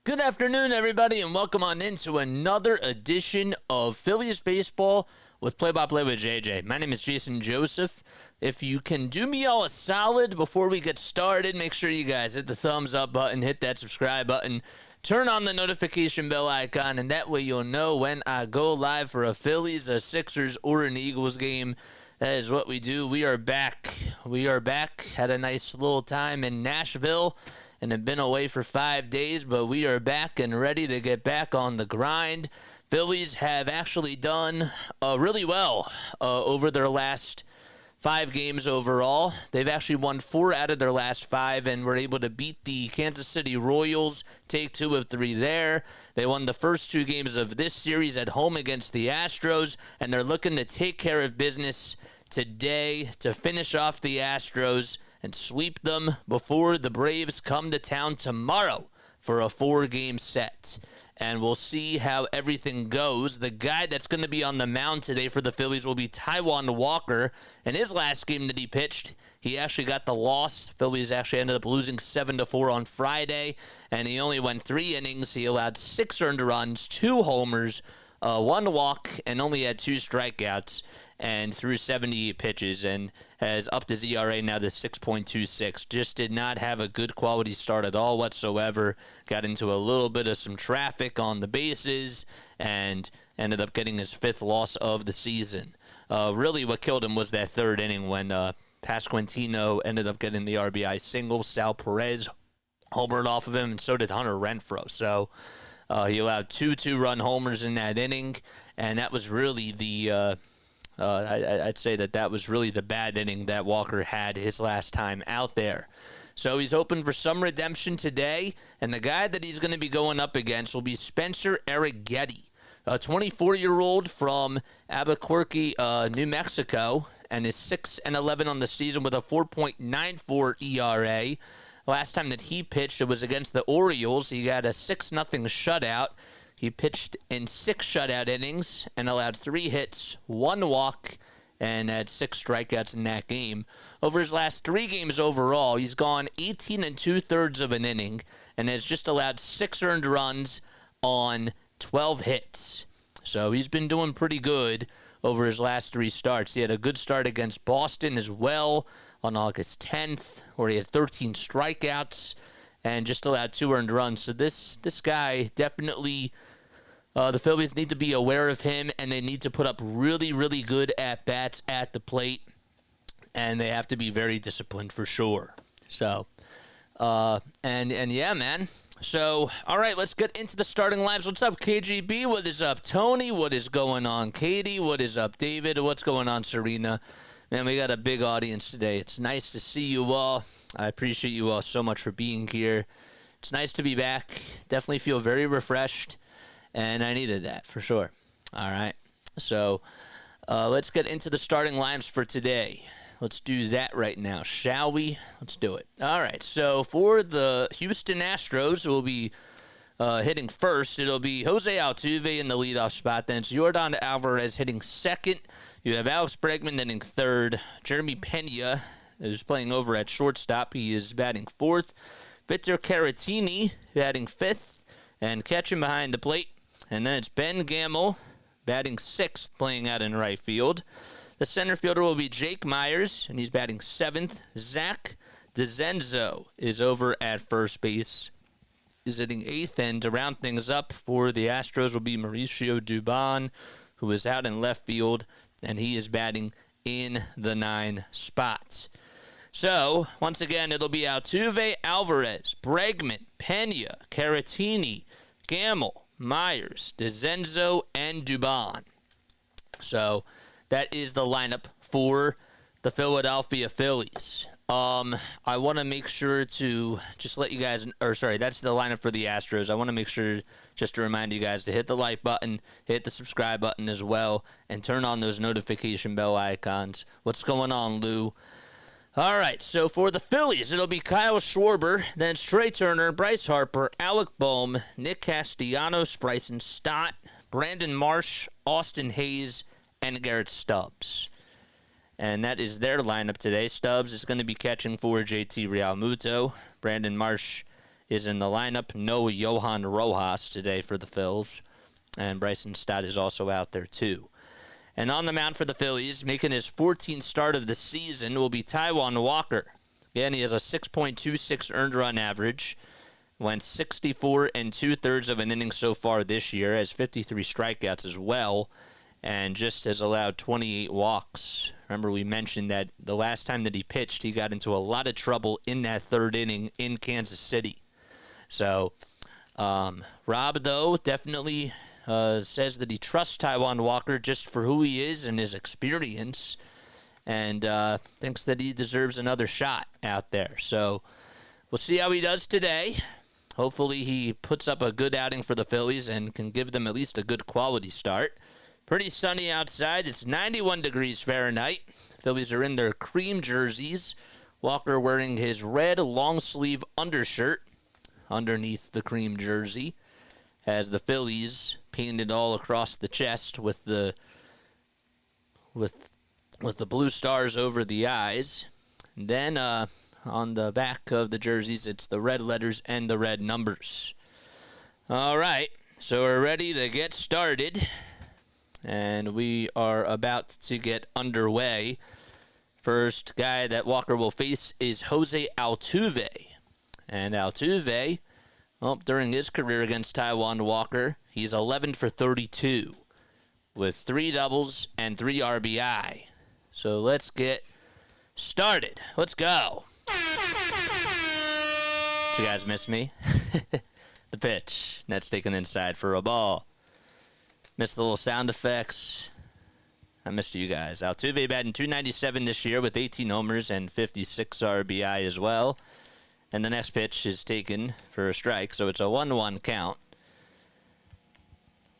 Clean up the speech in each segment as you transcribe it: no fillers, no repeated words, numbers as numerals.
Good afternoon, everybody, and welcome on into another edition of Phillies Baseball with Play-by-Play with JJ. My name is Jason Joseph. If you can do me all a solid before we get started, make sure you guys hit the thumbs up button, hit that subscribe button, turn on the notification bell icon, and that way you'll know when I go live for a Phillies, a Sixers, or an Eagles game. That is what we do. We are back. Had a nice little time in Nashville and have been away for 5 days, but we are back and ready to get back on the grind. Phillies have actually done really well over their last 5 games overall. They've actually won 4 out of their last 5 and were able to beat the Kansas City Royals, take 2 of 3 there. They won the first 2 games of this series at home against the Astros, and they're looking to take care of business today to finish off the Astros and sweep them before the Braves come to town tomorrow for a 4-game set. And we'll see how everything goes. The guy that's going to be on the mound today for the Phillies will be Taijuan Walker. In his last game that he pitched, he actually got the loss. Phillies actually ended up losing 7-4 on Friday, and he only went 3 innings. He allowed 6 earned runs, 2 homers, 1 walk, and only had 2 strikeouts, and threw 78 pitches and has upped his ERA now to 6.26. Just did not have a good quality start at all whatsoever. Got into a little bit of some traffic on the bases and ended up getting his 5th loss of the season. Really what killed him was that 3rd inning when Pasquantino ended up getting the RBI single. Sal Perez homered off of him, and so did Hunter Renfroe. So he allowed 2 2-run homers in that inning, and that was really the I'd say that was really the bad inning that Walker had his last time out there. So he's hoping for some redemption today, and the guy that he's going to be going up against will be Spencer Arrighetti, a 24-year-old from Albuquerque, New Mexico, and is 6-11 on the season with a 4.94 ERA. Last time that he pitched, it was against the Orioles. He got a 6-0 shutout. He pitched in 6 shutout innings and allowed 3 hits, 1 walk, and had 6 strikeouts in that game. Over his last 3 games overall, he's gone 18 2/3 of an inning and has just allowed 6 earned runs on 12 hits. So he's been doing pretty good over his last 3 starts. He had a good start against Boston as well on August 10th, where he had 13 strikeouts and just allowed 2 earned runs. So this guy definitely, the Phillies need to be aware of him, and they need to put up really, really good at-bats at the plate, and they have to be very disciplined for sure. So, and yeah, man. So, all right, let's get into the starting lineups. What's up, KGB? What is up, Tony? What is going on, Katie? What is up, David? What's going on, Serena? Man, we got a big audience today. It's nice to see you all. I appreciate you all so much for being here. It's nice to be back. Definitely feel very refreshed, and I needed that for sure. All right, so let's get into the starting lineups for today. Let's do that right now, shall we? Let's do it. All right, so for the Houston Astros, who will be hitting first, it'll be Jose Altuve in the leadoff spot. Then it's Yordan Alvarez hitting second. You have Alex Bregman hitting third. Jeremy Pena is playing over at shortstop. He is batting fourth. Victor Caratini batting fifth and catching behind the plate. And then it's Ben Gamel batting sixth, playing out in right field. The center fielder will be Jake Myers, and he's batting seventh. Zach DeZenzo is over at first base, is hitting eighth. And to round things up for the Astros will be Mauricio Dubon, who is out in left field, and he is batting in the 9 spot. So, once again, it'll be Altuve, Alvarez, Bregman, Pena, Caratini, Gamel, Myers, DeZenzo, and Dubon. So, that is the lineup for the Philadelphia Phillies. I want to make sure to just let you guys, that's the lineup for the Astros. I want to make sure just to remind you guys to hit the like button, hit the subscribe button as well, and turn on those notification bell icons. What's going on, Lou? All right, so for the Phillies, it'll be Kyle Schwarber, then it's Trey Turner, Bryce Harper, Alec Bohm, Nick Castellanos, Bryson Stott, Brandon Marsh, Austin Hayes, and Garrett Stubbs. And that is their lineup today. Stubbs is going to be catching for JT Realmuto. Brandon Marsh is in the lineup. No Johan Rojas today for the Phils. And Bryson Stott is also out there, too. And on the mound for the Phillies, making his 14th start of the season, will be Taijuan Walker. Again, he has a 6.26 earned run average. Went 64 2/3 of an inning so far this year. Has 53 strikeouts as well. And just has allowed 28 walks. Remember, we mentioned that the last time that he pitched, he got into a lot of trouble in that third inning in Kansas City. So, Rob, though, definitely says that he trusts Taijuan Walker just for who he is and his experience, and thinks that he deserves another shot out there. So we'll see how he does today. Hopefully he puts up a good outing for the Phillies and can give them at least a good quality start. Pretty sunny outside. It's 91 degrees Fahrenheit. Phillies are in their cream jerseys. Walker wearing his red long-sleeve undershirt underneath the cream jersey. Has the Phillies painted all across the chest with the blue stars over the eyes. And then on the back of the jerseys, it's the red letters and the red numbers. All right, so we're ready to get started, and we are about to get underway. First guy that Walker will face is Jose Altuve. And Altuve, well, during his career against Taijuan Walker, he's 11 for 32 with 3 doubles and 3 RBI. So let's get started. Let's go. Did you guys miss me? The pitch. That's taken inside for a ball. Missed the little sound effects. I missed you guys. Altuve batting .297 this year with 18 homers and 56 RBI as well. And the next pitch is taken for a strike, so it's a 1-1 count.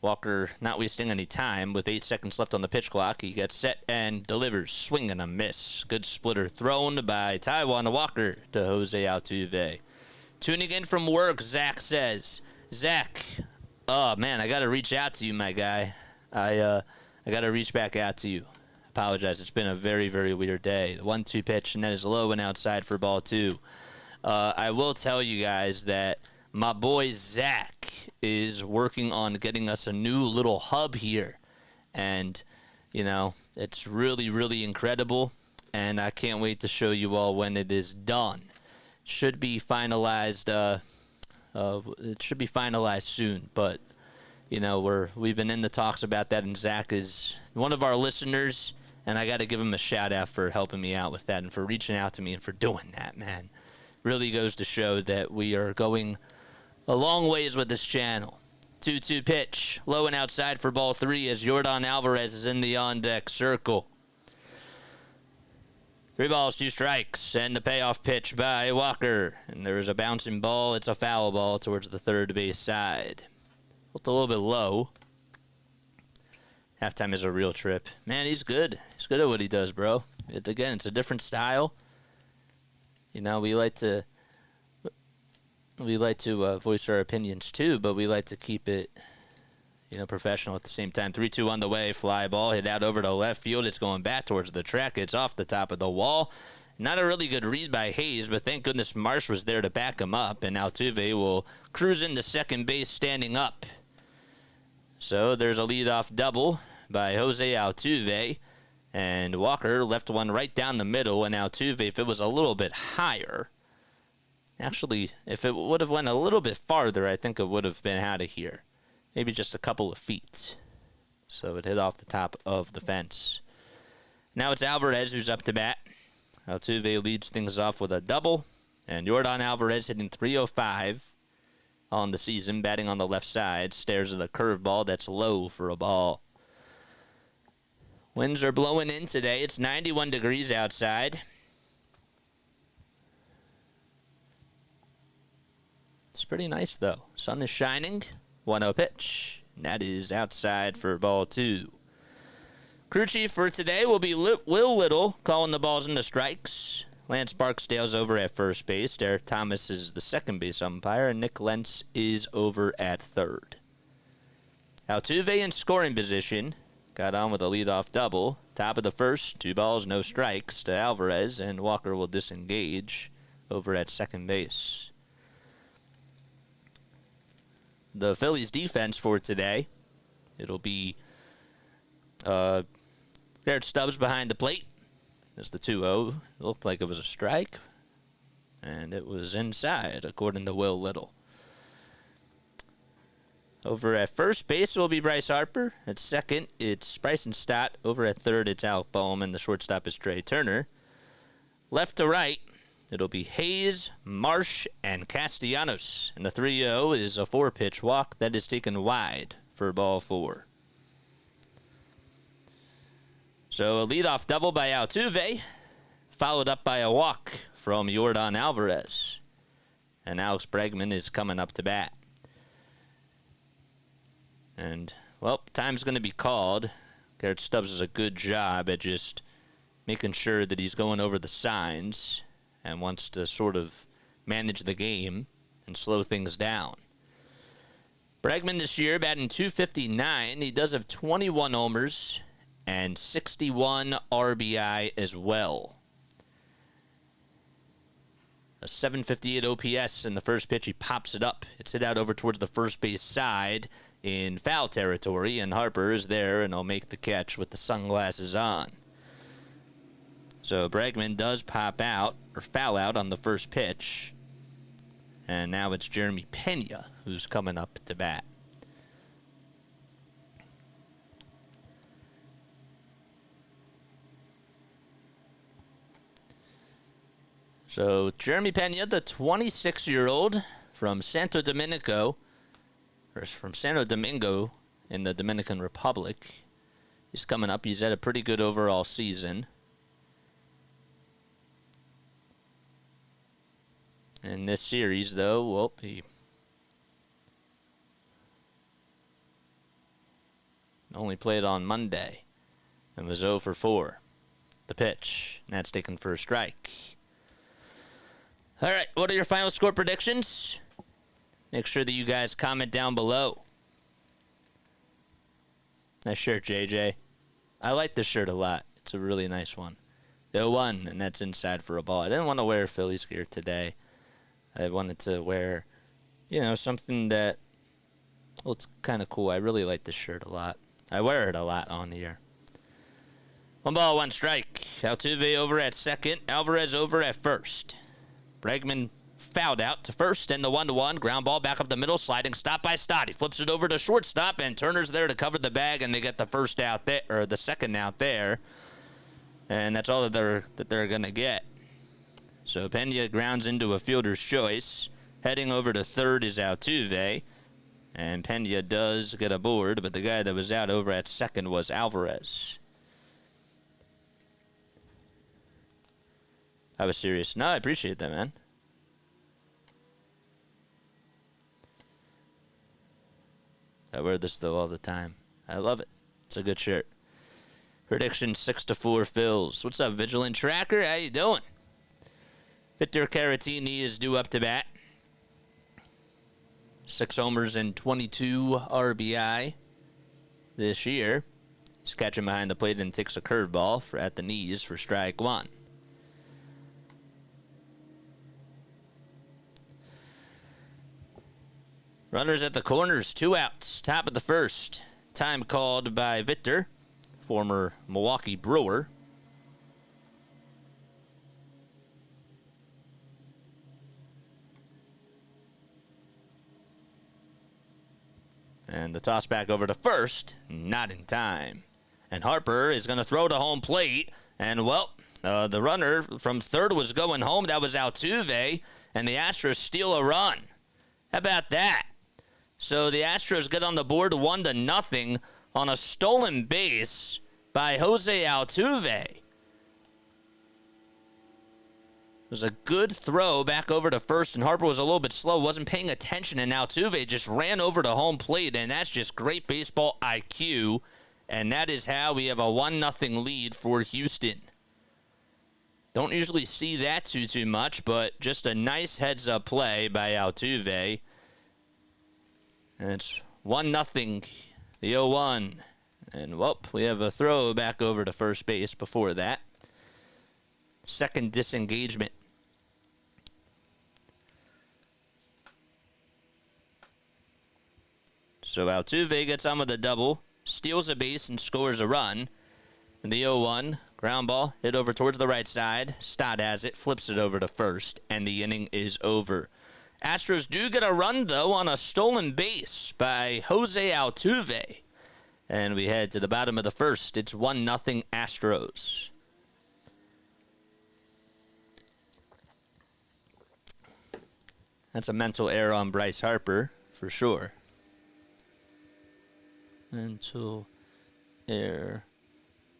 Walker not wasting any time with 8 seconds left on the pitch clock. He gets set and delivers. Swing and a miss. Good splitter thrown by Taijuan Walker to Jose Altuve. Tuning in from work, Zach says, Zach, oh man, I got to reach out to you, my guy. I got to reach back out to you. Apologize. It's been a very, very weird day. The 1-2 pitch, and that is low and outside for ball 2. I will tell you guys that my boy Zach is working on getting us a new little hub here. And, you know, it's really, really incredible. And I can't wait to show you all when it is done. Should be finalized. It should be finalized soon. But, you know, we've been in the talks about that. And Zach is one of our listeners. And I got to give him a shout out for helping me out with that and for reaching out to me and for doing that, man. Really goes to show that we are going a long ways with this channel. 2-2 pitch. Low and outside for ball 3 as Yordan Alvarez is in the on-deck circle. 3 balls, 2 strikes, and the payoff pitch by Walker. And there's a bouncing ball. It's a foul ball towards the third base side. It's a little bit low. Halftime is a real trip. Man, he's good. He's good at what he does, bro. Again, it's a different style. You know, we like to voice our opinions too, but we like to keep it, you know, professional at the same time. 3-2 on the way, fly ball hit out over to left field. It's going back towards the track. It's off the top of the wall. Not a really good read by Hayes, but thank goodness Marsh was there to back him up, and Altuve will cruise into second base standing up. So there's a leadoff double by Jose Altuve. And Walker left one right down the middle, and Altuve, if it was a little bit higher, actually, if it would have went a little bit farther, I think it would have been out of here. Maybe just a couple of feet. So it hit off the top of the fence. Now it's Alvarez who's up to bat. Altuve leads things off with a double, and Yordan Alvarez hitting .305 on the season, batting on the left side, stares at a curveball that's low for a ball. Winds are blowing in today. It's 91 degrees outside. It's pretty nice, though. Sun is shining. 1-0 pitch. And that is outside for ball 2. Crew chief for today will be Will Little calling the balls into strikes. Lance Barksdale's over at first base. Derek Thomas is the second base umpire. And Nick Lentz is over at third. Altuve in scoring position. Got on with a leadoff double. Top of the first, 2 balls, no strikes to Alvarez, and Walker will disengage over at second base. the Phillies defense for today. It'll be Garrett Stubbs behind the plate. There's the 2-0. It looked like it was a strike, and it was inside, according to Will Little. Over at first base will be Bryce Harper. At second, it's Bryson Stott. Over at third, it's Alec Bohm, and the shortstop is Trey Turner. Left to right, it'll be Hayes, Marsh, and Castellanos. And the 3-0 is a 4-pitch walk that is taken wide for ball 4. So a leadoff double by Altuve, followed up by a walk from Yordan Alvarez. And Alex Bregman is coming up to bat. And, well, time's going to be called. Garrett Stubbs does a good job at just making sure that he's going over the signs and wants to sort of manage the game and slow things down. Bregman this year batting .259. He does have 21 homers and 61 RBI as well. A 758 OPS in the first pitch. He pops it up. It's hit out over towards the first base side in foul territory, and Harper is there, and he'll make the catch with the sunglasses on. So Bregman does pop out, or foul out on the first pitch, and now it's Jeremy Pena who's coming up to bat. So Jeremy Pena, the 26-year-old from Santo Domingo in the Dominican Republic. He's coming up. He's had a pretty good overall season. In this series, though, well, he only played on Monday and was 0 for 4. The pitch, and that's taken for a strike. All right, what are your final score predictions? Make sure that you guys comment down below. Nice shirt, JJ. I like this shirt a lot. It's a really nice one. The 0-1, and that's inside for a ball. I didn't want to wear Phillies gear today. I wanted to wear, something that, well, it's kind of cool. I really like this shirt a lot. I wear it a lot on the air. 1 ball, 1 strike. Altuve over at second. Alvarez over at first. Bregman fouled out to first, and the 1-1 ground ball back up the middle, sliding stop by Stott. He flips it over to shortstop, and Turner's there to cover the bag, and they get the first out there, or the second out there, and that's all that they're gonna get. So Pena grounds into a fielder's choice. Heading over to third is Altuve, and Pena does get aboard, but the guy that was out over at second was Alvarez. I was serious. No, I appreciate that, man. I wear this, though, all the time. I love it. It's a good shirt. Prediction 6-4 Phils. What's up, Vigilant Tracker? How you doing? Victor Caratini is due up to bat. 6 homers and 22 RBI this year. He's catching behind the plate and takes a curveball at the knees for strike 1. Runners at the corners, 2 outs, top of the first. Time called by Victor, former Milwaukee Brewer. And the toss back over to first, not in time. And Harper is going to throw to home plate. And, well, the runner from third was going home. That was Altuve. And the Astros steal a run. How about that? So the Astros get on the board 1-0 on a stolen base by Jose Altuve. It was a good throw back over to first, and Harper was a little bit slow, wasn't paying attention, and Altuve just ran over to home plate, and that's just great baseball IQ, and that is how we have a 1-0 lead for Houston. Don't usually see that too much, but just a nice heads-up play by Altuve. And it's 1-0, the 0-1. And, well, we have a throw back over to first base before that. Second disengagement. So Altuve gets on with a double, steals a base, and scores a run. And the 0-1, ground ball, hit over towards the right side. Stott has it, flips it over to first, and the inning is over. Astros do get a run, though, on a stolen base by Jose Altuve. And we head to the bottom of the first. It's 1-0 Astros. That's a mental error on Bryce Harper, for sure. Mental error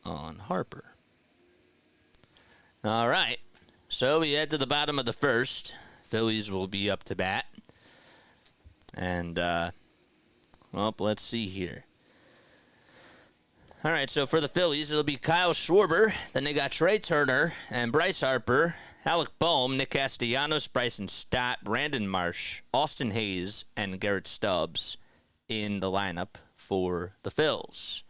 on Harper. All right. So we head to the bottom of the first. Phillies will be up to bat. And, well, let's see here. All right, so for the Phillies, it'll be Kyle Schwarber. Then they got Trey Turner and Bryce Harper, Alec Bohm, Nick Castellanos, Bryson Stott, Brandon Marsh, Austin Hayes, and Garrett Stubbs in the lineup for the Phils.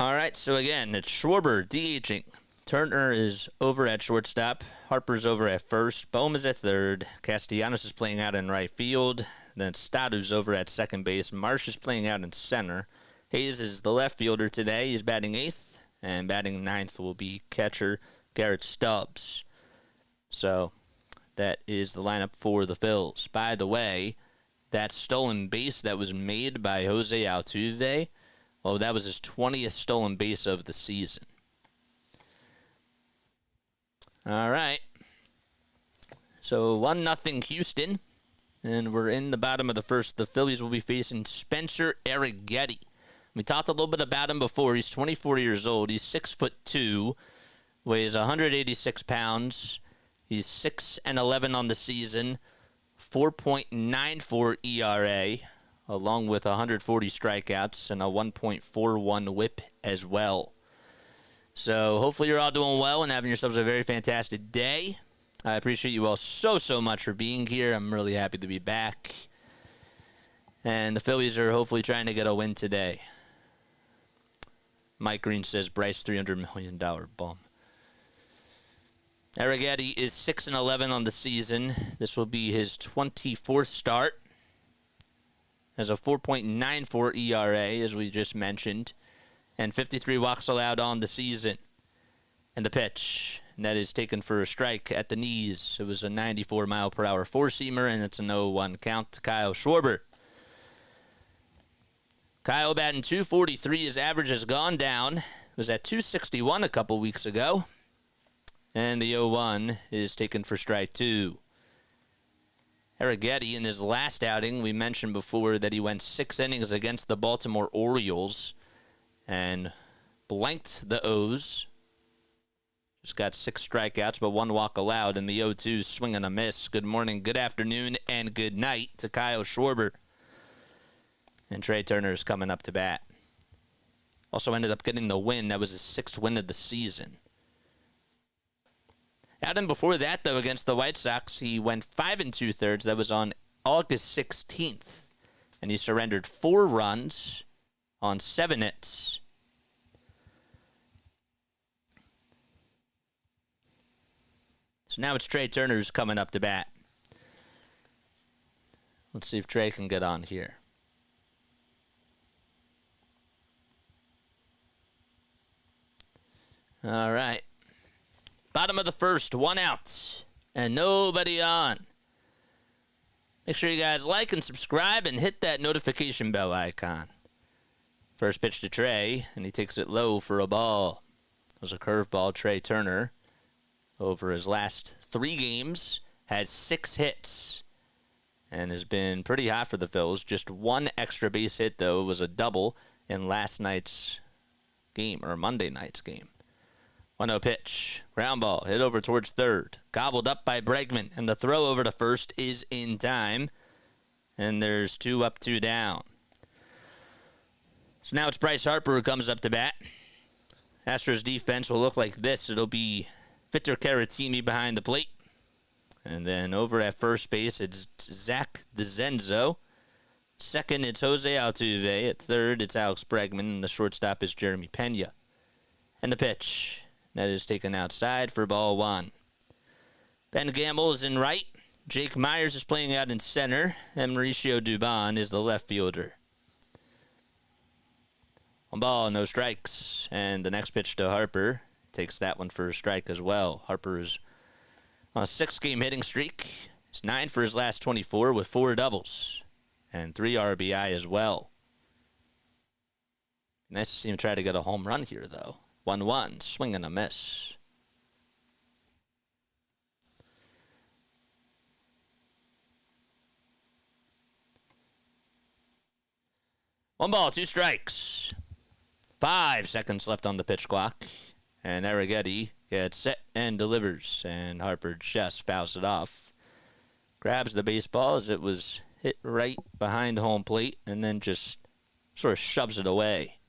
All right, so again, it's Schwarber DHing. Turner is over at shortstop. Harper's over at first. Bohm is at third. Castellanos is playing out in right field. Then Stott who's over at second base. Marsh is playing out in center. Hayes is the left fielder today. He's batting eighth. And batting ninth will be catcher Garrett Stubbs. So that is the lineup for the Phils. By the way, that stolen base that was made by Jose Altuve, well, that was his 20th stolen base of the season. All right. So 1-0 Houston. And we're in the bottom of the first. The Phillies will be facing Spencer Arrighetti. We talked a little bit about him before. He's 24 years old. He's 6'2", weighs 186 pounds. He's 6-11 on the season, 4.94 ERA, along with 140 strikeouts and a 1.41 WHIP as well. So hopefully you're all doing well and having yourselves a very fantastic day. I appreciate you all so much for being here. I'm really happy to be back. And the Phillies are hopefully trying to get a win today. Mike Green says Bryce $300 million bum. Arrighetti is 6-11 on the season. This will be his 24th start. Has a 4.94 ERA, as we just mentioned, and 53 walks allowed on the season. And the pitch, and that is taken for a strike at the knees. It was a 94-mile-per-hour four-seamer, and it's a 0-1 count to Kyle Schwarber. Kyle batting .243. His average has gone down. It was at .261 a couple weeks ago. And the 0-1 is taken for strike two. Arrighetti, in his last outing, we mentioned before that he went 6 innings against the Baltimore Orioles and blanked the O's. Just got 6 strikeouts, but 1 walk allowed, and the 0-2 swing and a miss. Good morning, good afternoon, and good night to Kyle Schwarber. And Trey Turner is coming up to bat. Also ended up getting the win. That was his 6th win of the season. Outing before that, though, against the White Sox, he went 5 2/3. That was on August 16th. And he surrendered 4 runs on 7 hits. So now it's Trey Turner who's coming up to bat. Let's see if Trey can get on here. All right. Bottom of the first, 1 out, and nobody on. Make sure you guys like and subscribe and hit that notification bell icon. First pitch to Trey, and he takes it low for a ball. It was a curveball. Trey Turner, over his last 3 games, had 6 hits and has been pretty hot for the Phils. Just 1 extra base hit, though. It was a double in last night's game, or Monday night's game. 1-0 pitch. Ground ball. Hit over towards third. Gobbled up by Bregman. And the throw over to first is in time. And there's 2 up, 2 down. So now it's Bryce Harper who comes up to bat. Astros defense will look like this. It'll be Victor Caratini behind the plate. And then over at first base, it's Zach DeZenzo. Second, it's Jose Altuve. At third, it's Alex Bregman. And the shortstop is Jeremy Pena. And the pitch. That is taken outside for ball 1. Ben Gamble is in right. Jake Myers is playing out in center, and Mauricio Dubon is the left fielder. 1 ball, no strikes. And the next pitch to Harper takes that one for a strike as well. Harper is on a 6-game hitting streak. He's 9 for his last 24 with 4 doubles and 3 RBI as well. Nice to see him try to get a home run here, though. 1-1, swing and a miss. One ball, 2 strikes. 5 seconds left on the pitch clock. And Arrighetti gets set and delivers. And Harper just fouls it off. Grabs the baseball as it was hit right behind home plate. And then just sort of shoves it away.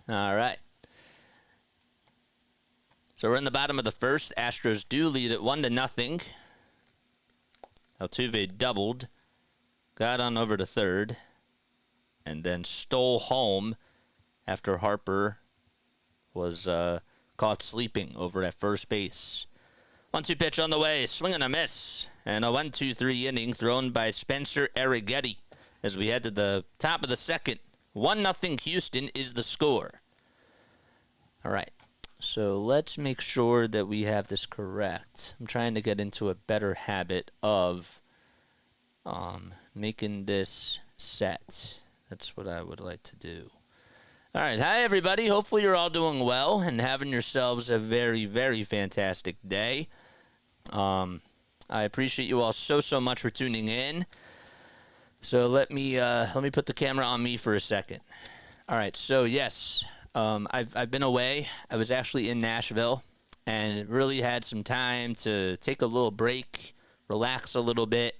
All right. So we're in the bottom of the first. Astros do lead it 1-0. Altuve doubled. Got on over to third, and then stole home after Harper was caught sleeping over at first base. 1-2 pitch on the way, swing and a miss, and a 1-2-3 inning thrown by Spencer Arrighetti as we head to the top of the second. 1-0 Houston is the score. All right, so let's make sure that we have this correct. I'm trying to get into a better habit of making this set. That's what I would like to do. All right. Hi, everybody. Hopefully you're all doing well and having yourselves a very, very fantastic day. I appreciate you all so much for tuning in. So let me put the camera on me for a second. All right. So, yes, I've been away. I was actually in Nashville and really had some time to take a little break, relax a little bit.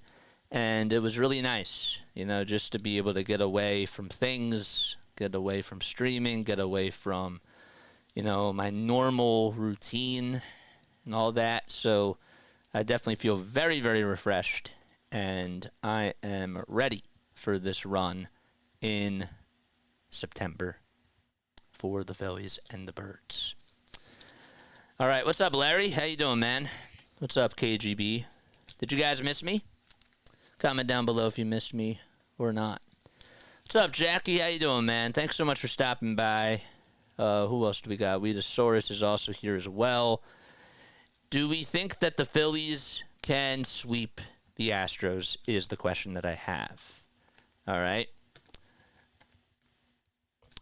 And it was really nice, you know, just to be able to get away from things, get away from streaming, get away from, you know, my normal routine and all that. So I definitely feel very, very refreshed. And I am ready for this run in September for the Phillies and the Birds. All right, what's up, Larry? How you doing, man? What's up, KGB? Did you guys miss me? Comment down below if you missed me or not. What's up, Jackie? How you doing, man? Thanks so much for stopping by. Who else do we got? Weedosaurus is also here as well. Do we think that the Phillies can sweep the Astros is the question that I have. All right.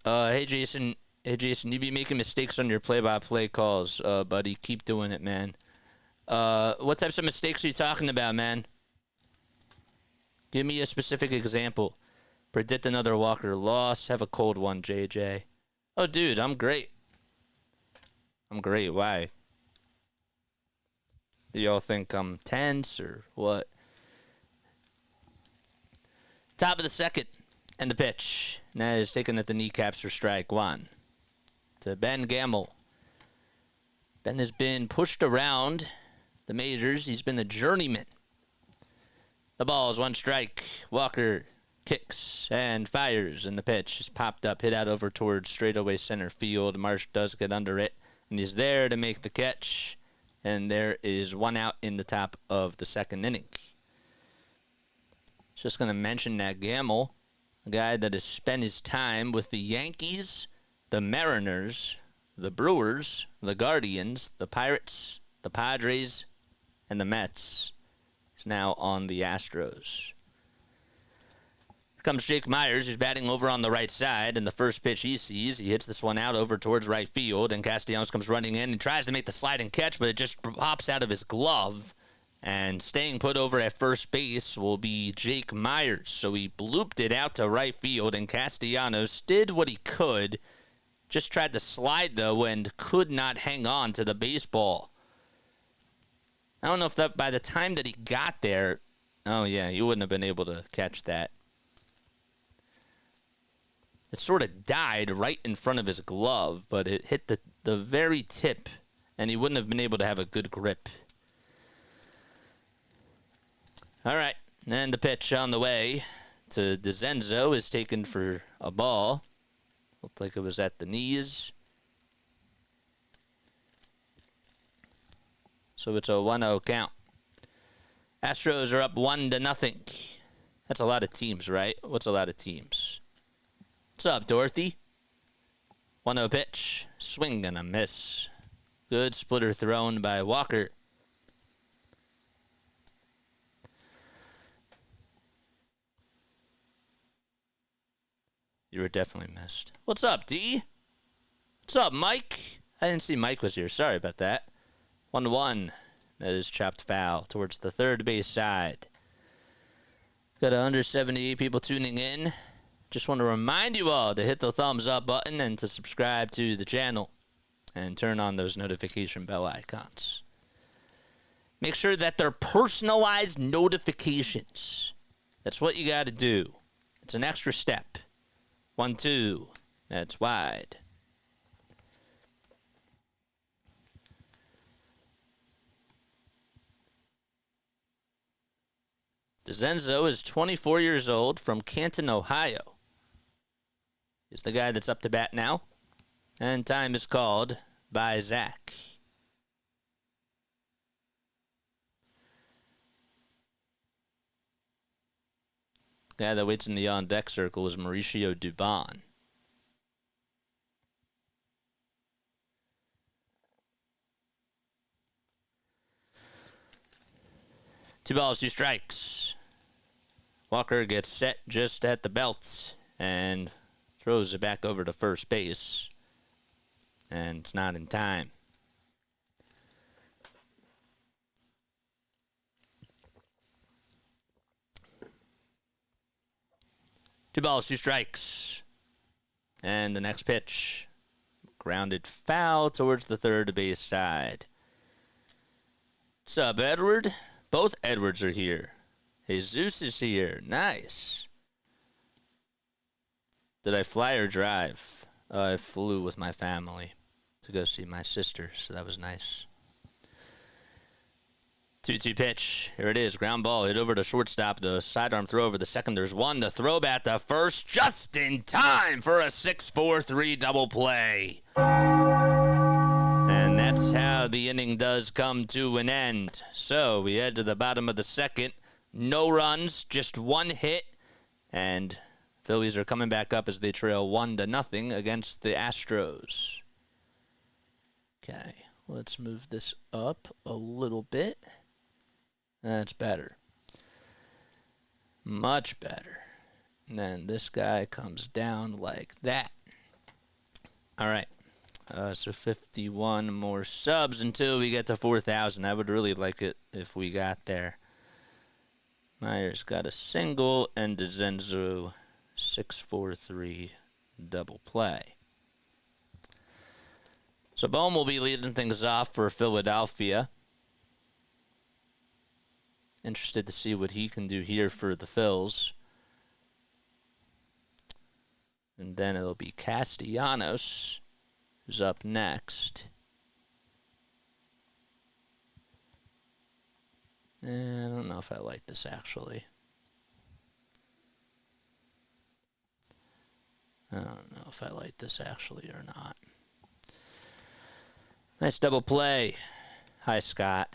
Hey, Jason. Hey, Jason, you be making mistakes on your play-by-play calls, buddy. Keep doing it, man. What types of mistakes are you talking about, man? Give me a specific example. Predict another Walker loss. Have a cold one, JJ. Oh, dude, I'm great. I'm great. Why? Do y'all think I'm tense or what? Top of the second. And the pitch. And that is taken at the kneecaps for strike one. To Ben Gamble. Ben has been pushed around the majors. He's been a journeyman. The ball is 1 strike. Walker kicks and fires, and the pitch is popped up, hit out over towards straightaway center field. Marsh does get under it, and he's there to make the catch. And there is 1 out in the top of the second inning. Just going to mention that Gamble, a guy that has spent his time with the Yankees, the Mariners, the Brewers, the Guardians, the Pirates, the Padres, and the Mets. He's now on the Astros. Here comes Jake Myers, who's batting over on the right side, and the first pitch he sees, he hits this one out over towards right field, and Castellanos comes running in and tries to make the sliding catch, but it just pops out of his glove, and staying put over at first base will be Jake Myers. So he blooped it out to right field, and Castellanos did what he could, just tried to slide, though, and could not hang on to the baseball. I don't know if that by the time that he got there, oh yeah, he wouldn't have been able to catch that. It sort of died right in front of his glove, but it hit the very tip, and he wouldn't have been able to have a good grip. All right, and the pitch on the way to DeZenzo is taken for a ball. Looked like it was at the knees. So it's a 1-0 count. Astros are up 1-0. That's a lot of teams, right? What's a lot of teams? What's up, Dorothy? 1-0 pitch. Swing and a miss. Good splitter thrown by Walker. You were definitely missed. What's up, D? What's up, Mike? I didn't see Mike was here. Sorry about that. 1-1. That is chopped foul towards the third base side. Got 178 people tuning in. Just want to remind you all to hit the thumbs up button and to subscribe to the channel. And turn on those notification bell icons. Make sure that they're personalized notifications. That's what you got to do. It's an extra step. 1-2. That's wide. DeZenzo is 24 years old from Canton, Ohio. He's the guy that's up to bat now. And time is called by Zach. The guy that waits in the on-deck circle is Mauricio Dubon. 2 balls, 2 strikes. Walker gets set just at the belt and throws it back over to first base. And it's not in time. Two balls, 2 strikes. And the next pitch. Grounded foul towards the third base side. What's up, Edward? Both Edwards are here. Jesus is here. Nice. Did I fly or drive? I flew with my family to go see my sister, so that was nice. 2-2 pitch. Here it is. Ground ball hit over to shortstop. The sidearm throw over the second. There's one. The throw bat to first just in time for a 6-4-3 double play. And that's how the inning does come to an end. So we head to the bottom of the second. No runs, just 1 hit. And Phillies are coming back up as they trail 1-0 against the Astros. Okay, let's move this up a little bit. That's better. Much better. And then this guy comes down like that. All right. So 51 more subs until we get to 4,000. I would really like it if we got there. Myers got a single and DeZenzo 6-4-3 double play. So Bohm will be leading things off for Philadelphia. Interested to see what he can do here for the Phils. And then it'll be Castellanos who's up next. And I don't know if I like this, actually. I don't know if I like this, actually, or not. Nice double play. Hi, Scott.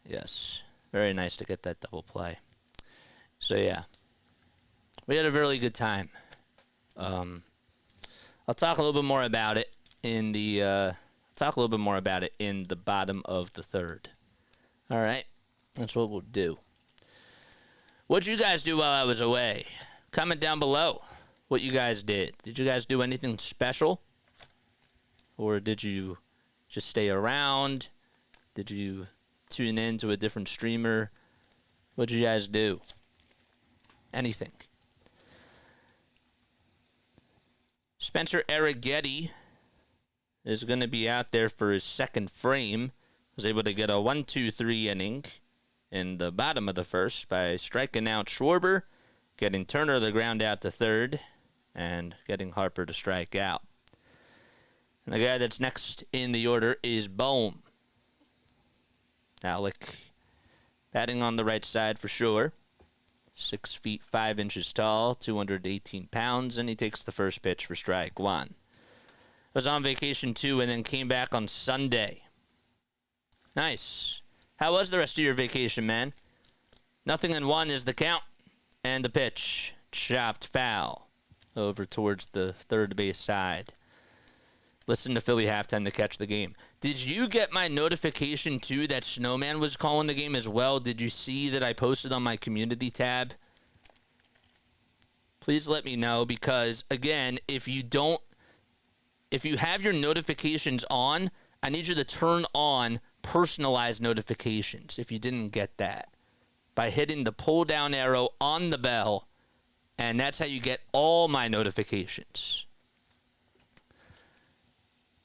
Yes, very nice to get that double play. So, yeah. We had a really good time. I'll talk a little bit more about it in the bottom of the third. All right, that's what we'll do. What'd you guys do while I was away? Comment down below what you guys did. Did you guys do anything special? Or did you just stay around? Did you tune in to a different streamer? What'd you guys do? Anything. Spencer Arrighetti is going to be out there for his second frame. Was able to get a 1-2-3 inning in the bottom of the first by striking out Schwarber, getting Turner the ground out to third, and getting Harper to strike out. And the guy that's next in the order is Bohm. Alec batting on the right side for sure. 6 feet 5 inches tall, 218 pounds, and he takes the first pitch for strike one. Was on vacation too and then came back on Sunday. Nice. How was the rest of your vacation, man? 0-1 is the count. And the pitch. Chopped foul. Over towards the third base side. Listen to Philly halftime to catch the game. Did you get my notification, too, that Snowman was calling the game as well? Did you see that I posted on my community tab? Please let me know because, again, if you have your notifications on, I need you to turn on personalized notifications if you didn't get that by hitting the pull-down arrow on the bell, and that's how you get all my notifications.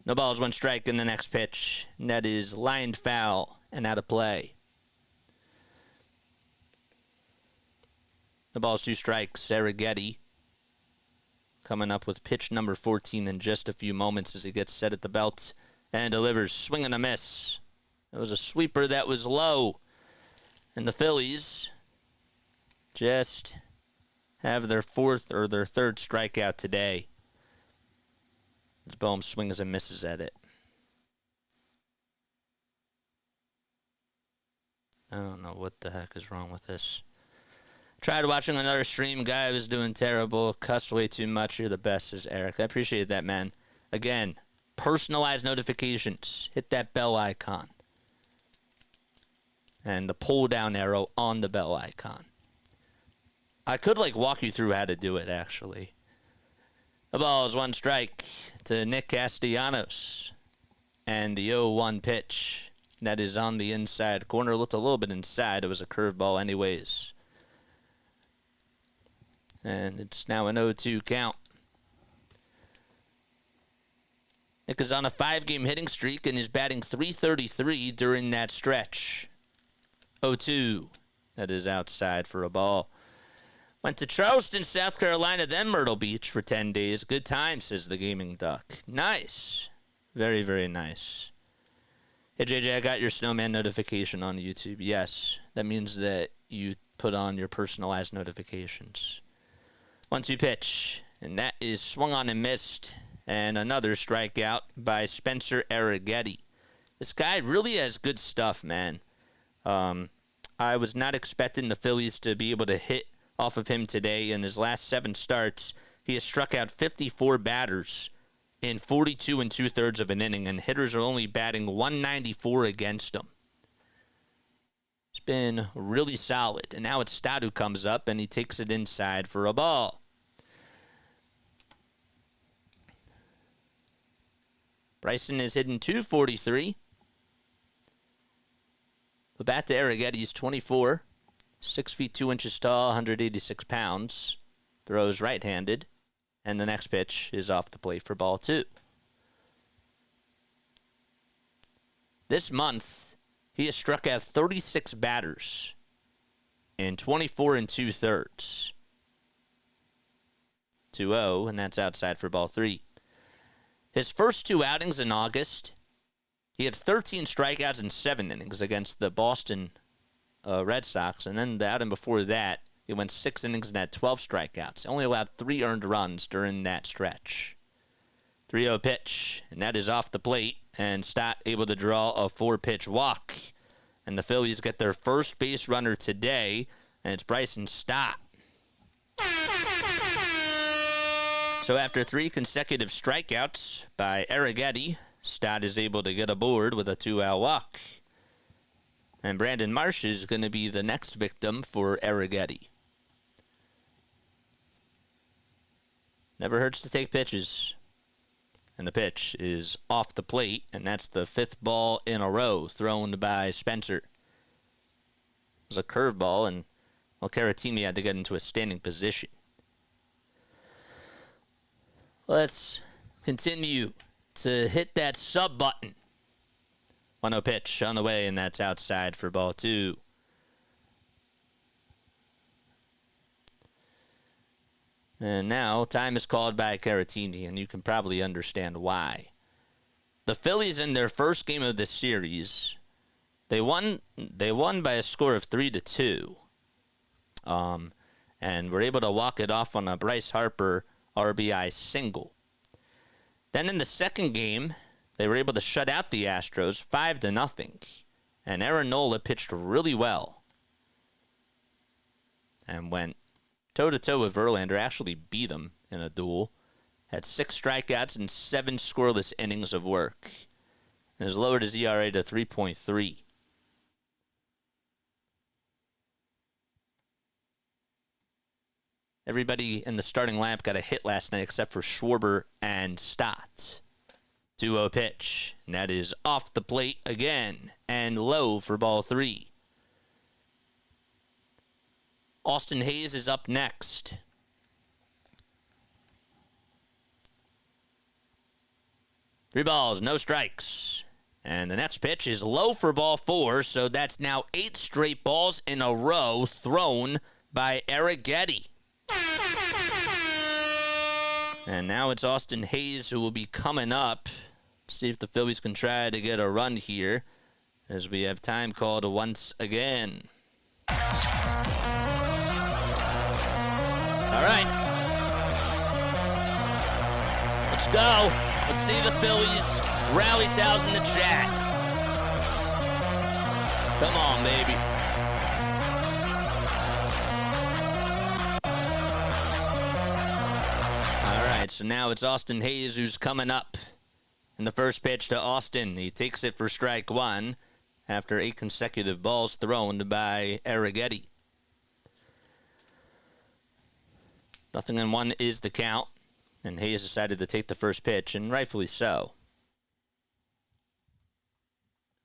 No balls, 1 strike in the next pitch. And that is lined foul and out of play. The ball's 2 strikes. Arrighetti coming up with pitch number 14 in just a few moments as he gets set at the belt and delivers. Swing and a miss. It was a sweeper that was low. And the Phillies just have their 4th or their 3rd strikeout today. As Bohm swings and misses at it. I don't know what the heck is wrong with this. Tried watching another stream. Guy was doing terrible. Cussed way too much. You're the best, says Eric. I appreciate that, man. Again, personalized notifications. Hit that bell icon. And the pull-down arrow on the bell icon. I could, walk you through how to do it, actually. The ball is 1 strike to Nick Castellanos. And the 0-1 pitch. That is on the inside corner. Looked a little bit inside. It was a curveball anyways. And it's now an 0-2 count. Nick is on a 5-game hitting streak and is batting .333 during that stretch. 0-2. That is outside for a ball. Went to Charleston, South Carolina, then Myrtle Beach for 10 days. Good time, says the Gaming Duck. Nice. Very, very nice. Hey, JJ, I got your Snowman notification on YouTube. Yes, that means that you put on your personalized notifications. 1-2 pitch, and that is swung on and missed. And another strikeout by Spencer Arrighetti. This guy really has good stuff, man. I was not expecting the Phillies to be able to hit off of him today. In his last 7 starts, he has struck out 54 batters in 42 2/3 of an inning, and hitters are only batting .194 against him. It's been really solid, and now it's Stott who comes up, and he takes it inside for a ball. Bryson is hitting .243. The bat to Arrighetti is 24. 6 feet 2 inches tall, 186 pounds. Throws right-handed. And the next pitch is off the plate for ball 2. This month, he has struck out 36 batters in 24 2/3. 2-0, and that's outside for ball 3. His first 2 outings in August, he had 13 strikeouts in 7 innings against the Boston Red Sox. And then the outing before that, he went 6 innings and had 12 strikeouts. Only allowed 3 earned runs during that stretch. 3-0 pitch, and that is off the plate. And Stott able to draw a 4-pitch walk. And the Phillies get their first base runner today, and it's Bryson Stott. So after 3 consecutive strikeouts by Arrighetti, Stott is able to get aboard with a 2-out walk. And Brandon Marsh is going to be the next victim for Arrighetti. Never hurts to take pitches. And the pitch is off the plate, and that's the 5th ball in a row thrown by Spencer. It was a curveball, and Caratini had to get into a standing position. Let's continue to hit that sub button. 1-0 pitch on the way, and that's outside for ball 2. And now time is called by Caratini, and you can probably understand why. The Phillies, in their first game of the series, they won by a score of 3-2. And were able to walk it off on a Bryce Harper RBI single. Then in the second game, they were able to shut out the Astros 5-0. And Aaron Nola pitched really well and went toe-to-toe with Verlander, actually beat him in a duel. Had 6 strikeouts and 7 scoreless innings of work. And has lowered his ERA to 3.3. Everybody in the starting lineup got a hit last night except for Schwarber and Stott. 2-0 pitch. And that is off the plate again. And low for ball 3. Austin Hayes is up next. Three balls, no strikes. And the next pitch is low for ball 4, so that's now 8 straight balls in a row thrown by Arrighetti. And now it's Austin Hayes who will be coming up. See if the Phillies can try to get a run here as we have time called once again. All right. Let's go. Let's see the Phillies rally towels in the chat. Come on, baby. All right, so now it's Austin Hayes who's coming up. In the first pitch to Austin, he takes it for strike 1 after 8 consecutive balls thrown by Arrighetti. 0-1 is the count, and Hayes decided to take the first pitch, and rightfully so.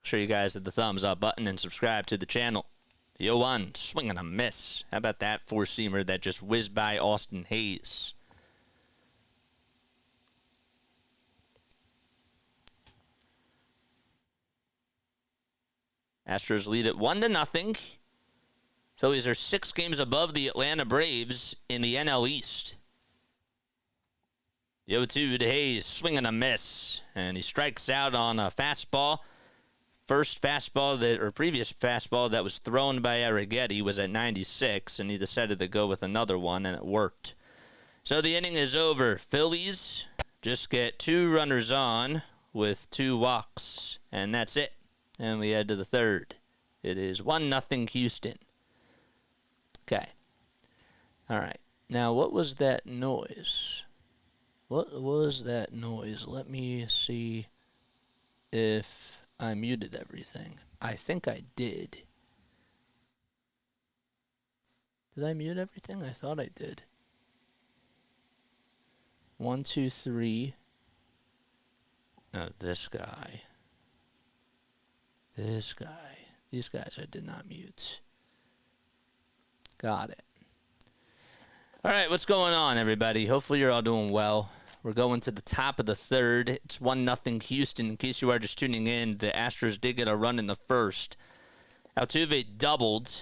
Sure you guys hit the thumbs up button and subscribe to the channel. The 0-1, swing and a miss. How about that four-seamer that just whizzed by Austin Hayes? Astros lead at 1-0. Phillies are 6 games above the Atlanta Braves in the NL East. The 0-2 to Hayes, swing and a miss. And he strikes out on a fastball. Previous fastball that was thrown by Arrighetti was at 96, and he decided to go with another one, and it worked. So the inning is over. Phillies just get 2 runners on with 2 walks, and that's it. And we head to the third. It is 1-0 Houston. Okay. All right. Now, what was that noise? What was that noise? Let me see if I muted everything. I think I did. Did I mute everything? I thought I did. 1, 2, 3. Oh, this guy. This guy. These guys I did not mute. Got it. All right, what's going on, everybody? Hopefully you're all doing well. We're going to the top of the third. It's 1-0 Houston. In case you are just tuning in, the Astros did get a run in the first. Altuve doubled,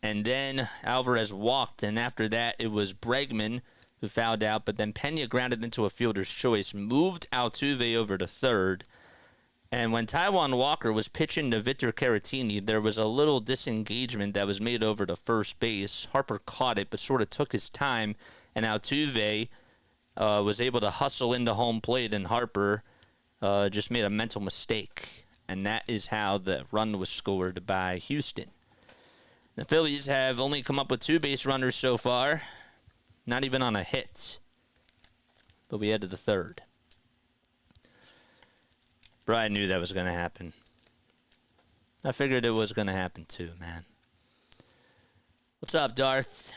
and then Alvarez walked, and after that it was Bregman who fouled out, but then Pena grounded into a fielder's choice, moved Altuve over to third. And when Taijuan Walker was pitching to Victor Caratini, there was a little disengagement that was made over to first base. Harper caught it, but sort of took his time, and Altuve was able to hustle into home plate, and Harper just made a mental mistake. And that is how the run was scored by Houston. The Phillies have only come up with 2 base runners so far, not even on a hit. But we head to the third. Brian knew that was going to happen. I figured it was going to happen too, man. What's up, Darth?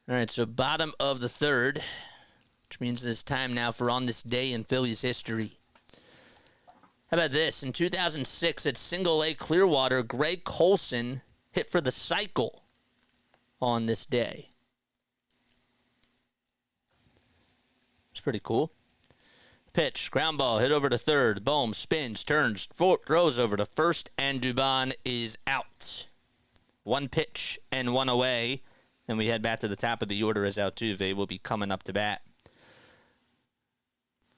All right, so bottom of the third, which means it's time now for On This Day in Phillies history. How about this? In 2006 at Single A Clearwater, Greg Colson hit for the cycle on this day. It's pretty cool. Pitch, ground ball, hit over to third. Bohm spins, turns, throws over to first, and Dubon is out. 1 pitch and 1 away. Then we head back to the top of the order as Altuve will be coming up to bat.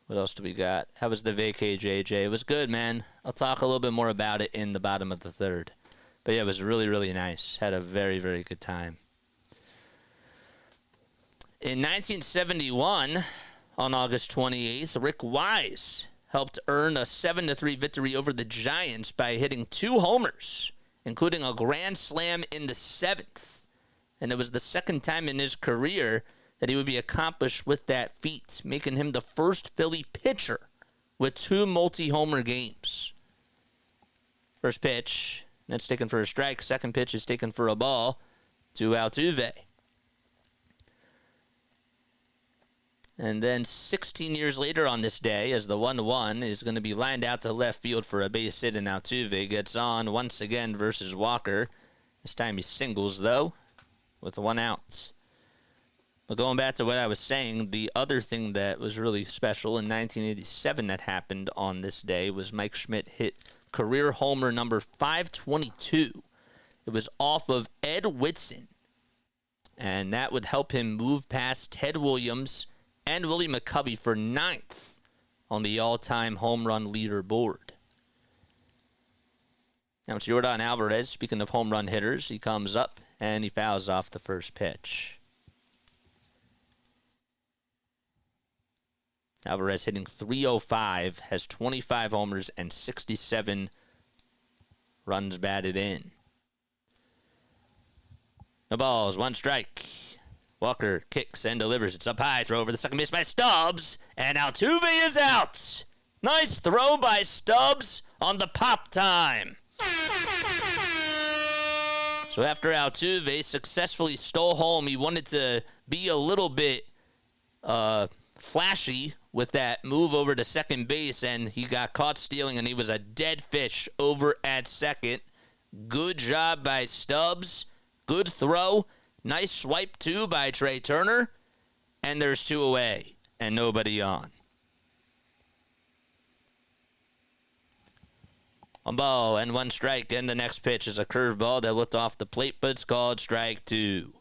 What else do we got? How was the vacay, JJ? It was good, man. I'll talk a little bit more about it in the bottom of the third. But yeah, it was really, really nice. Had a very, very good time. In 1971... on August 28th, Rick Wise helped earn a 7-3 victory over the Giants by hitting 2 homers, including a grand slam in the 7th. And it was the second time in his career that he would be accomplished with that feat, making him the first Philly pitcher with 2 multi-homer games. First pitch, that's taken for a strike. Second pitch is taken for a ball to Altuve. And then 16 years later on this day, as the 1-1 is going to be lined out to left field for a base hit, and Altuve gets on once again versus Walker. This time he singles, though, with 1 out. But going back to what I was saying, the other thing that was really special in 1987 that happened on this day was Mike Schmidt hit career homer number 522. It was off of Ed Whitson, and that would help him move past Ted Williams and Willie McCovey for 9th on the all-time home run leaderboard. Now it's Yordan Alvarez. Speaking of home run hitters, he comes up and he fouls off the first pitch. Alvarez hitting .305, has 25 homers and 67 runs batted in. No balls, 1 strike. Walker kicks and delivers. It's up high. Throw over the second base by Stubbs. And Altuve is out. Nice throw by Stubbs on the pop time. So after Altuve successfully stole home, he wanted to be a little bit flashy with that move over to second base, and he got caught stealing, and he was a dead fish over at second. Good job by Stubbs. Good throw. Nice swipe, too, by Trey Turner. And there's 2 away and nobody on. 1 ball and 1 strike, and the next pitch is a curveball that looked off the plate, but it's called strike 2.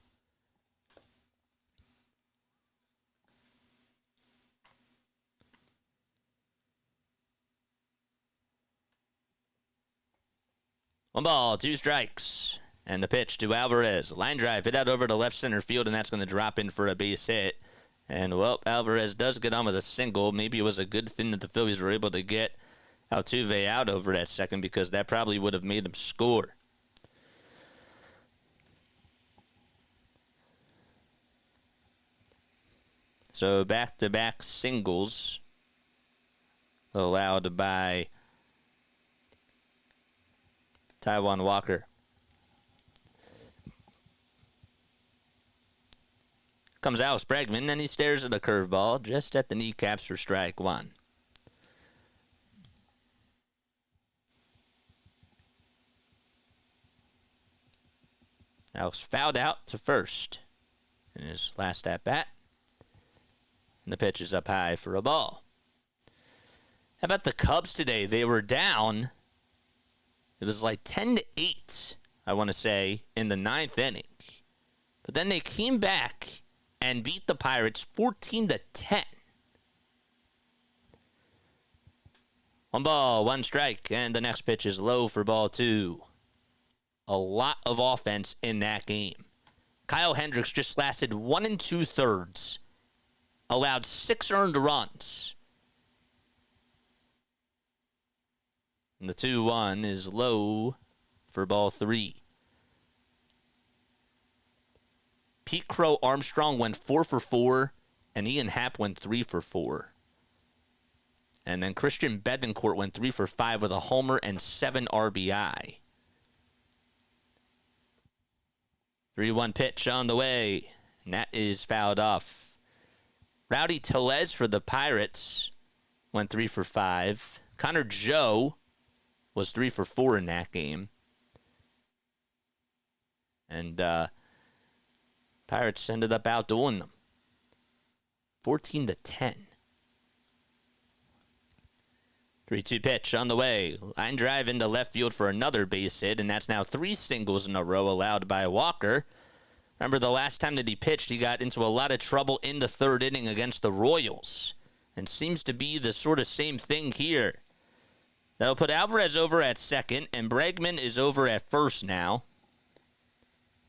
One ball, 2 strikes. And the pitch to Alvarez. Line drive, hit out over to left center field, and that's going to drop in for a base hit. And, well, Alvarez does get on with a single. Maybe it was a good thing that the Phillies were able to get Altuve out over at second, because that probably would have made him score. So back-to-back singles allowed by Taijuan Walker. Comes out Bregman, and he stares at a curveball just at the kneecaps for strike 1. Alex fouled out to first in his last at-bat. And the pitch is up high for a ball. How about the Cubs today? They were down. It was like 10-8, I want to say, in the 9th inning. But then they came back and beat the Pirates 14-10. 1 ball, 1 strike, and the next pitch is low for ball 2. A lot of offense in that game. Kyle Hendricks just lasted 1 2/3, allowed 6 earned runs. And the 2-1 is low for ball 3. Pete Crow Armstrong went 4 for 4, and Ian Happ went 3 for 4. And then Christian Betancourt went 3 for 5 with a homer and 7 RBI. 3-1 pitch on the way, and that is fouled off. Rowdy Tellez for the Pirates went 3 for 5. Connor Joe was 3 for 4 in that game. And Pirates ended up outdoing them 14-10. 3-2 pitch on the way. Line drive into left field for another base hit, and that's now 3 singles in a row allowed by Walker. Remember, the last time that he pitched, he got into a lot of trouble in the 3rd inning against the Royals. And seems to be the sort of same thing here. That'll put Alvarez over at second, and Bregman is over at first now.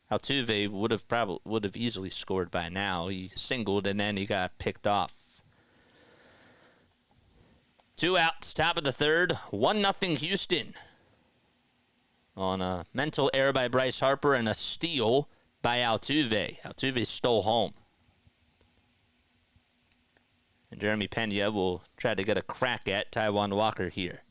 Altuve would have easily scored by now. He singled, and then he got picked off. 2 outs, top of the third, 1-0 Houston. On a mental error by Bryce Harper and a steal by Altuve. Altuve stole home. And Jeremy Pena will try to get a crack at Taijuan Walker here.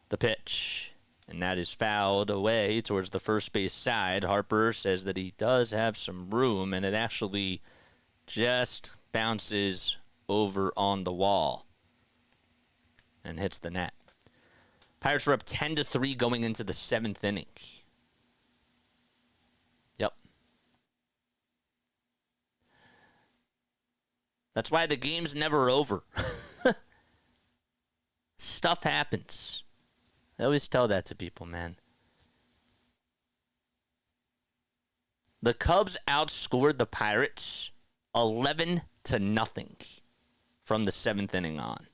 The pitch. And that is fouled away towards the first base side. Harper says that he does have some room, and it actually just bounces over on the wall and hits the net. Pirates are up 10-3 going into the 7th inning. Yep. That's why the game's never over. Stuff happens. I always tell that to people, man. The Cubs outscored the Pirates 11-0 from the 7th inning on.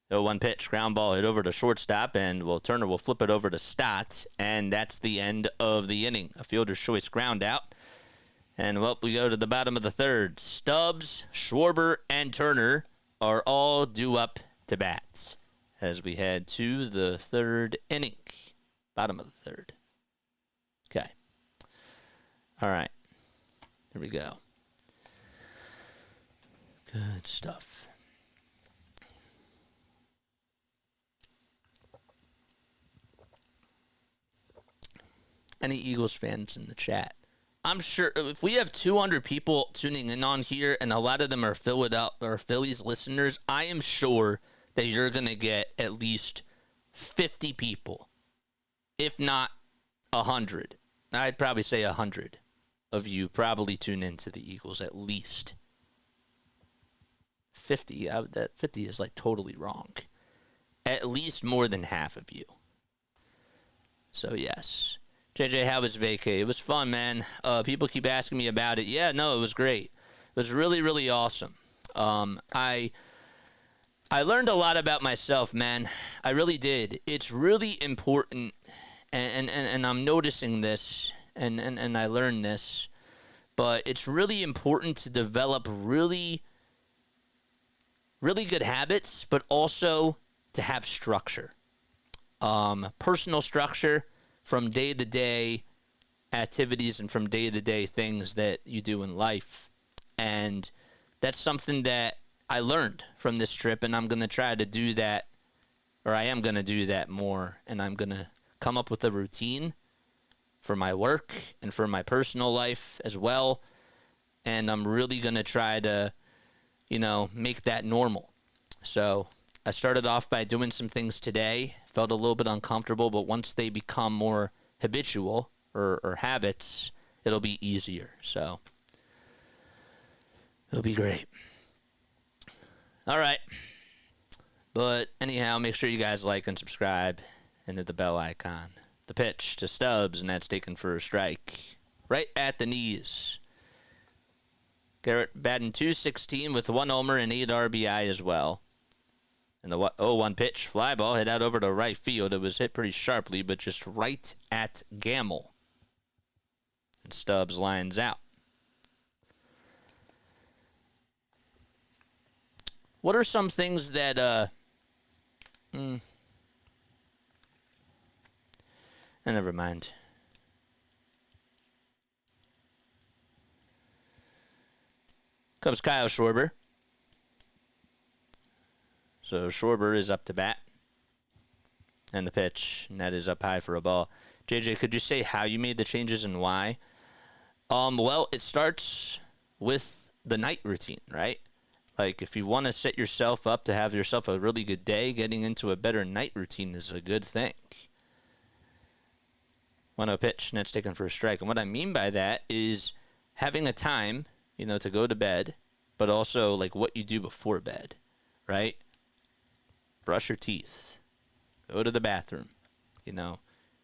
0-1 pitch, ground ball hit over to shortstop, and Turner will flip it over to Stott, and that's the end of the inning. A fielder's choice ground out. And, well, we go to the bottom of the third. Stubbs, Schwarber, and Turner are all due up to bats as we head to the 3rd inning. Bottom of the 3rd. Okay. All right. Here we go. Good stuff. Any Eagles fans in the chat? I'm sure if we have 200 people tuning in on here and a lot of them are Phillies listeners, I am sure that you're going to get at least 50 people, if not 100. I'd probably say 100 of you probably tune into the Eagles at least. 50, that 50 is like totally wrong. At least more than half of you. So yes. JJ, how was vacay? It was fun, man. People keep asking me about it. Yeah, no, it was great. It was really, really awesome. I learned a lot about myself, man. I really did. It's really important, and I'm noticing this, and I learned this, but it's really important to develop really, really good habits, but also to have structure. Personal structure from day-to-day activities and from day-to-day things that you do in life. And that's something that I learned from this trip, and I'm going to try to do that, or I am going to do that more, and I'm going to come up with a routine for my work and for my personal life as well, and I'm really going to try to, make that normal. So I started off by doing some things today, felt a little bit uncomfortable, but once they become more habitual or habits, it'll be easier. So it'll be great. All right. But anyhow, make sure you guys like and subscribe and hit the bell icon. The pitch to Stubbs, and that's taken for a strike. Right at the knees. Garrett batting .216 with 1 homer and 8 RBI as well. And the 0-1 pitch, fly ball, hit out over to right field. It was hit pretty sharply, but just right at Gamble. And Stubbs lines out. What are some things that, never mind. Comes Kyle Schwarber. So Schwarber is up to bat. And the pitch, and that is up high for a ball. JJ, could you say how you made the changes and why? Well, it starts with the night routine, right? Like, if you want to set yourself up to have yourself a really good day, getting into a better night routine is a good thing. 1-0 pitch, and that's taken for a strike. And what I mean by that is having a time, to go to bed, but also, like, what you do before bed, right? Brush your teeth. Go to the bathroom.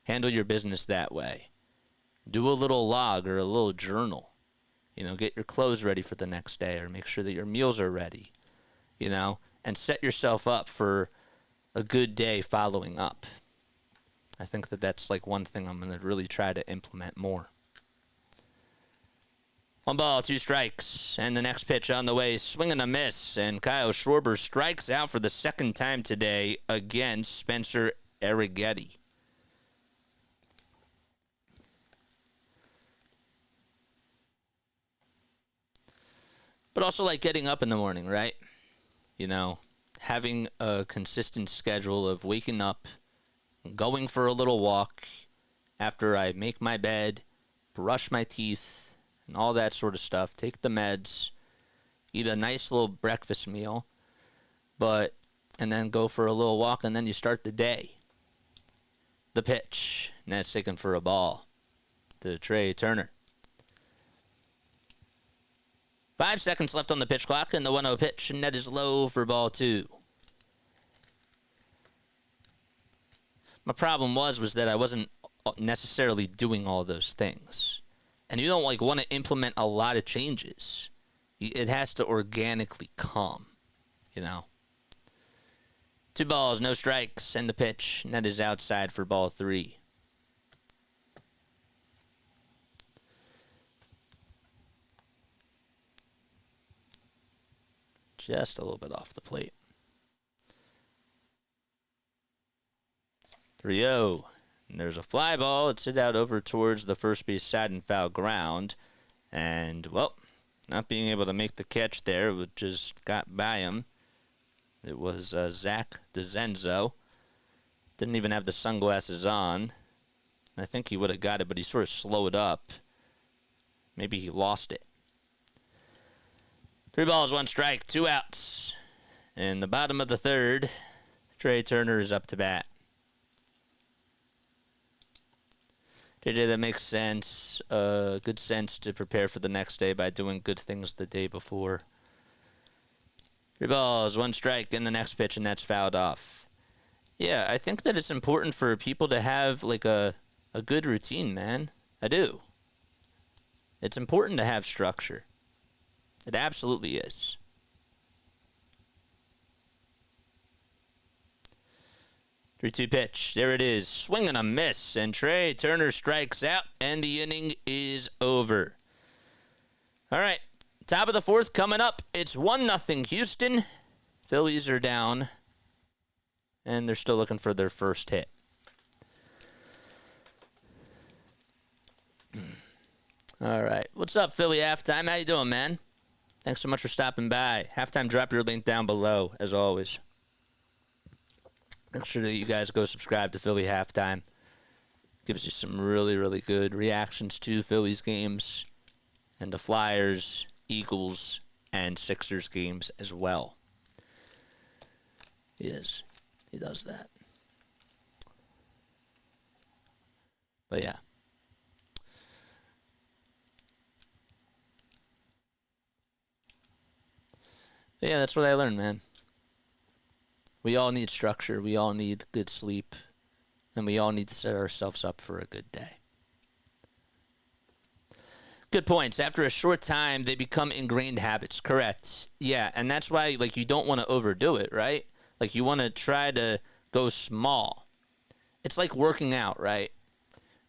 Handle your business that way. Do a little log or a little journal. Get your clothes ready for the next day, or make sure that your meals are ready, and set yourself up for a good day following up. I think that that's like one thing I'm going to really try to implement more. 1 ball, 2 strikes, and the next pitch on the way, swing and a miss, and Kyle Schwarber strikes out for the second time today against Spencer Arrighetti. But also like getting up in the morning, right? You know, having a consistent schedule of waking up, going for a little walk after I make my bed, brush my teeth, and all that sort of stuff. Take the meds, eat a nice little breakfast meal, and then go for a little walk, and then you start the day. The pitch, and that's taken for a ball to Trey Turner. 5 seconds left on the pitch clock, and the 1-0 pitch, and that is low for ball 2. My problem was that I wasn't necessarily doing all those things. And you don't want to implement a lot of changes. It has to organically come, 2 balls, no strikes, and the pitch, and that is outside for ball 3. Just a little bit off the plate. 3-0. And there's a fly ball. It's hit out over towards the first base side and foul ground. And, well, not being able to make the catch there, it just got by him. It was Zach DeZenzo. Didn't even have the sunglasses on. I think he would have got it, but he sort of slowed up. Maybe he lost it. 3 balls, 1 strike, 2 outs. In the bottom of the third, Trey Turner is up to bat. JJ, that makes sense. Good sense to prepare for the next day by doing good things the day before. 3 balls, 1 strike in the next pitch, and that's fouled off. Yeah, I think that it's important for people to have a good routine, man. I do. It's important to have structure. It absolutely is. Three-two pitch. There it is. Swing and a miss. And Trey Turner strikes out. And the inning is over. All right. Top of the 4th coming up. It's 1-0 Houston. Phillies are down. And they're still looking for their first hit. All right. What's up, Philly Halftime? How you doing, man? Thanks so much for stopping by. Halftime, drop your link down below, as always. Make sure that you guys go subscribe to Philly Halftime. Gives you some really, really good reactions to Phillies games and the Flyers, Eagles, and Sixers games as well. He does that. But yeah. Yeah, that's what I learned, man. We all need structure. We all need good sleep. And we all need to set ourselves up for a good day. Good points. After a short time, they become ingrained habits. Correct. Yeah, and that's why, you don't want to overdo it, right? You want to try to go small. It's like working out, right?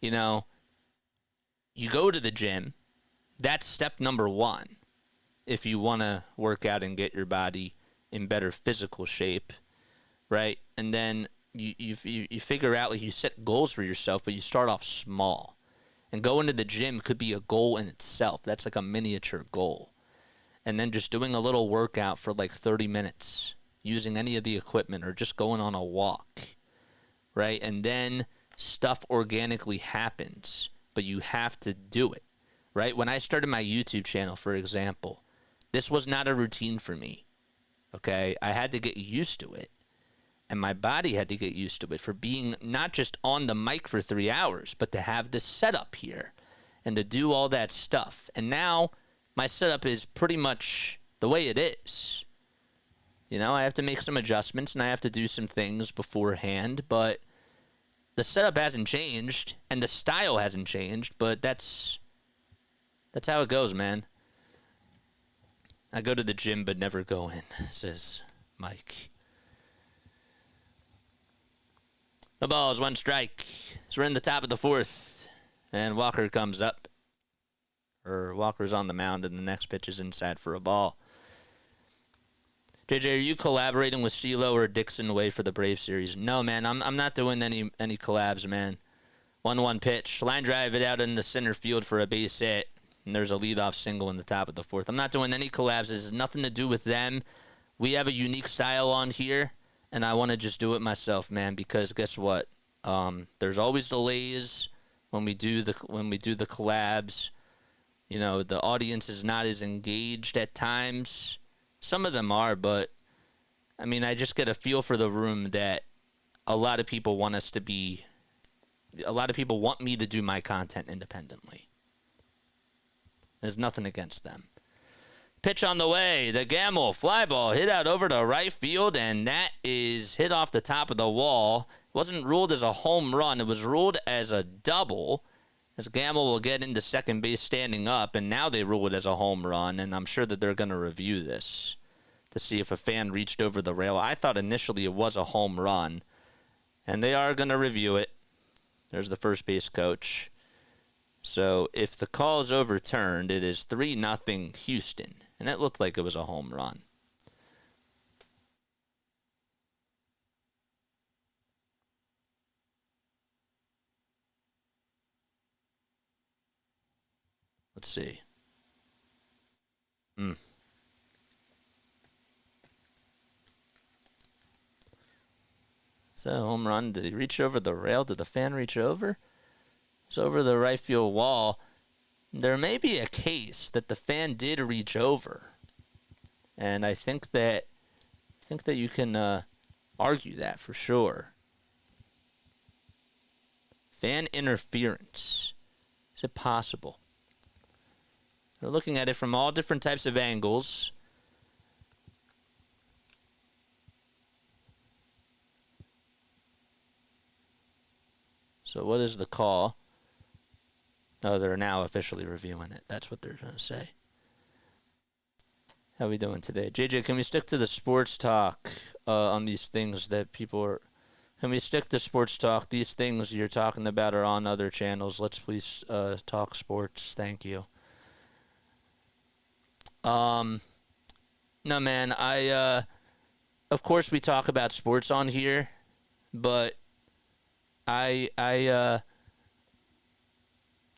You go to the gym. That's step number 1. If you want to work out and get your body in better physical shape, right? And then you figure out, you set goals for yourself, but you start off small. And going to the gym could be a goal in itself. That's like a miniature goal. And then just doing a little workout for 30 minutes, using any of the equipment or just going on a walk, right? And then stuff organically happens, but you have to do it, right? When I started my YouTube channel, for example, this was not a routine for me, okay? I had to get used to it, and my body had to get used to it for being not just on the mic for 3 hours, but to have the setup here and to do all that stuff. And now my setup is pretty much the way it is. I have to make some adjustments, and I have to do some things beforehand, but the setup hasn't changed, and the style hasn't changed, but that's how it goes, man. I go to the gym but never go in, says Mike. The ball is 1 strike. So we're in the top of the 4th, and Walker comes up. or Walker's on the mound, and the next pitch is inside for a ball. JJ, are you collaborating with CeeLo or Dixon Way for the Brave series? No, man, I'm not doing any collabs, man. 1-1 pitch, line drive it out in the center field for a base hit, and there's a leadoff single in the top of the fourth. I'm not doing any collabs. It has nothing to do with them. We have a unique style on here, and I want to just do it myself, man. Because guess what? There's always delays when we do the collabs. You know, the audience is not as engaged at times. Some of them are, but I mean, I just get a feel for the room that a lot of people want us to be. A lot of people want me to do my content independently. There's nothing against them. Pitch on the way. The Gamble fly ball hit out over to right field, and that is hit off the top of the wall. It wasn't ruled as a home run. It was ruled as a double, as Gamble will get into second base standing up, and now they rule it as a home run, and I'm sure that they're going to review this to see if a fan reached over the rail. I thought initially it was a home run, and they are going to review it. There's the first base coach. So if the call is overturned, it is 3-0 Houston. And it looked like it was a home run. Let's see. Is that a home run? Did he reach over the rail? Did the fan reach over? It's over the right field wall. There may be a case that the fan did reach over, and I think that you can argue that for sure. Fan interference. Is it possible? They're looking at it from all different types of angles. So what is the call? No, they're now officially reviewing it. That's what they're going to say. How we doing today? JJ, can we stick to the sports talk on these things that people are... Can we stick to sports talk? These things you're talking about are on other channels. Let's please talk sports. Thank you. No, man. Of course, we talk about sports on here, but I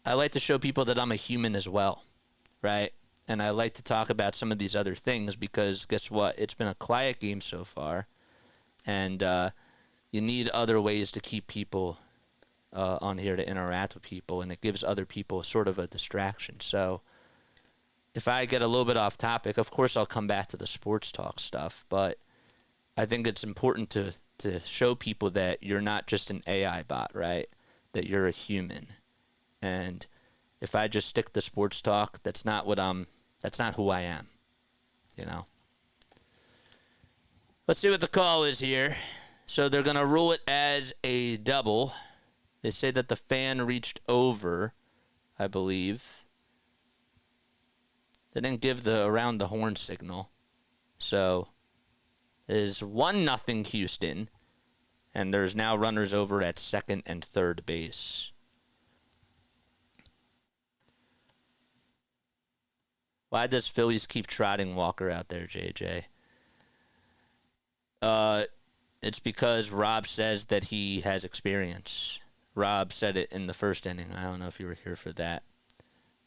like to show people that I'm a human as well, right? And I like to talk about some of these other things because guess what? It's been a quiet game so far, and you need other ways to keep people on here to interact with people, and it gives other people sort of a distraction. So if I get a little bit off topic, of course I'll come back to the sports talk stuff, but I think it's important to show people that you're not just an AI bot, right? That you're a human. And if I just stick to sports talk, that's not who I am, you know? Let's see what the call is here. So they're going to rule it as a double. They say that the fan reached over, I believe. They didn't give the around the horn signal. So it is 1-0 Houston, and there's now runners over at second and third base. Why does Phillies keep trotting Walker out there, JJ? It's because Rob says that he has experience. Rob said it in the first inning. I don't know if you were here for that,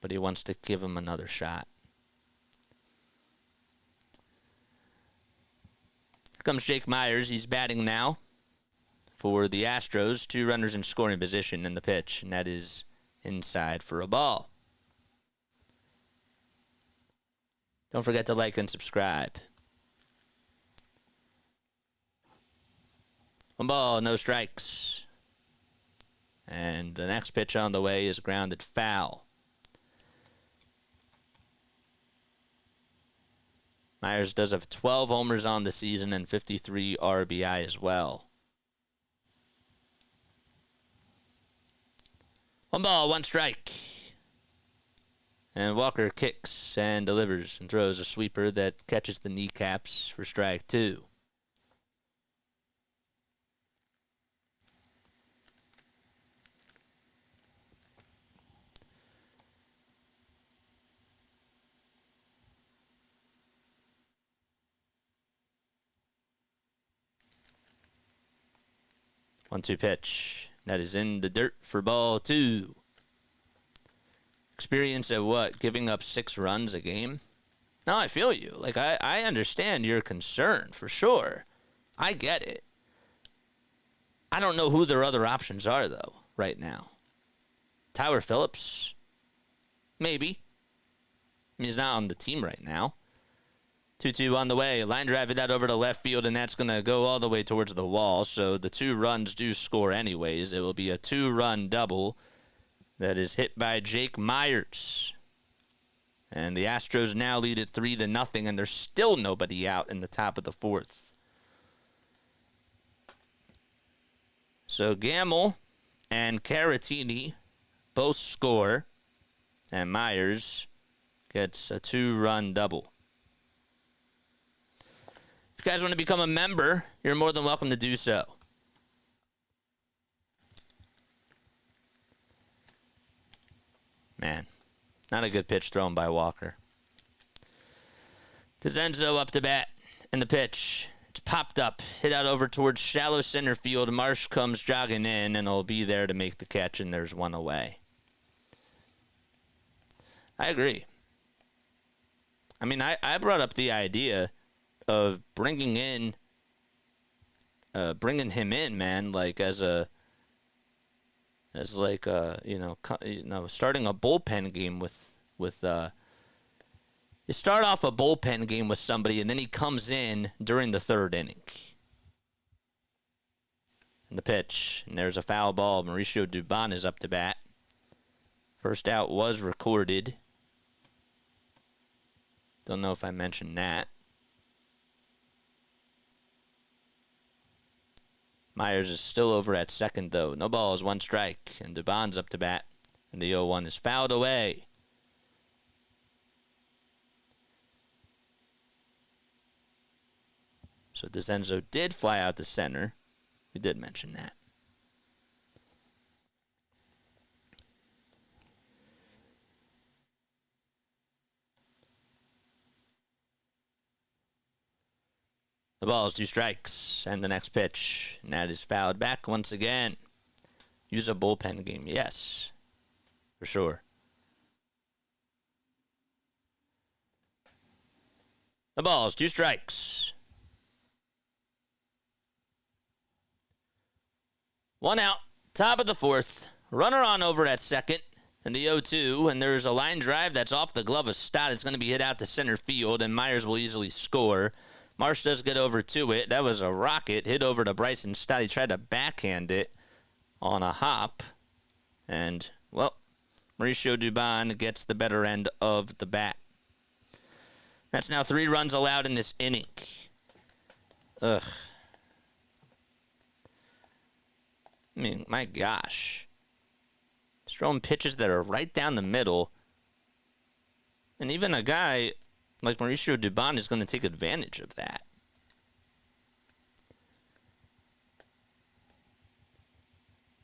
but he wants to give him another shot. Here comes Jake Myers. He's batting now for the Astros. 2 runners in scoring position in the pitch, and that is inside for a ball. Don't forget to like and subscribe. 1 ball, no strikes. And the next pitch on the way is grounded foul. Myers does have 12 homers on the season and 53 RBI as well. 1 ball, 1 strike. And Walker kicks and delivers and throws a sweeper that catches the kneecaps for strike 2. 1-2 pitch. That is in the dirt for ball 2. Experience at what? Giving up 6 runs a game? No, I feel you. Like, I understand your concern, for sure. I get it. I don't know who their other options are, though, right now. Tyler Phillips? Maybe. I mean, he's not on the team right now. 2-2 on the way. Line drive it out over to left field, and that's going to go all the way towards the wall. So the 2 runs do score anyways. It will be a 2-run double that is hit by Jake Myers. And the Astros now lead it 3-0, and there's still nobody out in the top of the 4th. So Gamble and Caratini both score, and Myers gets a 2-run double. If you guys want to become a member, you're more than welcome to do so. Man, not a good pitch thrown by Walker. Dezenzo up to bat, and the pitch. It's popped up, hit out over towards shallow center field. Marsh comes jogging in, and will be there to make the catch, and there's 1 away. I agree. I mean, I brought up the idea of bringing him in, man, like starting a bullpen game with you start off a bullpen game with somebody, and then he comes in during the 3rd inning. And the pitch, and there's a foul ball. Mauricio Dubon is up to bat. First out was recorded. Don't know if I mentioned that. Myers is still over at second, though. No balls, 1 strike, and Dubon's up to bat. And the 0-1 is fouled away. So Dezenzo did fly out to center. We did mention that. The ball is 2 strikes, and the next pitch, and that is fouled back once again. Use a bullpen game, yes, for sure. The ball is 2 strikes. 1 out, top of the 4th. Runner on over at second, and the 0-2, and there's a line drive that's off the glove of Stott. It's going to be hit out to center field, and Myers will easily score. Marsh does get over to it. That was a rocket hit over to Bryson Stott. He tried to backhand it on a hop. And, well, Mauricio Dubon gets the better end of the bat. That's now 3 runs allowed in this inning. Ugh. I mean, my gosh. He's throwing pitches that are right down the middle. And even a guy like Mauricio Dubon is going to take advantage of that.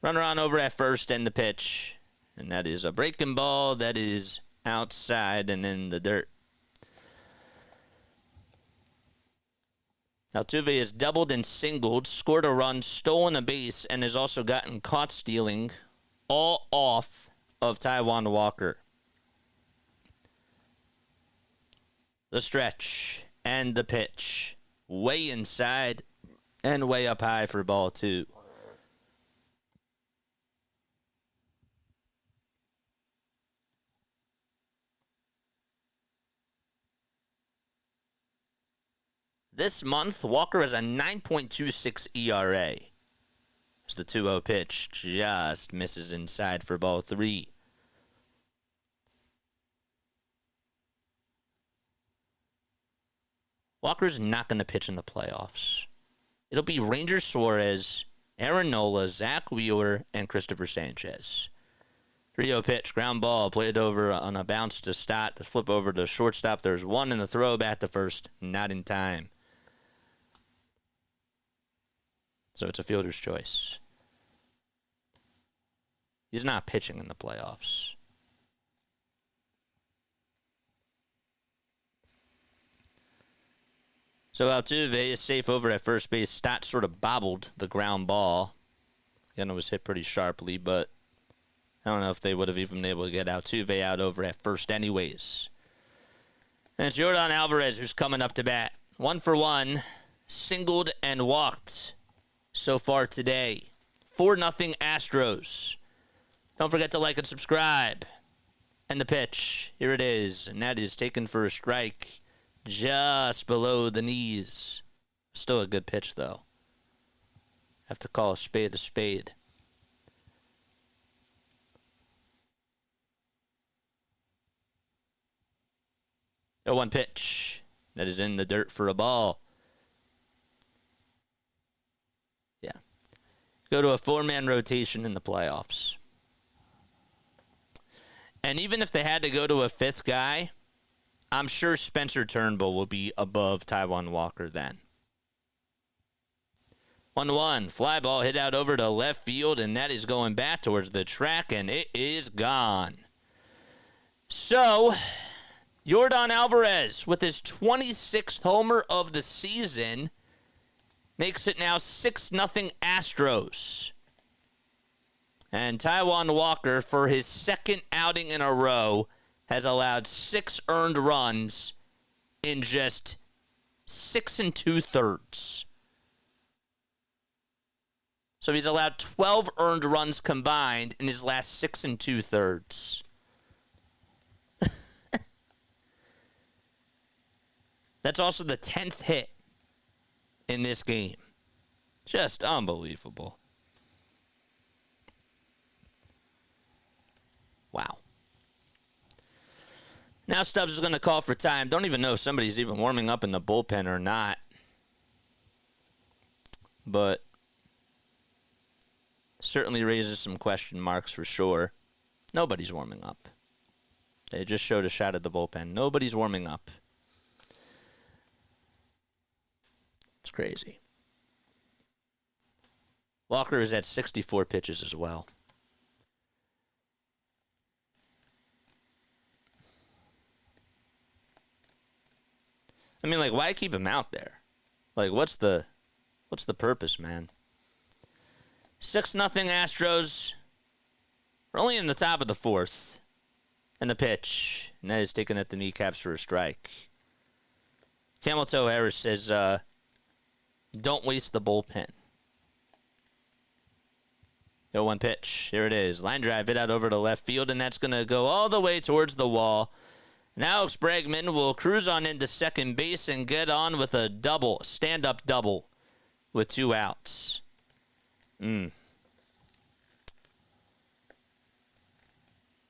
Runner on over at first, and the pitch. And that is a breaking ball that is outside and in the dirt. Altuve has doubled and singled, scored a run, stolen a base, and has also gotten caught stealing, all off of Taijuan Walker. The stretch and the pitch. Way inside and way up high for ball 2. This month, Walker has a 9.26 ERA. As the 2-0 pitch just misses inside for ball 3. Walker's not going to pitch in the playoffs. It'll be Ranger Suarez, Aaron Nola, Zach Wheeler, and Christopher Sanchez. 3-0 pitch, ground ball, played over on a bounce to Stott, to flip over to shortstop. There's 1 in the throw back to first, not in time. So it's a fielder's choice. He's not pitching in the playoffs. So Altuve is safe over at first base. Stott sort of bobbled the ground ball. Again, it was hit pretty sharply, but I don't know if they would have even been able to get Altuve out over at first anyways. And it's Yordan Alvarez who's coming up to bat. 1-for-1, singled and walked so far today. 4-0 Astros. Don't forget to like and subscribe. And the pitch, here it is, and that is taken for a strike just below the knees. Still a good pitch, though. Have to call a spade a spade. The 1 pitch that is in the dirt for a ball. Yeah. Go to a 4-man rotation in the playoffs. And even if they had to go to a 5th guy, I'm sure Spencer Turnbull will be above Taijuan Walker then. 1-1, fly ball hit out over to left field, and that is going back towards the track, and it is gone. So, Yordan Alvarez, with his 26th homer of the season, makes it now 6-0 Astros. And Taijuan Walker, for his 2nd outing in a row, has allowed 6 earned runs in just 6 2/3. So he's allowed 12 earned runs combined in his last 6 2/3. That's also the 10th hit in this game. Just unbelievable. Wow. Now Stubbs is going to call for time. Don't even know if somebody's even warming up in the bullpen or not. But certainly raises some question marks for sure. Nobody's warming up. They just showed a shot at the bullpen. Nobody's warming up. It's crazy. Walker is at 64 pitches as well. I mean, like, why keep him out there? Like, what's the purpose, man? 6-0 Astros. We're only in the top of the 4th. And the pitch. And that is taken at the kneecaps for a strike. Camel Toe Harris says, don't waste the bullpen. Go 1 pitch. Here it is. Line drive hit out over to left field, and that's going to go all the way towards the wall. Now Alex Bregman will cruise on into second base and get on with a double, stand-up double with 2 outs. And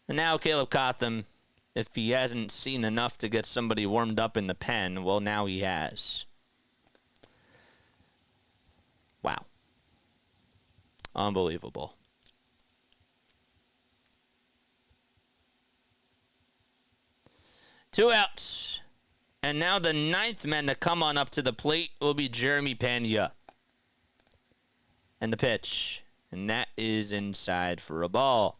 now Caleb Cotham, if he hasn't seen enough to get somebody warmed up in the pen, well, now he has. Wow. Unbelievable. Two outs. And now the 9th man to come on up to the plate will be Jeremy Pena. And the pitch. And that is inside for a ball.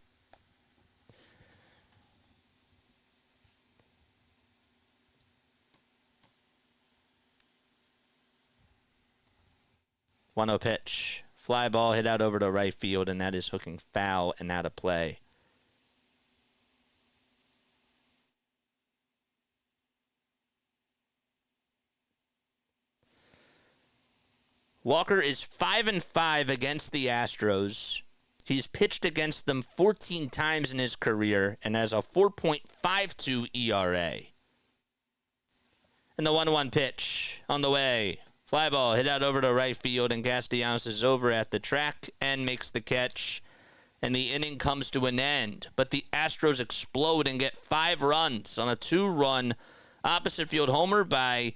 One-oh pitch. Fly ball hit out over to right field, and that is hooking foul and out of play. Walker is 5-5 against the Astros. He's pitched against them 14 times in his career and has a 4.52 ERA. And the 1-1 pitch on the way. Fly ball hit out over to right field, and Castellanos is over at the track and makes the catch. And the inning comes to an end. But the Astros explode and get 5 runs on a 2-run opposite field homer by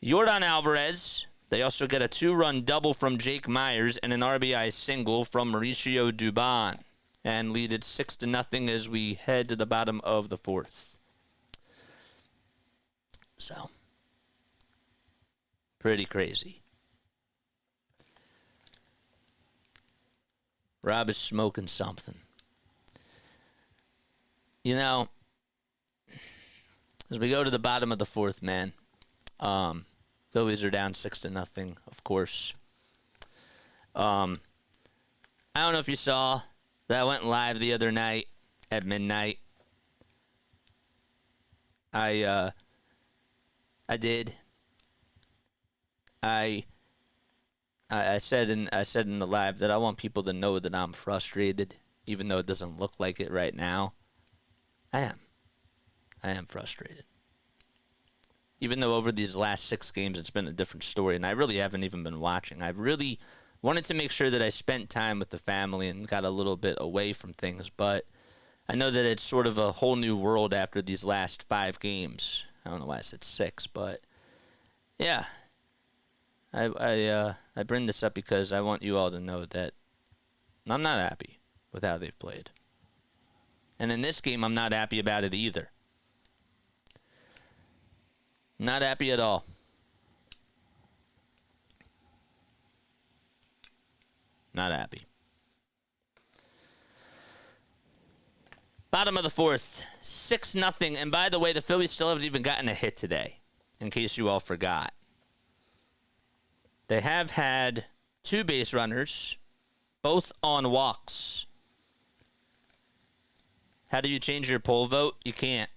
Yordan Alvarez. They also get a 2-run double from Jake Myers and an RBI single from Mauricio Dubon. And lead it 6-0 as we head to the bottom of the 4th. So, pretty crazy. Rob is smoking something. You know, as we go to the bottom of the 4th, man, Phillies are down 6-0, of course. I don't know if you saw that I went live the other night at midnight. I did. I said in the live that I want people to know that I'm frustrated, even though it doesn't look like it right now. I am frustrated. Even though over these last 6 games it's been a different story, and I really haven't even been watching. I really wanted to make sure that I spent time with the family and got a little bit away from things, but I know that it's sort of a whole new world after these last 5 games. I don't know why I said 6, but yeah. I bring this up because I want you all to know that I'm not happy with how they've played. And in this game, I'm not happy about it either. Not happy at all. Not happy. Bottom of the 4th, 6-0. And by the way, the Phillies still haven't even gotten a hit today, in case you all forgot. They have had 2 base runners, both on walks. How do you change your poll vote? You can't.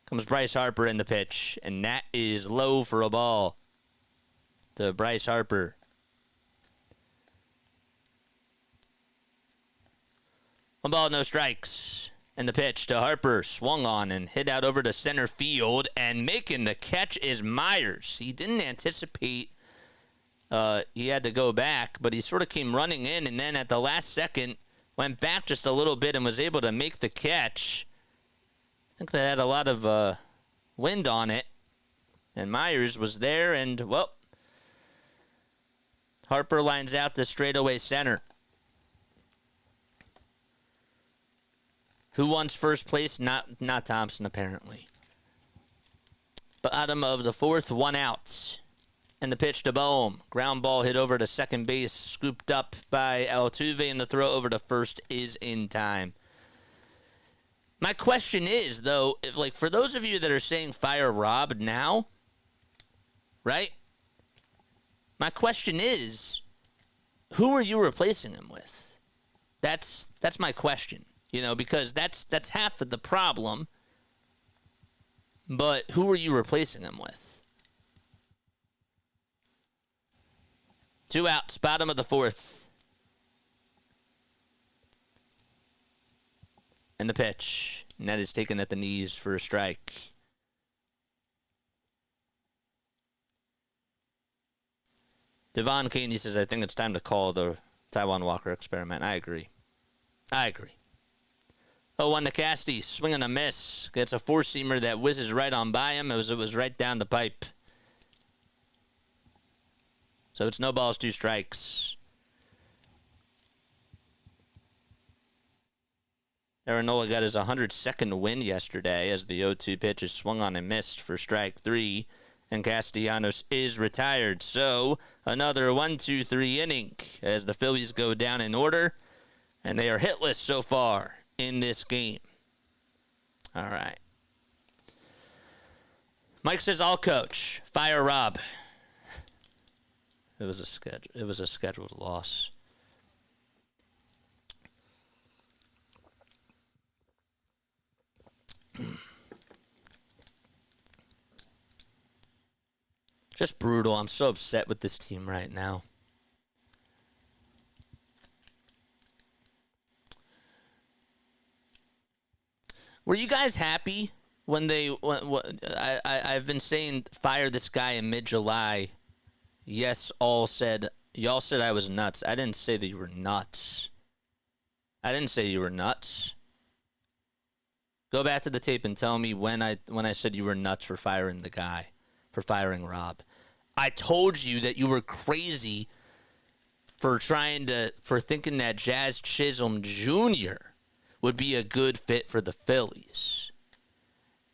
Comes Bryce Harper in the pitch, and that is low for a ball to Bryce Harper. One ball, no strikes. And the pitch to Harper, swung on and hit out over to center field, and making the catch is Myers. He didn't anticipate he had to go back, but he sort of came running in, and then at the last second went back just a little bit and was able to make the catch. I think they had a lot of wind on it, and Myers was there, and, well, Harper lines out to straightaway center. Who wants first place? Not Thompson, apparently. Bottom of the 4th, 1 out. And the pitch to Bohm. Ground ball hit over to second base, scooped up by Altuve, and the throw over to first is in time. My question is, though, if, like, for those of you that are saying fire Rob now, right? My question is, who are you replacing him with? That's my question. You know, because that's half of the problem. But who are you replacing him with? 2 outs, bottom of the 4th. And the pitch. And that is taken at the knees for a strike. Devon Caney says, I think it's time to call the Taijuan Walker experiment. I agree. 0-1 to Casty, swing and a miss. Gets a 4-seamer that whizzes right on by him. It was right down the pipe. So it's no balls, 2 strikes. Aaronola got his 102nd win yesterday as the 0-2 pitch is swung on and missed for strike 3. And Castellanos is retired. So another 1-2-3 inning as the Phillies go down in order. And they are hitless so far in this game. All right. Mike says, I'll coach. Fire Rob. It was a scheduled loss. Just brutal. I'm so upset with this team right now. Were you guys happy when I've been saying fire this guy in mid-July? Yes, y'all said I was nuts. I didn't say that you were nuts. I didn't say you were nuts. Go back to the tape and tell me when I said you were nuts for firing the guy, for firing Rob. I told you that you were crazy for thinking that Jazz Chisholm Jr. would be a good fit for the Phillies.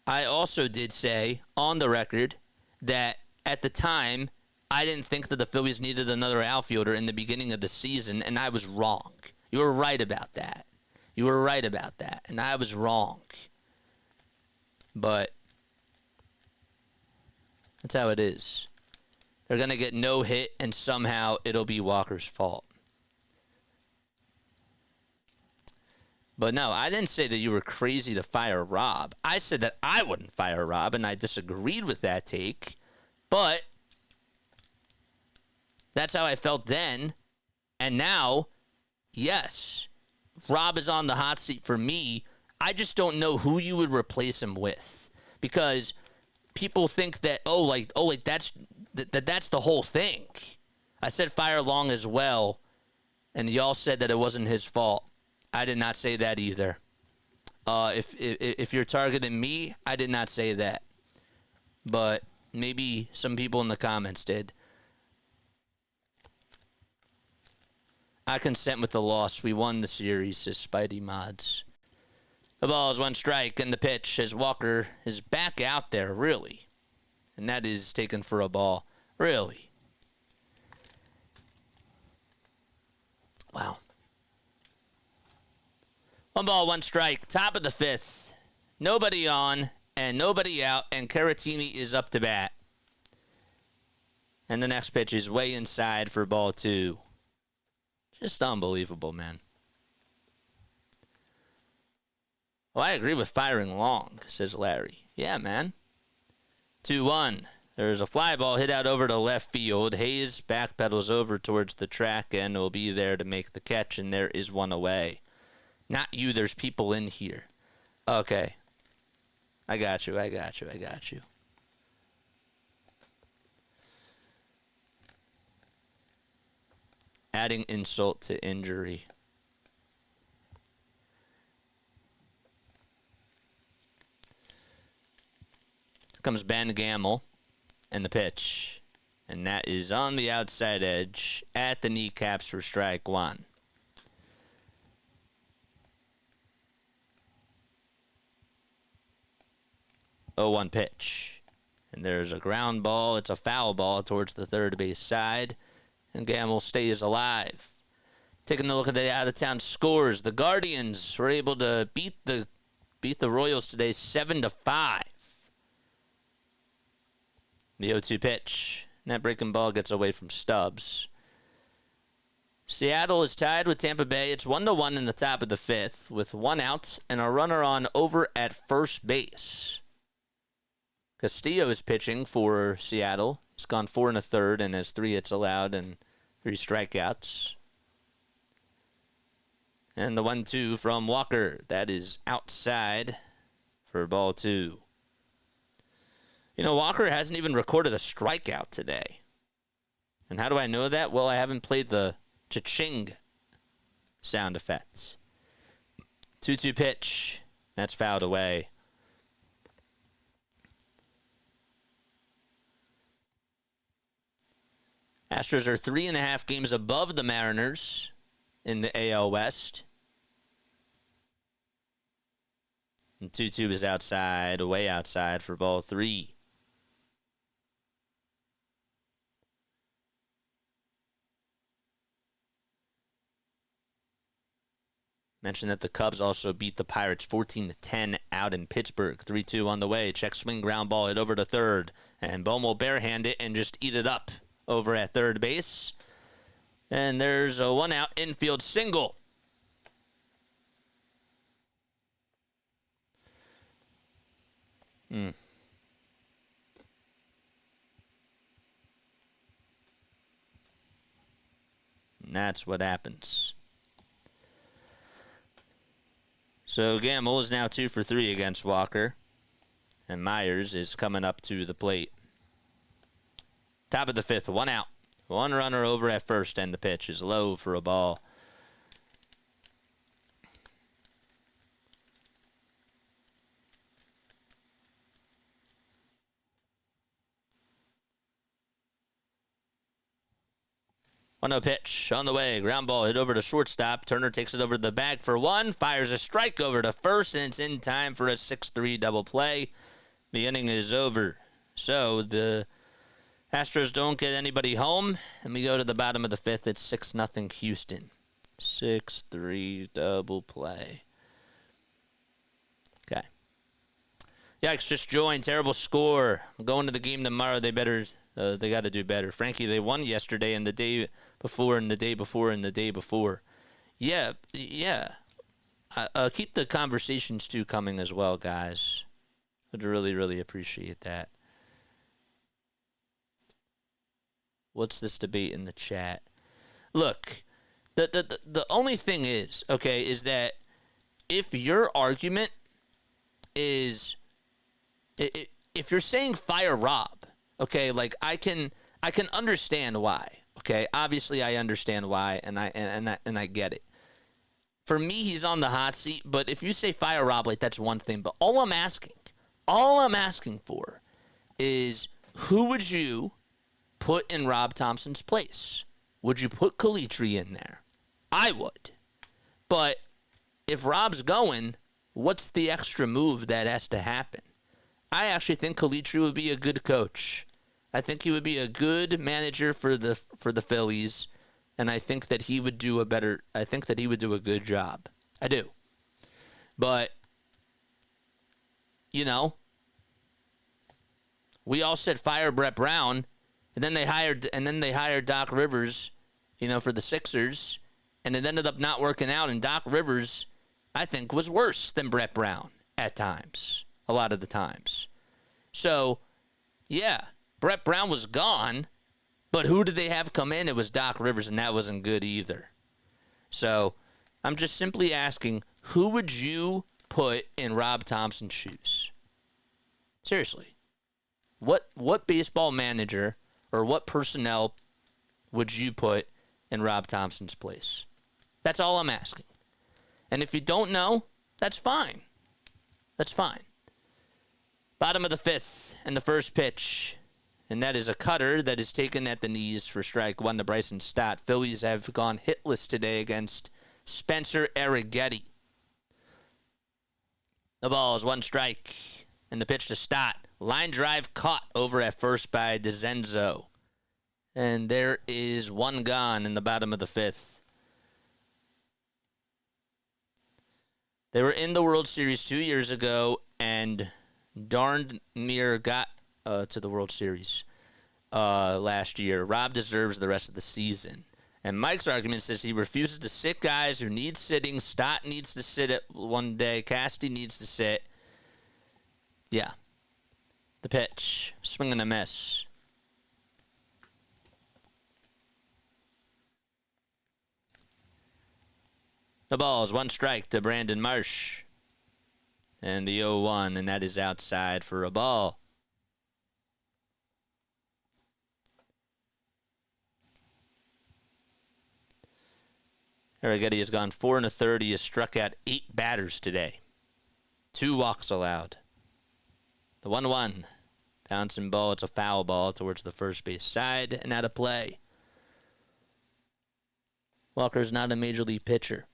I also did say on the record that at the time, I didn't think that the Phillies needed another outfielder in the beginning of the season, and I was wrong. You were right about that. And I was wrong. But that's how it is. they're going to get no hit, and somehow it'll be Walker's fault. But no, I didn't say that you were crazy to fire Rob. I said that I wouldn't fire Rob, and I disagreed with that take. But that's how I felt then. And now, yes, Rob is on the hot seat for me. I just don't know who you would replace him with. Because people think that, that's the whole thing. I said fire Long as well, and y'all said that it wasn't his fault. I did not say that either. If you're targeting me, I did not say that. But maybe some people in the comments did. I consent with the loss. We won the series, says Spidey Mods. The ball is 1 strike, and the pitch as Walker is back out there, really. And that is taken for a ball. Really. Wow. 1 ball, 1 strike. Top of the 5th. Nobody on and nobody out, and Caratini is up to bat. And the next pitch is way inside for ball 2. Just unbelievable, man. Well, I agree with firing Long, says Larry. Yeah, man. 2-1. There's a fly ball hit out over to left field. Hayes backpedals over towards the track and will be there to make the catch, and there is 1 away. Not you, there's people in here. Okay. I got you. Adding insult to injury. Here comes Ben Gamble and the pitch. And that is on the outside edge at the kneecaps for strike 1. Oh, 1 pitch. And there's a ground ball. It's a foul ball towards the third base side. And Gamble stays alive. Taking a look at the out-of-town scores. The Guardians were able to beat the Royals today 7-5. The 0-2 pitch. And that breaking ball gets away from Stubbs. Seattle is tied with Tampa Bay. It's 1-1 in the top of the 5th with 1 out and a runner on over at first base. Castillo is pitching for Seattle. He's gone 4 1/3 and has 3 hits allowed and 3 strikeouts. And the 1-2 from Walker. That is outside for ball 2. You know, Walker hasn't even recorded a strikeout today. And how do I know that? Well, I haven't played the cha-ching sound effects. 2-2 pitch. That's fouled away. Astros are 3.5 games above the Mariners in the AL West. And 2-2 is outside, way outside for ball 3. Mentioned that the Cubs also beat the Pirates 14-10 out in Pittsburgh. 3-2 on the way. Check swing ground ball hit over to third. And Bohm will barehand it and just eat it up over at third base. And there's a 1 out infield single. And that's what happens. So Gamble is now 2 for 3 against Walker. And Myers is coming up to the plate. Top of the 5th, 1 out. 1 runner over at first, and the pitch is low for a ball. On a pitch on the way. Ground ball hit over to shortstop. Turner takes it over to the bag for 1. Fires a strike over to first, and it's in time for a 6-3 double play. The inning is over. So the Astros don't get anybody home, and we go to the bottom of the 5th. It's 6-0 Houston. 6-3 double play. Okay. Yikes, just joined. Terrible score. I'm going to the game tomorrow. They better They got to do better. Frankie, they won yesterday and the day before and the day before and the day before. Yeah. Keep the conversations, too, coming as well, guys. I'd really, really appreciate that. What's this debate in the chat? Look, the only thing is, okay, is that if your argument is, if you're saying fire Rob, okay, like I can understand why. Okay, obviously I understand why, and I get it. For me, he's on the hot seat, but if you say fire Rob, like that's one thing. But all I'm asking for is who would you put in Rob Thompson's place? Would you put LINKTREE in there? I would. But if Rob's going, what's the extra move that has to happen? I actually think LINKTREE would be a good coach. I think he would be a good manager for the Phillies, and I think that he would do a good job. I do. But we all said fire Brett Brown, and then they hired Doc Rivers, for the Sixers, and it ended up not working out. And Doc Rivers, I think, was worse than Brett Brown at times, a lot of the times. So, yeah, Brett Brown was gone, but who did they have come in? It was Doc Rivers, and that wasn't good either. So, I'm just simply asking, who would you put in Rob Thompson's shoes? Seriously. What baseball manager or what personnel would you put in Rob Thompson's place? That's all I'm asking. And if you don't know, that's fine. That's fine. Bottom of the fifth and the first pitch. And that is a cutter that is taken at the knees for strike one to Bryson Stott. Phillies have gone hitless today against Spencer Arrighetti. The ball is one strike. And the pitch to Stott. Line drive caught over at first by DeZenzo. And there is one gone in the bottom of the fifth. They were in the World Series 2 years ago and darned near got to the World Series last year. Rob deserves the rest of the season. And Mike's argument says he refuses to sit guys who need sitting. Stott needs to sit it one day. Cassidy needs to sit. Yeah. The pitch. Swing and a miss. The ball is one strike to Brandon Marsh. And the 0-1, and that is outside for a ball. Arrighetti has gone 4 1/3. He has struck out 8 batters today. 2 walks allowed. The 1-1. Bouncing ball. It's a foul ball towards the first base side and out of play. Walker's not a major league pitcher.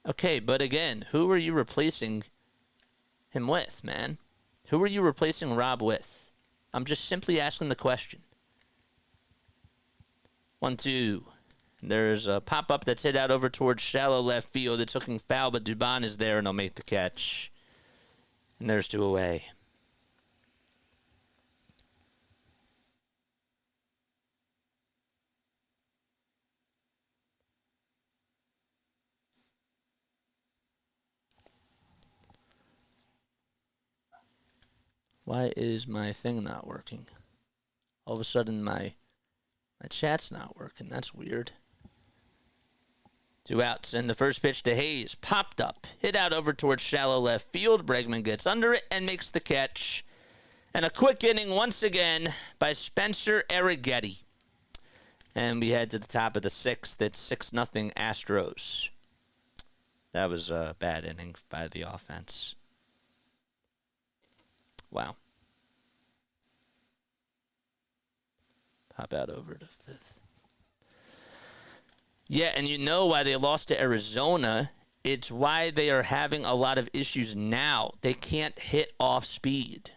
Okay, but again, who are you replacing him with, man? Who are you replacing Rob with? I'm just simply asking the question. 1-2. There's a pop-up that's hit out over towards shallow left field. It's looking foul, but Dubon is there, and he'll make the catch. And there's 2 away. Why is my thing not working? All of a sudden, my chat's not working. That's weird. 2 outs, and the first pitch to Hayes. Popped up. Hit out over towards shallow left field. Bregman gets under it and makes the catch. And a quick inning once again by Spencer Arrighetti. And we head to the top of the 6th. It's 6-0 Astros. That was a bad inning by the offense. Wow. Pop out over to 5th. Yeah, and you know why they lost to Arizona. It's why they are having a lot of issues now. They can't hit off speed.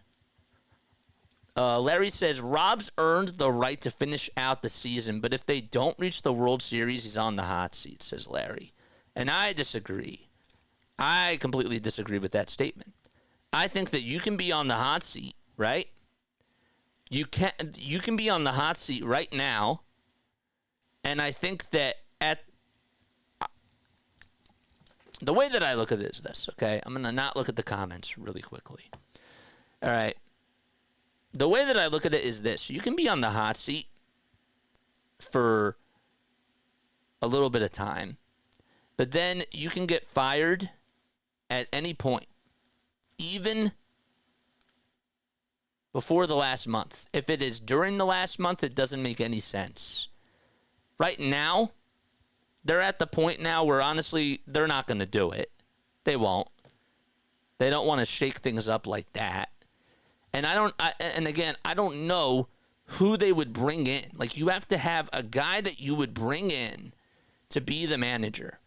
Larry says, Rob's earned the right to finish out the season, but if they don't reach the World Series, he's on the hot seat, says Larry. And I disagree. I completely disagree with that statement. I think that you can be on the hot seat, right? You can be on the hot seat right now, and I think that the way that I look at it is this, okay? I'm going to not look at the comments really quickly. All right. The way that I look at it is this. You can be on the hot seat for a little bit of time, but then you can get fired at any point, even before the last month. If it is during the last month, it doesn't make any sense. Right now, they're at the point now where, honestly, they're not going to do it. They won't. They don't want to shake things up like that. And I don't know who they would bring in. Like, you have to have a guy that you would bring in to be the manager.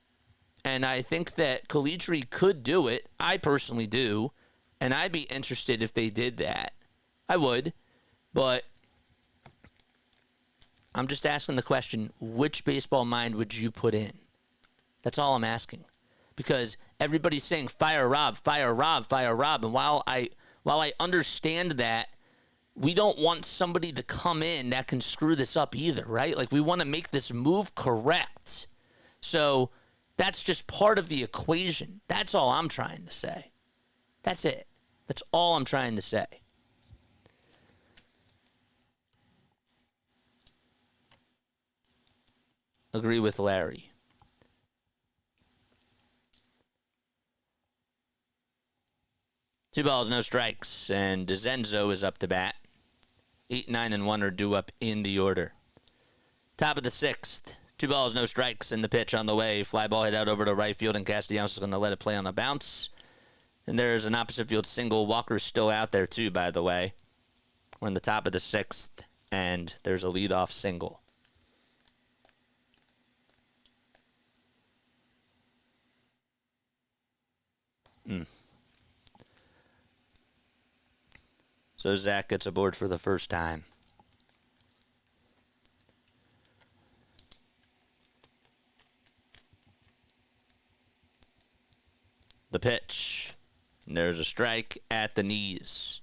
And I think that LINKTREE could do it. I personally do. And I'd be interested if they did that. I would. But I'm just asking the question, which baseball mind would you put in? That's all I'm asking. Because everybody's saying fire Rob, fire Rob, fire Rob. And while I understand that, we don't want somebody to come in that can screw this up either, right? Like, we want to make this move correct. So that's just part of the equation. That's all I'm trying to say. That's it. That's all I'm trying to say. Agree with Larry. Two balls, no strikes, and DeZenzo is up to bat. 8, 9, and 1 are due up in the order. Top of the 6th. 2 balls, no strikes, and the pitch on the way. Fly ball hit out over to right field, and Castellanos is going to let it play on a bounce. And there's an opposite field single. Walker's still out there, too, by the way. We're in the top of the 6th, and there's a leadoff single. So Zach gets aboard for the first time. The pitch. And there's a strike at the knees.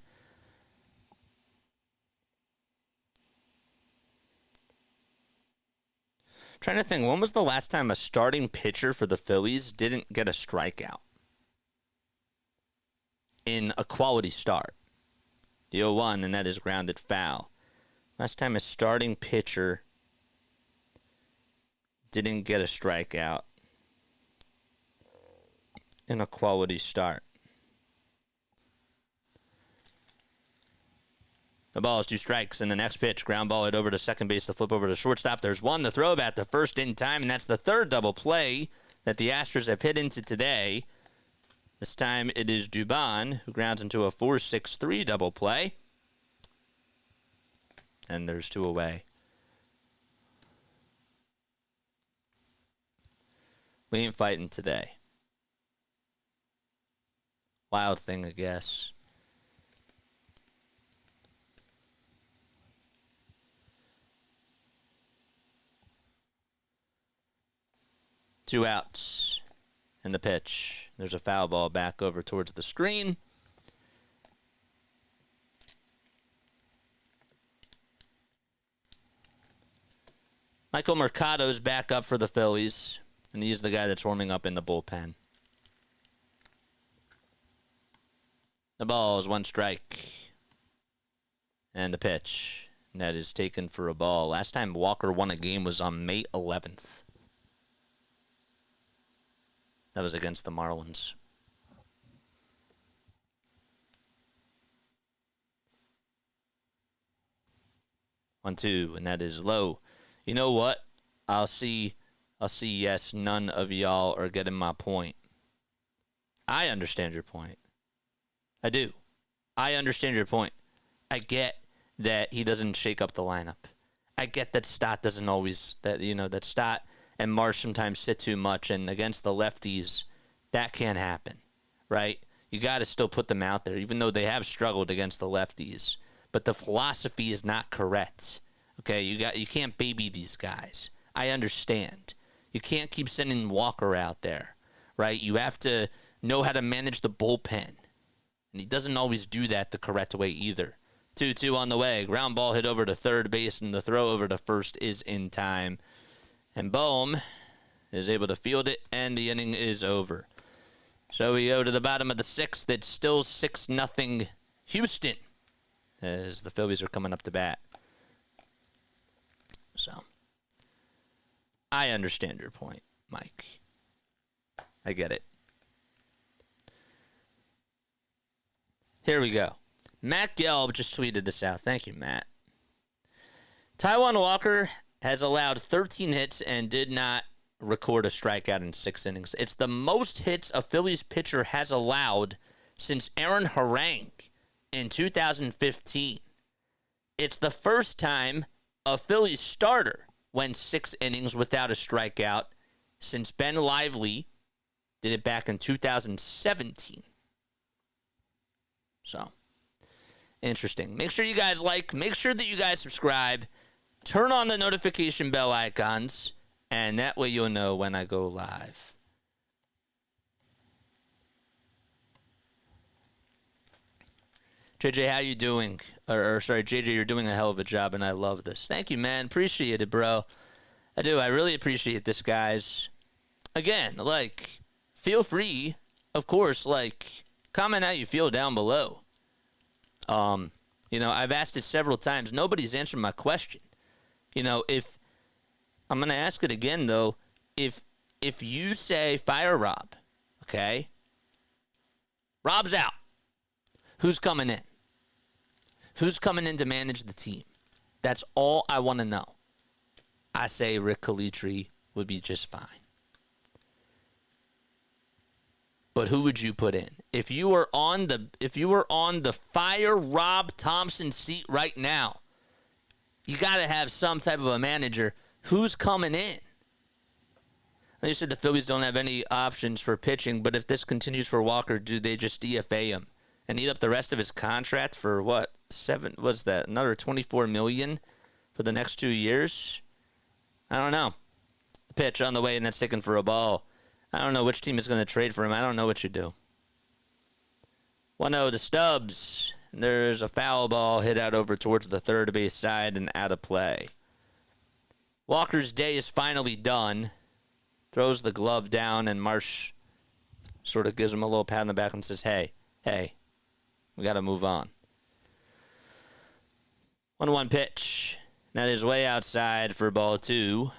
Trying to think, when was the last time a starting pitcher for the Phillies didn't get a strikeout in a quality start? The 0-1, and that is grounded foul. Last time a starting pitcher didn't get a strikeout in a quality start. The ball is 2 strikes, and the next pitch, ground ball hit over to second base, the flip over to shortstop. There's one, the throw back, the first in time, and that's the third double play that the Astros have hit into today. This time it is Dubon who grounds into a 4-6-3 double play. And there's 2 away. We ain't fighting today. Wild thing, I guess. Two outs. And the pitch. There's a foul ball back over towards the screen. Michael Mercado's back up for the Phillies, and he's the guy that's warming up in the bullpen. The ball is 1 strike. And the pitch. And that is taken for a ball. Last time Walker won a game was on May 11th. That was against the Marlins. 1-2, and that is low. You know what? I'll see yes, none of y'all are getting my point. I understand your point. I do. I understand your point. I get that he doesn't shake up the lineup. I get that Stott doesn't always, that Stott and Marsh sometimes sit too much, and against the lefties, that can't happen, right? You got to still put them out there, even though they have struggled against the lefties. But the philosophy is not correct. Okay, you can't baby these guys. I understand. You can't keep sending Walker out there, right? You have to know how to manage the bullpen. And he doesn't always do that the correct way either. 2-2 on the way. Ground ball hit over to third base, and the throw over to first is in time. And Bohm is able to field it, and the inning is over. So we go to the bottom of the sixth. It's still 6-0 Houston as the Phillies are coming up to bat. So I understand your point, Mike. I get it. Here we go. Matt Gelb just tweeted this out. Thank you, Matt. Taijuan Walker has allowed 13 hits and did not record a strikeout in 6 innings. It's the most hits a Phillies pitcher has allowed since Aaron Harang in 2015. It's the first time a Phillies starter went 6 innings without a strikeout since Ben Lively did it back in 2017. So, interesting. Make sure you guys like, make sure that you guys subscribe, turn on the notification bell icons, and that way you'll know when I go live. JJ, how you doing? Sorry, JJ, you're doing a hell of a job, and I love this. Thank you, man. Appreciate it, bro. I do. I really appreciate this, guys. Again, like, feel free, of course, like, comment how you feel down below. You know, I've asked it several times. Nobody's answered my question. You know, if I'm going to ask it again, though, if you say fire Rob, okay? Rob's out. Who's coming in? Who's coming in to manage the team? That's all I want to know. I say Rick LINKTREE would be just fine. But who would you put in? If you were on the fire Rob Thompson seat right now, you got to have some type of a manager. Who's coming in? You said the Phillies don't have any options for pitching, but if this continues for Walker, do they just DFA him and eat up the rest of his contract for what? Another $24 million for the next 2 years? I don't know. Pitch on the way, and that's taken for a ball. I don't know which team is going to trade for him. I don't know what you do. 1-0 the Stubbs. There's a foul ball hit out over towards the third base side and out of play. Walker's day is finally done. Throws the glove down, and Marsh sort of gives him a little pat on the back and says, hey, we got to move on. 1-1 pitch. That is way outside for ball 2.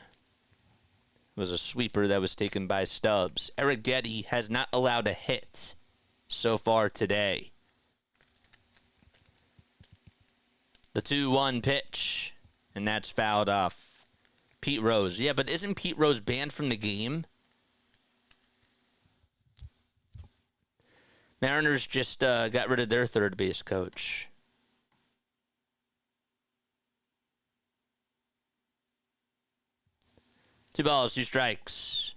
It was a sweeper that was taken by Stubbs. Eric Getty has not allowed a hit so far today. The 2-1 pitch, and that's fouled off. Pete Rose. Yeah, but isn't Pete Rose banned from the game? Mariners just got rid of their third base coach. Two balls, 2 strikes.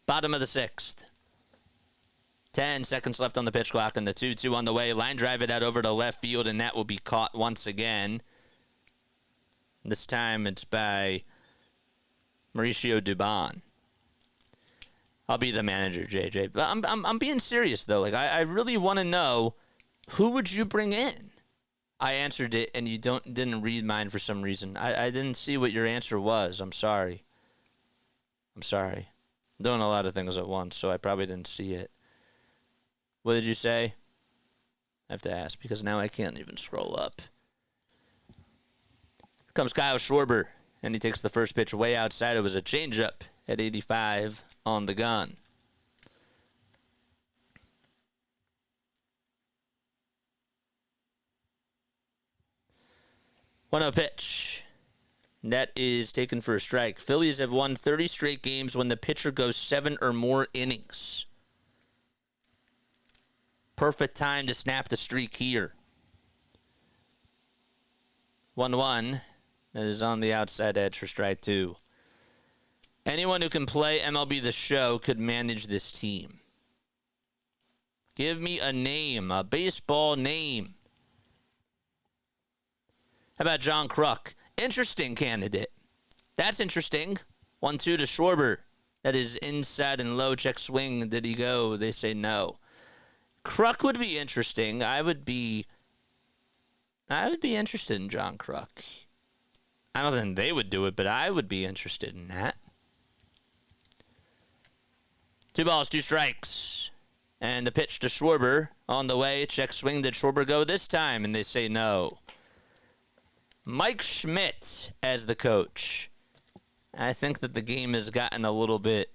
Bottom of the 6th. 10 seconds left on the pitch clock, and the 2-2 on the way. Line drive it out over to left field, and that will be caught once again. This time it's by Mauricio Dubon. I'll be the manager, JJ. But I'm being serious, though. Like, I really want to know, who would you bring in? I answered it, and you didn't read mine for some reason. I didn't see what your answer was. I'm sorry. I'm doing a lot of things at once, so I probably didn't see it. What did you say? I have to ask, because now I can't even scroll up. Here comes Kyle Schwarber, and he takes the first pitch way outside. It was a changeup at 85 on the gun. One-oh pitch. That is taken for a strike. Phillies have won 30 straight games when the pitcher goes 7 or more innings. Perfect time to snap the streak here. 1-1. That is on the outside edge for strike 2. Anyone who can play MLB The Show could manage this team. Give me a name, a baseball name. How about John Kruk? Interesting candidate. That's interesting. 1-2 to Schwarber. That is inside and low. Check swing. Did he go? They say no. Kruk would be interesting. I would be interested in John Kruk. I don't think they would do it, but I would be interested in that. 2 balls, 2 strikes. And the pitch to Schwarber on the way. Check swing. Did Schwarber go this time? And they say no. Mike Schmidt as the coach. I think that the game has gotten a little bit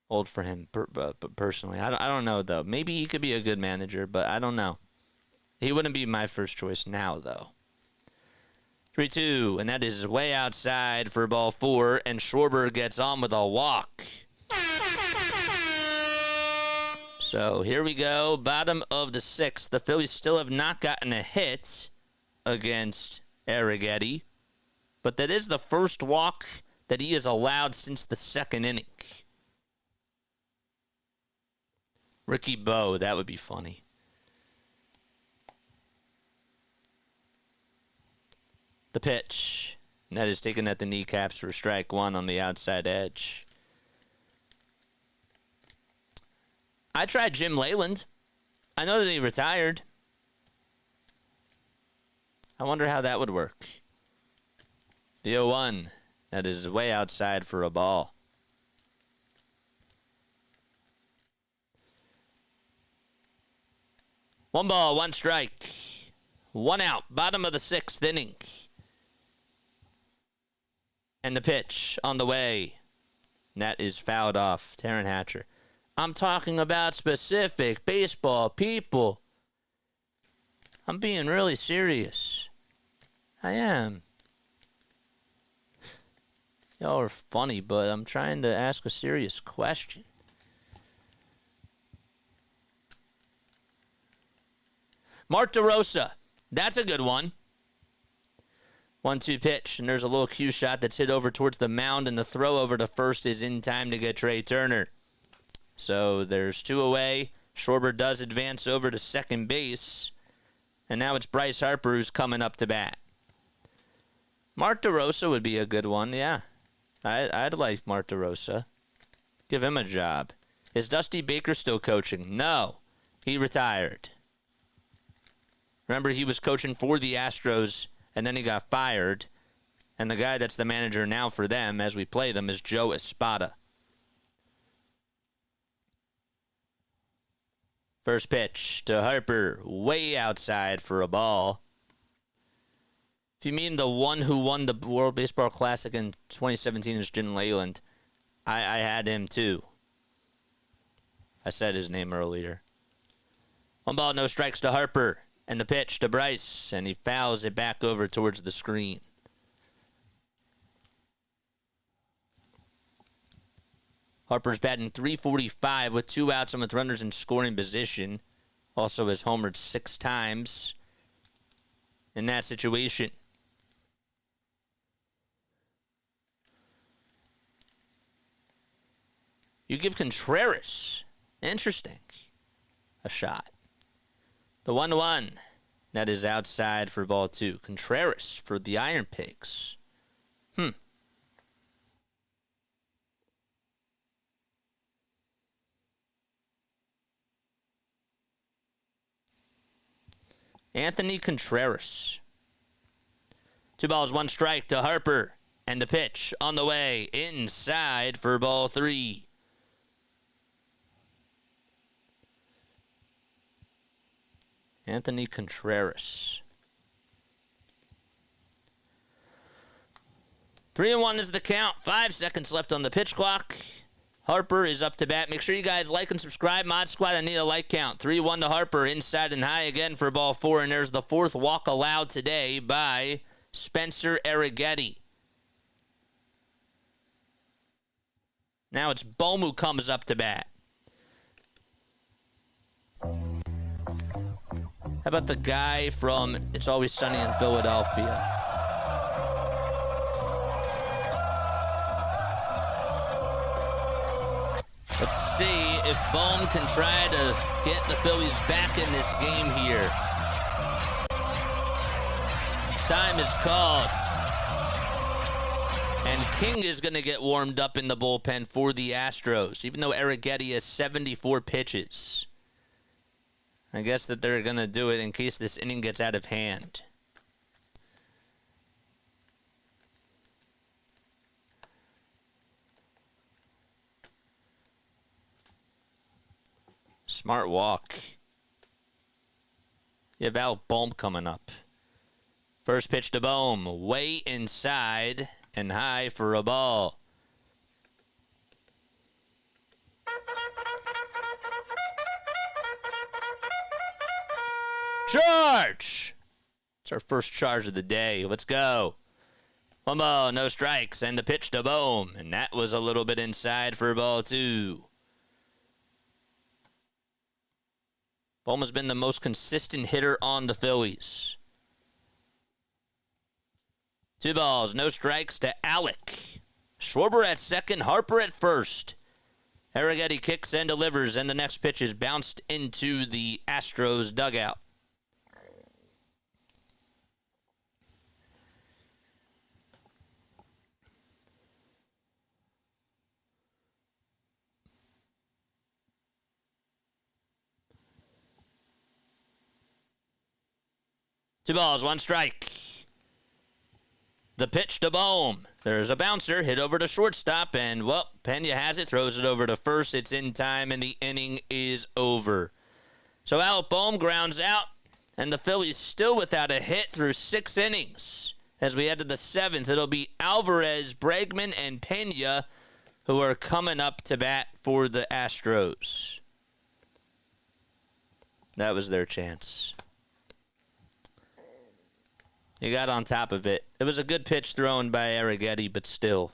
old for him, personally. I don't know, though. Maybe he could be a good manager, but I don't know. He wouldn't be my first choice now, though. 3-2, and that is way outside for ball 4, and Schwarber gets on with a walk. So here we go, bottom of the 6th. The Phillies still have not gotten a hit against Arrighetti, but that is the first walk that he has allowed since the 2nd inning. Ricky Bo, that would be funny. The pitch, and that is taken at the kneecaps for strike 1 on the outside edge. I tried Jim Leyland. I know that he retired. I wonder how that would work. The 0-1. That is way outside for a ball. One ball, 1 strike. 1 out. Bottom of the 6th inning. And the pitch on the way. And that is fouled off. Taryn Hatcher. I'm talking about specific baseball people. I'm being really serious. I am. Y'all are funny, but I'm trying to ask a serious question. Mark DeRosa. That's a good one. 1-2 pitch, and there's a little cue shot that's hit over towards the mound, and the throw over to first is in time to get Trey Turner. So there's 2 away. Schwarber does advance over to second base, and now it's Bryce Harper who's coming up to bat. Mark DeRosa would be a good one, yeah. I'd like Mark DeRosa. Give him a job. Is Dusty Baker still coaching? No, he retired. Remember, he was coaching for the Astros, and then he got fired. And the guy that's the manager now for them, as we play them, is Joe Espada. First pitch to Harper, way outside for a ball. If you mean the one who won the World Baseball Classic in 2017 is Jim Leyland, I had him too. I said his name earlier. 1 ball, no strikes to Harper. And the pitch to Bryce, and he fouls it back over towards the screen. Harper's batting .345 with 2 outs and with runners in scoring position. Also has homered 6 times in that situation. You give Contreras, interesting, a shot. The 1-1, that is outside for ball 2. Contreras for the Iron Pigs. Anthony Contreras. 2 balls, 1 strike to Harper. And the pitch on the way inside for ball 3. Anthony Contreras. 3-1 is the count. 5 seconds left on the pitch clock. Harper is up to bat. Make sure you guys like and subscribe. Mod Squad, I need a like count. 3-1 to Harper. Inside and high again for ball 4. And there's the 4th walk allowed today by Spencer Arrighetti. Now it's Bohm who comes up to bat. How about the guy from It's Always Sunny in Philadelphia? Let's see if Bohm can try to get the Phillies back in this game here. Time is called. And King is going to get warmed up in the bullpen for the Astros, even though Arrighetti has 74 pitches. I guess that they're going to do it in case this inning gets out of hand. Smart walk. You have Al Bohm coming up. First pitch to Bohm, way inside and high for a ball. Charge! It's our first charge of the day. Let's go. 1 ball, no strikes, and the pitch to Bohm. And that was a little bit inside for ball 2. Bohm has been the most consistent hitter on the Phillies. 2 balls, no strikes to Alec. Schwarber at second, Harper at first. Arrighetti kicks and delivers, and the next pitch is bounced into the Astros dugout. Two balls, 1 strike. The pitch to Bohm. There's a bouncer, hit over to shortstop, and, well, Pena has it, throws it over to first. It's in time, and the inning is over. So Alec Bohm grounds out, and the Phillies still without a hit through 6 innings. As we head to the 7th, it'll be Alvarez, Bregman, and Pena who are coming up to bat for the Astros. That was their chance. You got on top of it. It was a good pitch thrown by Arrighetti, but still.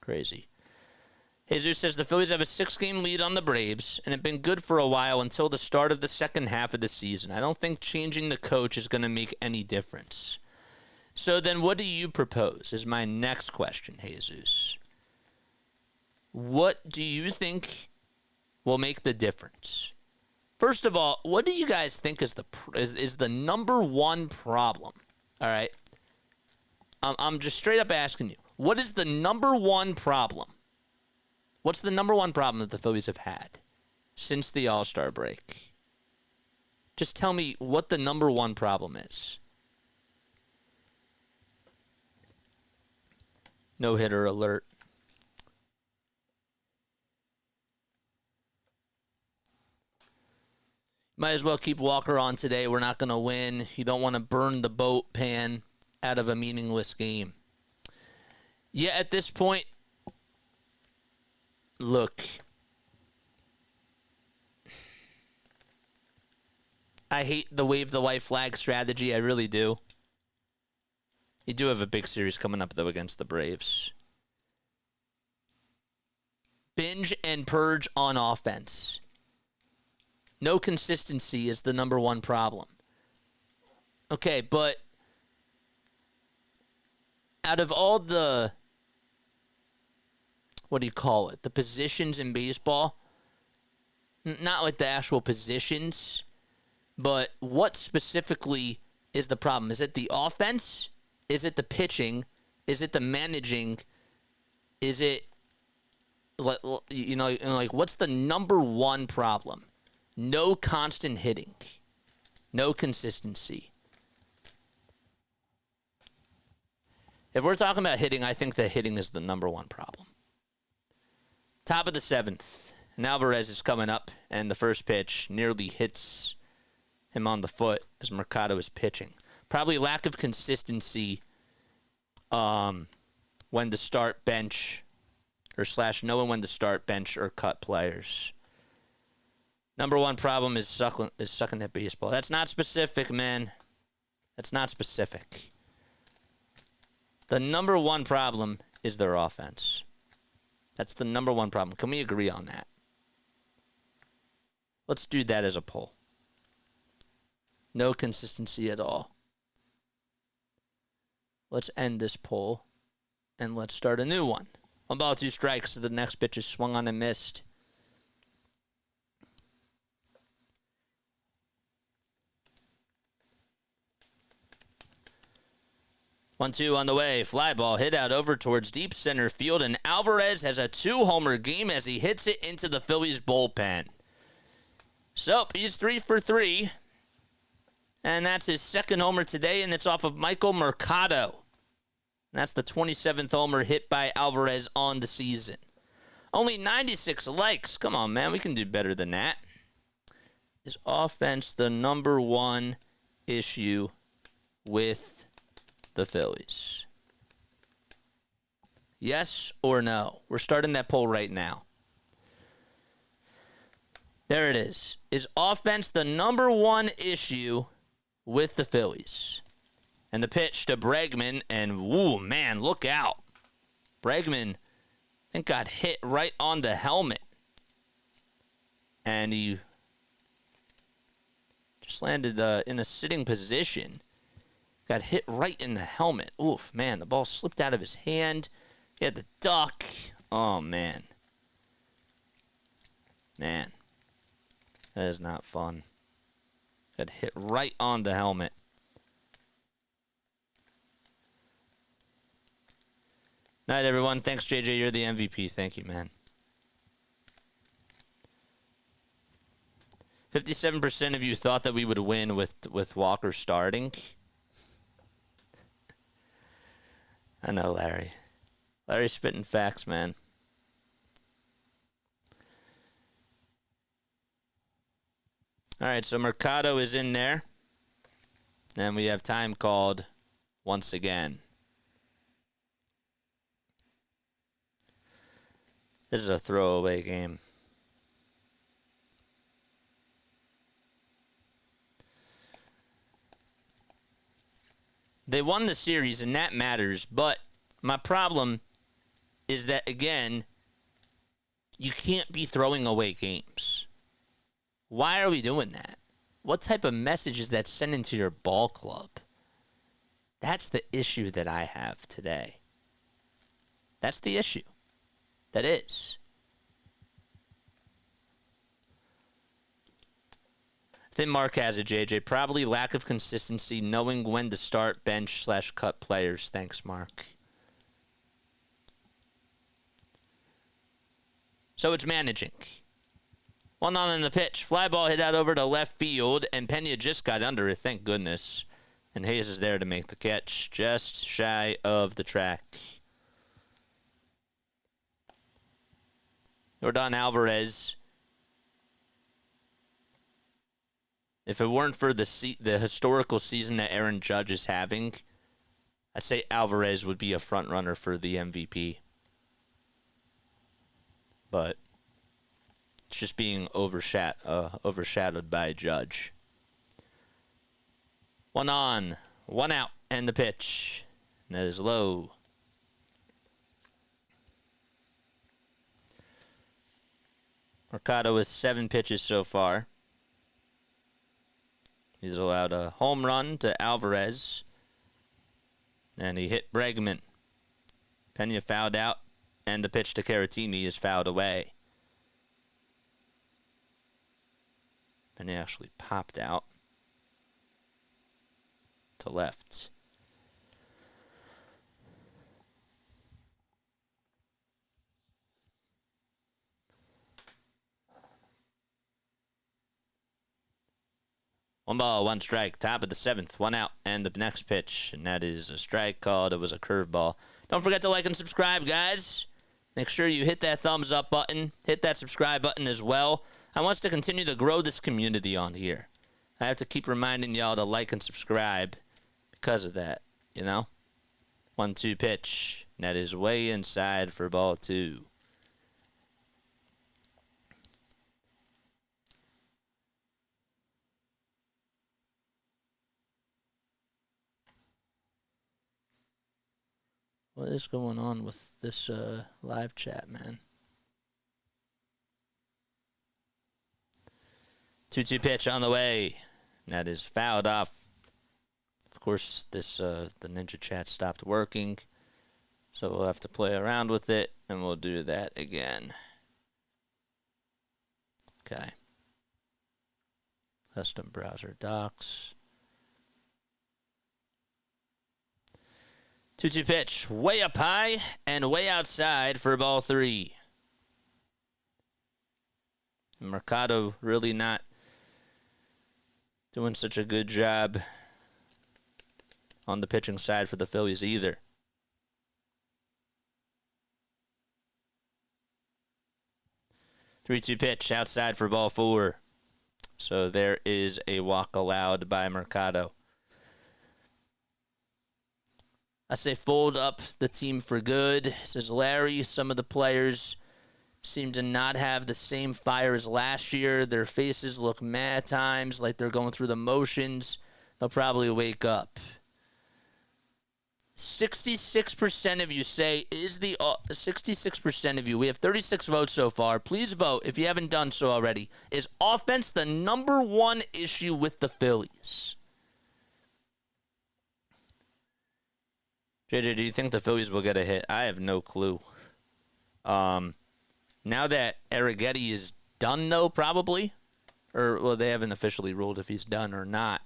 Crazy. Jesus says the Phillies have a 6-game lead on the Braves and have been good for a while until the start of the second half of the season. I don't think changing the coach is going to make any difference. So then what do you propose is my next question, Jesus. What do you think will make the difference? First of all, what do you guys think is the number one problem? All right. I'm just straight up asking you. What is the number one problem? What's the number one problem that the Phillies have had since the All-Star break? Just tell me what the number one problem is. No-hitter alert. Might as well keep Walker on today. We're not going to win. You don't want to burn the boat pan out of a meaningless game. Yeah, at this point, look, I hate the wave the white flag strategy. I really do. You do have a big series coming up, though, against the Braves. Binge and purge on offense. No consistency is the number one problem. Okay, but out of all the, what do you call it? The positions in baseball, not like the actual positions, but what specifically is the problem? Is it the offense? Is it the pitching? Is it the managing? Is it, like what's the number one problem? No constant hitting. No consistency. If we're talking about hitting, I think that hitting is the number one problem. Top of the 7th. And Alvarez is coming up, and the first pitch nearly hits him on the foot as Mercado is pitching. Probably lack of consistency when to start bench or / knowing when to start bench or cut players. Number one problem is sucking at baseball. That's not specific, man. That's not specific. The number one problem is their offense. That's the number one problem. Can we agree on that? Let's do that as a poll. No consistency at all. Let's end this poll, and let's start a new one. 1 ball, 2 strikes. The next pitch is swung on and missed. 1-2 on the way. Fly ball hit out over towards deep center field, and Alvarez has a 2-homer game as he hits it into the Phillies bullpen. So he's 3 for 3, and that's his second homer today, and it's off of Michael Mercado. And that's the 27th homer hit by Alvarez on the season. Only 96 likes. Come on, man. We can do better than that. Is offense the number one issue with the Phillies? Yes or no? We're starting that poll right now. There it is. Is offense the number one issue with the Phillies? And the pitch to Bregman, and woo, man, look out. Bregman, I think, got hit right on the helmet. And he just landed in a sitting position. Got hit right in the helmet. Oof, man, the ball slipped out of his hand. He had the duck. Oh, man. Man, that is not fun. Got hit right on the helmet. Night, everyone. Thanks, JJ. You're the MVP. Thank you, man. 57% of you thought that we would win with Walker starting. I know, Larry. Larry's spitting facts, man. All right, so Mercado is in there. And we have time called once again. This is a throwaway game. They won the series, and that matters. But my problem is that, again, you can't be throwing away games. Why are we doing that? What type of message is that sending to your ball club? That's the issue that I have today. That's the issue. That is. I think Mark has it, JJ. Probably lack of consistency, knowing when to start, bench / cut players. Thanks, Mark. So it's managing. 1-on in the pitch. Fly ball hit out over to left field, and Pena just got under it, thank goodness. And Hayes is there to make the catch, just shy of the track. Yordan Alvarez. If it weren't for the historical season that Aaron Judge is having, I'd say Alvarez would be a front runner for the MVP. But it's just being overshadowed by Judge. 1 on, 1 out, and the pitch. And that is low. Mercado with 7 pitches so far. He's allowed a home run to Alvarez. And he hit Bregman. Pena fouled out, and the pitch to Caratini is fouled away. Pena actually popped out to left. One ball, 1 strike, top of the 7th, 1 out, and the next pitch, and that is a strike called. It was a curveball. Don't forget to like and subscribe, guys. Make sure you hit that thumbs up button, hit that subscribe button as well. I want us to continue to grow this community on here. I have to keep reminding y'all to like and subscribe because of that, you know? 1-2 pitch, and that is way inside for ball 2. What is going on with this live chat, man? 2-2 pitch on the way. That is fouled off. Of course, this the Ninja chat stopped working, so we'll have to play around with it, and we'll do that again. Okay. Custom browser docs. 2-2 pitch, way up high and way outside for ball 3. Mercado really not doing such a good job on the pitching side for the Phillies either. Three-two pitch outside for ball 4. So there is a walk allowed by Mercado. I say fold up the team for good. Says Larry, some of the players seem to not have the same fire as last year. Their faces look mad at times, like they're going through the motions. They'll probably wake up. 66% of you say 66% of you. We have 36 votes so far. Please vote if you haven't done so already. Is offense the number one issue with the Phillies? JJ, do you think the Phillies will get a hit? I have no clue. Now that Arrighetti is done, though, probably. Or, well, they haven't officially ruled if he's done or not.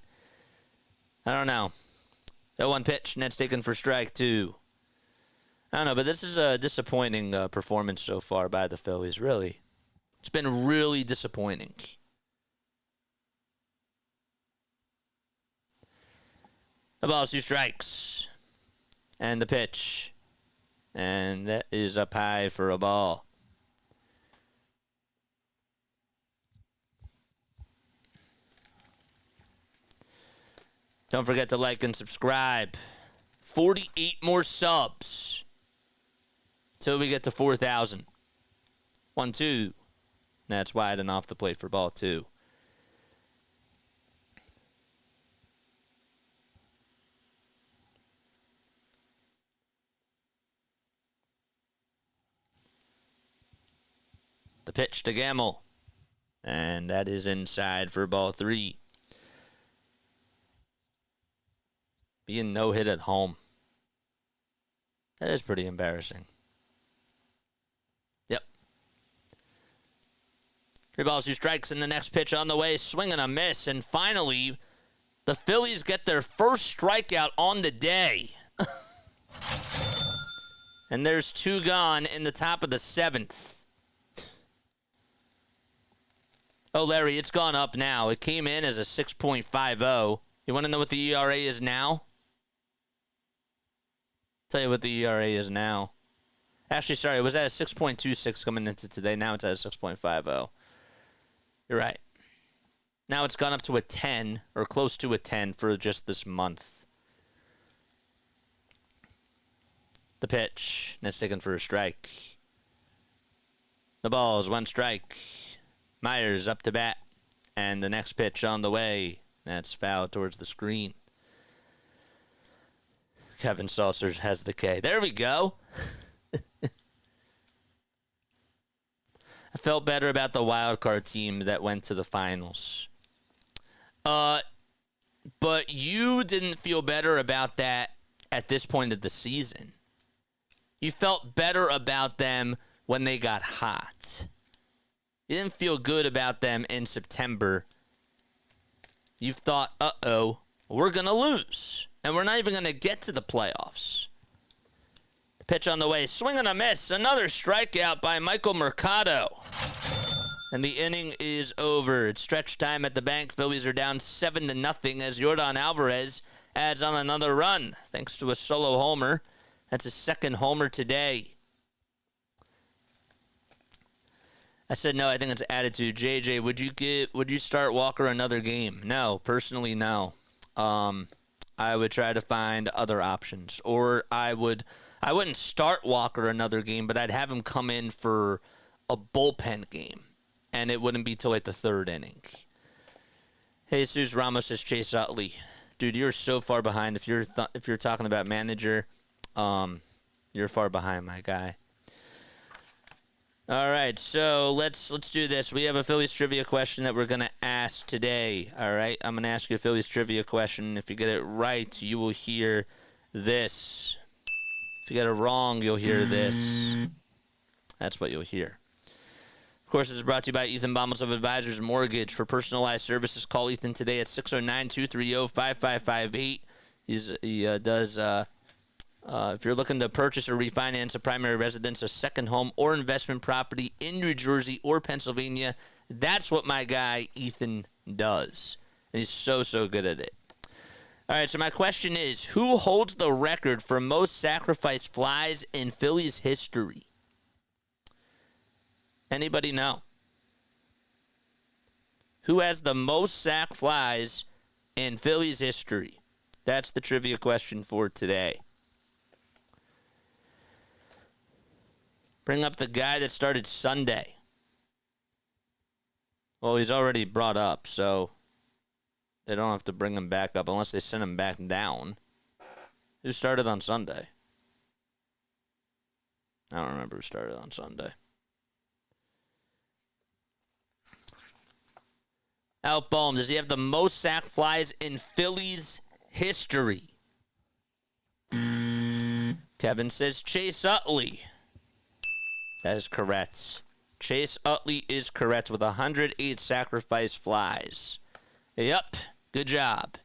I don't know. That one pitch, Ned's taken for strike 2. I don't know, but this is a disappointing performance so far by the Phillies, really. It's been really disappointing. The ball's 2 strikes. And the pitch. And that is up high for a ball. Don't forget to like and subscribe. 48 more subs till we get to 4,000. 1-2. That's wide and off the plate for ball 2. The pitch to Gamble. And that is inside for ball 3. Being no hit at home. That is pretty embarrassing. Yep. 3 balls, 2 strikes, and the next pitch on the way. Swing and a miss. And finally, the Phillies get their first strikeout on the day. And there's 2 gone in the top of the 7th. Oh, Larry, it's gone up now. It came in as a 6.50. You want to know what the ERA is now? Tell you what the ERA is now. Actually, sorry, it was at a 6.26 coming into today. Now it's at a 6.50. You're right. Now it's gone up to a 10, or close to a 10 for just this month. The pitch. That's taken for a strike. The ball is 1 strike. Myers up to bat. And the next pitch on the way. That's foul towards the screen. Kevin Saucer has the K. There we go. I felt better about the wild card team that went to the finals. But you didn't feel better about that at this point of the season. You felt better about them when they got hot. You didn't feel good about them in September. You thought, uh-oh, we're going to lose. And we're not even going to get to the playoffs. Pitch on the way. Swing and a miss. Another strikeout by Michael Mercado. And the inning is over. It's stretch time at the bank. Phillies are down 7-0 as Yordan Alvarez adds on another run. Thanks to a solo homer. That's his 2nd homer today. I said no, I think it's attitude. JJ, would you start Walker another game? No, personally, no. I would try to find other options. Or I wouldn't start Walker another game, but I'd have him come in for a bullpen game. And it wouldn't be till like the 3rd inning. Jesus Ramos says Chase Utley. Dude, you're so far behind. If you're talking about manager, you're far behind, my guy. All right, so let's do this. We have a Phillies trivia question that we're going to ask today. All right, I'm going to ask you a Phillies trivia question. If you get it right, you will hear this. If you get it wrong, you'll hear this. That's what you'll hear. Of course, this is brought to you by Ethan Baumholtz of Advisors Mortgage. For personalized services, call Ethan today at 609-230-5558. He does If you're looking to purchase or refinance a primary residence, a second home, or investment property in New Jersey or Pennsylvania, that's what my guy Ethan does. And he's so good at it. All right, so my question is, who holds the record for most sacrificed flies in Phillies history? Anybody know? Who has the most sack flies in Phillies history? That's the trivia question for today. Bring up the guy that started Sunday. Well, he's already brought up, so they don't have to bring him back up unless they send him back down. Who started on Sunday? I don't remember who started on Sunday. Out Bohm, does he have the most sack flies in Phillies history? Kevin says Chase Utley. That is correct. Chase Utley is correct with 108 sacrifice flies. Yep, good job.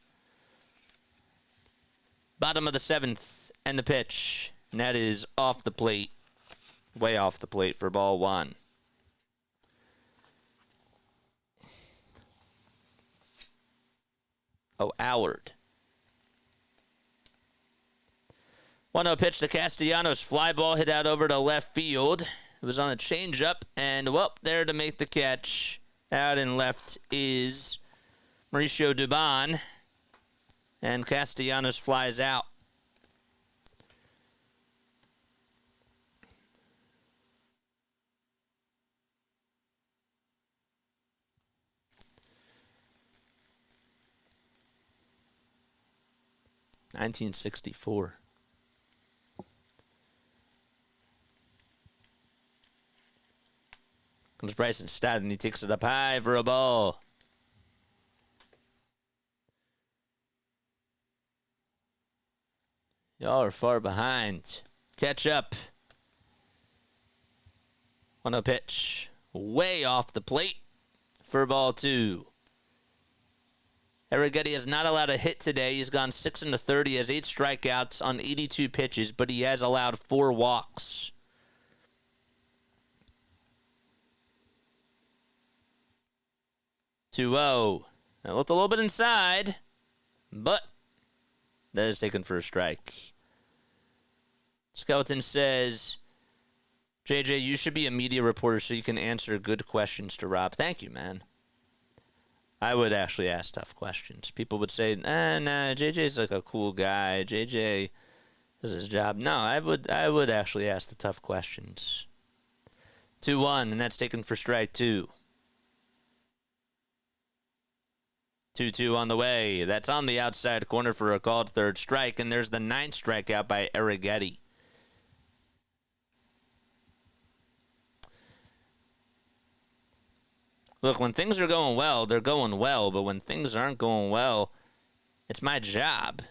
Bottom of the 7th and the pitch. And that is off the plate. Way off the plate for ball 1. Oh, Allard. 1-0 pitch to Castellanos. Fly ball hit out over to left field. It was on a changeup, and, well, there to make the catch. Out in left is Mauricio Dubon, and Castellanos flies out. (1964). Comes Bryson Stott, and he takes it up high for a ball. Y'all are far behind. Catch up. 1-0 pitch. Way off the plate for ball 2. Arrighetti has not allowed a hit today. He's gone 6 into 30, has 8 strikeouts on 82 pitches, but he has allowed 4 walks. That looked a little bit inside, but that is taken for a strike. Skeleton says, JJ, you should be a media reporter so you can answer good questions to Rob. Thank you, man. I would actually ask tough questions. People would say, nah, JJ's like a cool guy. JJ does his job. No, I would actually ask the tough questions. 2-1, and that's taken for strike 2. 2-2 on the way. That's on the outside corner for a called third strike, and there's the 9th strikeout by Arrighetti. Look, when things are going well, they're going well, but when things aren't going well, it's my job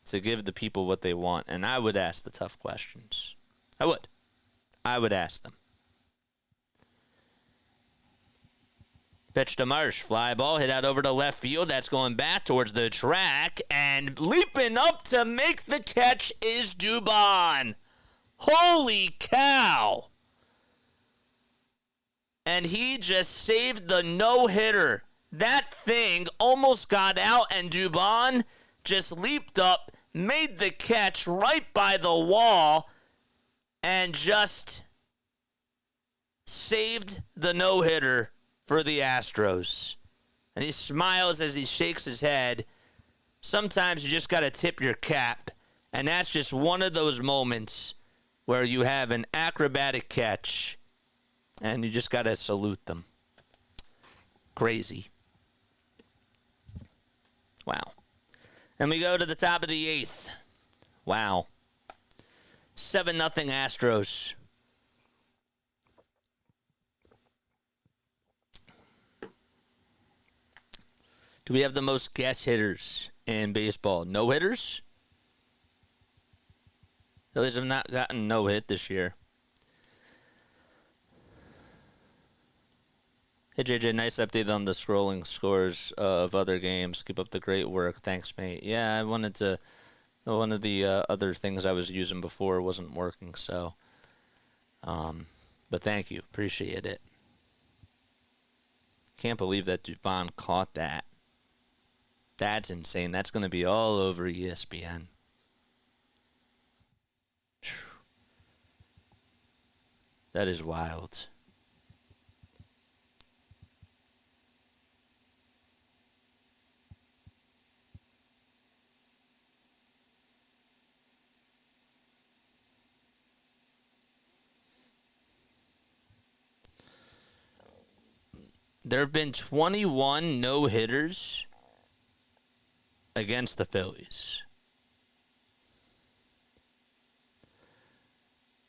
to give the people what they want, and I would ask the tough questions. I would ask them. Pitch to Marsh. Fly ball hit out over to left field. That's going back towards the track. And leaping up to make the catch is Dubon. Holy cow. And he just saved the no-hitter. That thing almost got out, and Dubon just leaped up, made the catch right by the wall, and just saved the no-hitter for the Astros. And he smiles as he shakes his head. Sometimes you just got to tip your cap. And that's just one of those moments where you have an acrobatic catch and you just got to salute them. Crazy. Wow. And we go to the top of the 8th. Wow. 7-0 Astros. Do we have the most guess hitters in baseball? No hitters? Phillies have not gotten no hit this year. Hey, JJ, nice update on the scrolling scores of other games. Keep up the great work. Thanks, mate. Yeah, I wanted to One of the other things I was using before wasn't working, so. But thank you. Appreciate it. Can't believe that Dubon caught that. That's insane. That's going to be all over ESPN. That is wild. There have been 21 no-hitters against the Phillies.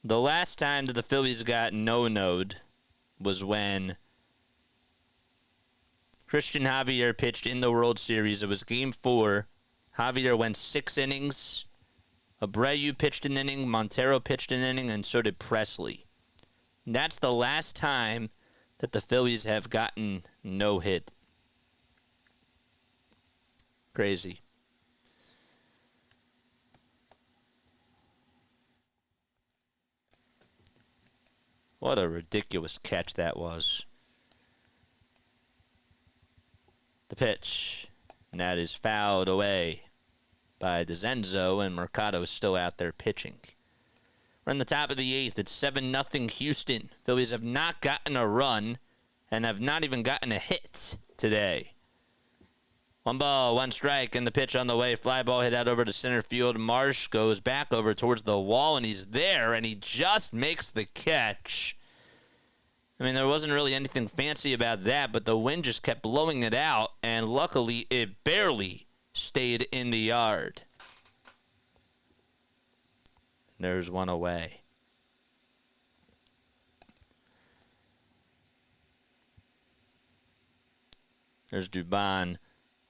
The last time that the Phillies got no-no'd was when Christian Javier pitched in the World Series. It was Game 4. Javier went 6 innings. Abreu pitched an inning. Montero pitched an inning, and so did Presley. And that's the last time that the Phillies have gotten no hit. Crazy. What a ridiculous catch that was. The pitch. And that is fouled away by DeZenzo, and Mercado is still out there pitching. We're in the top of the 8th. It's 7-0 Houston. Phillies have not gotten a run and have not even gotten a hit today. 1 ball, 1 strike, and the pitch on the way. Fly ball hit out over to center field. Marsh goes back over towards the wall, and he's there, and he just makes the catch. I mean, there wasn't really anything fancy about that, but the wind just kept blowing it out, and luckily it barely stayed in the yard. There's one away. There's Dubon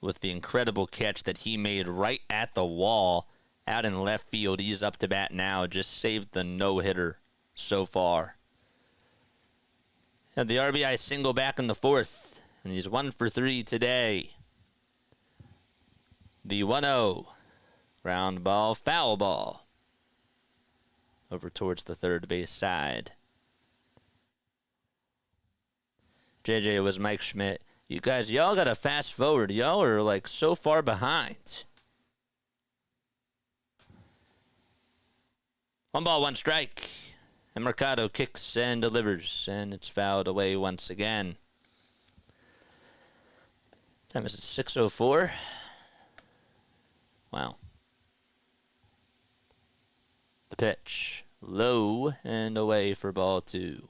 with the incredible catch that he made right at the wall out in left field. He's up to bat now. Just saved the no-hitter so far. Had the RBI single back in the 4th, and he's 1 for 3 today. The 1-0. Ground ball, foul ball. Over towards the third base side. JJ was Mike Schmidt. You guys, y'all got to fast forward. Y'all are like so far behind. 1 ball, 1 strike. And Mercado kicks and delivers. And it's fouled away once again. Time is it 6:04? Wow. The pitch. Low and away for ball 2.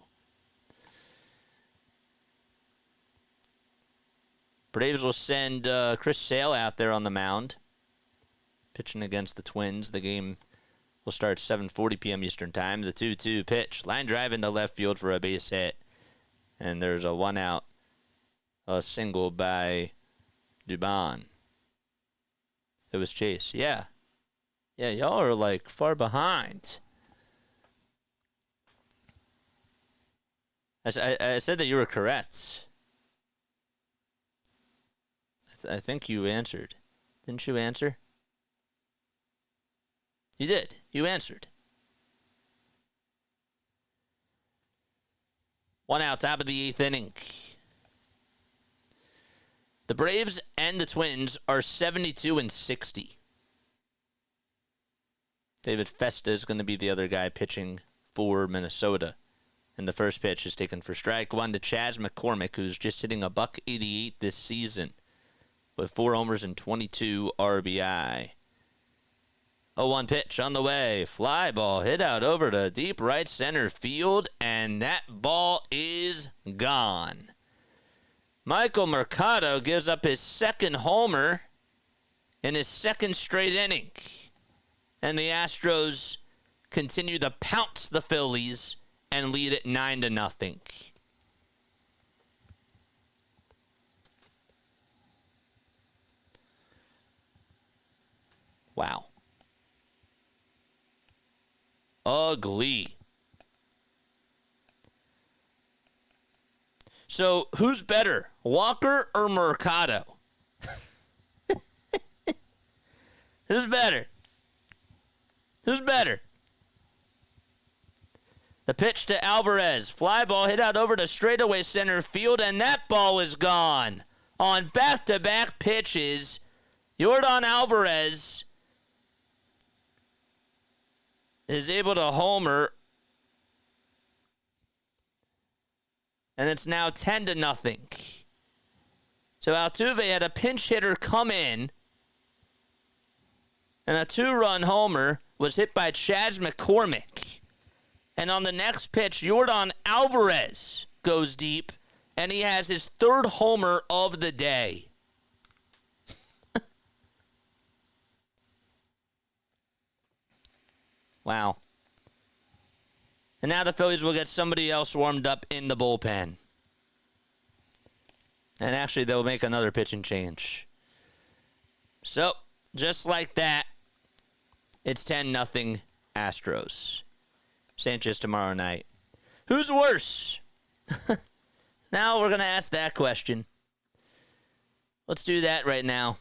Braves will send Chris Sale out there on the mound. Pitching against the Twins. The game will start 7:40 p.m. Eastern Time. The 2-2 pitch. Line drive into left field for a base hit. And there's a 1 out. A single by Dubon. It was Chase. Yeah. Yeah, y'all are like far behind. I said that you were correct. I think you answered. Didn't you answer? You did. You answered. 1 out, top of the 8th inning. The Braves and the Twins are 72-60. David Festa is going to be the other guy pitching for Minnesota. And the first pitch is taken for strike 1 to Chas McCormick, who's just hitting a .188 this season with 4 homers and 22 RBI. 0-1 pitch on the way. Fly ball hit out over to deep right center field, and that ball is gone. Michael Mercado gives up his 2nd homer in his 2nd straight inning. And the Astros continue to pounce the Phillies and lead it 9-0. Wow. Ugly. So, who's better, Walker or Mercado? Who's better? better. The pitch to Alvarez. Fly ball hit out over to straightaway center field, and that ball is gone. On back-to-back pitches, Yordan Alvarez is able to homer. And it's now 10-0. So Altuve had a pinch hitter come in. And a 2-run homer was hit by Chas McCormick. And on the next pitch, Yordan Alvarez goes deep. And he has his 3rd homer of the day. Wow. And now the Phillies will get somebody else warmed up in the bullpen. And actually, they'll make another pitching change. So, just like that, it's 10-0 Astros. Sanchez tomorrow night. Who's worse? Now we're going to ask that question. Let's do that right now.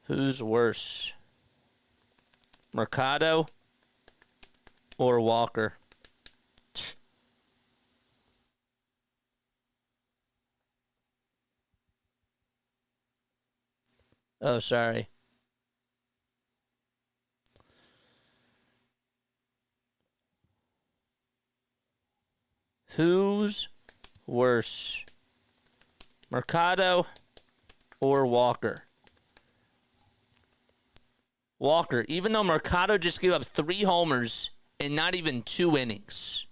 Who's worse? Mercado or Walker? Oh, sorry. Who's worse? Mercado or Walker? Walker, even though Mercado just gave up 3 homers in not even 2 innings.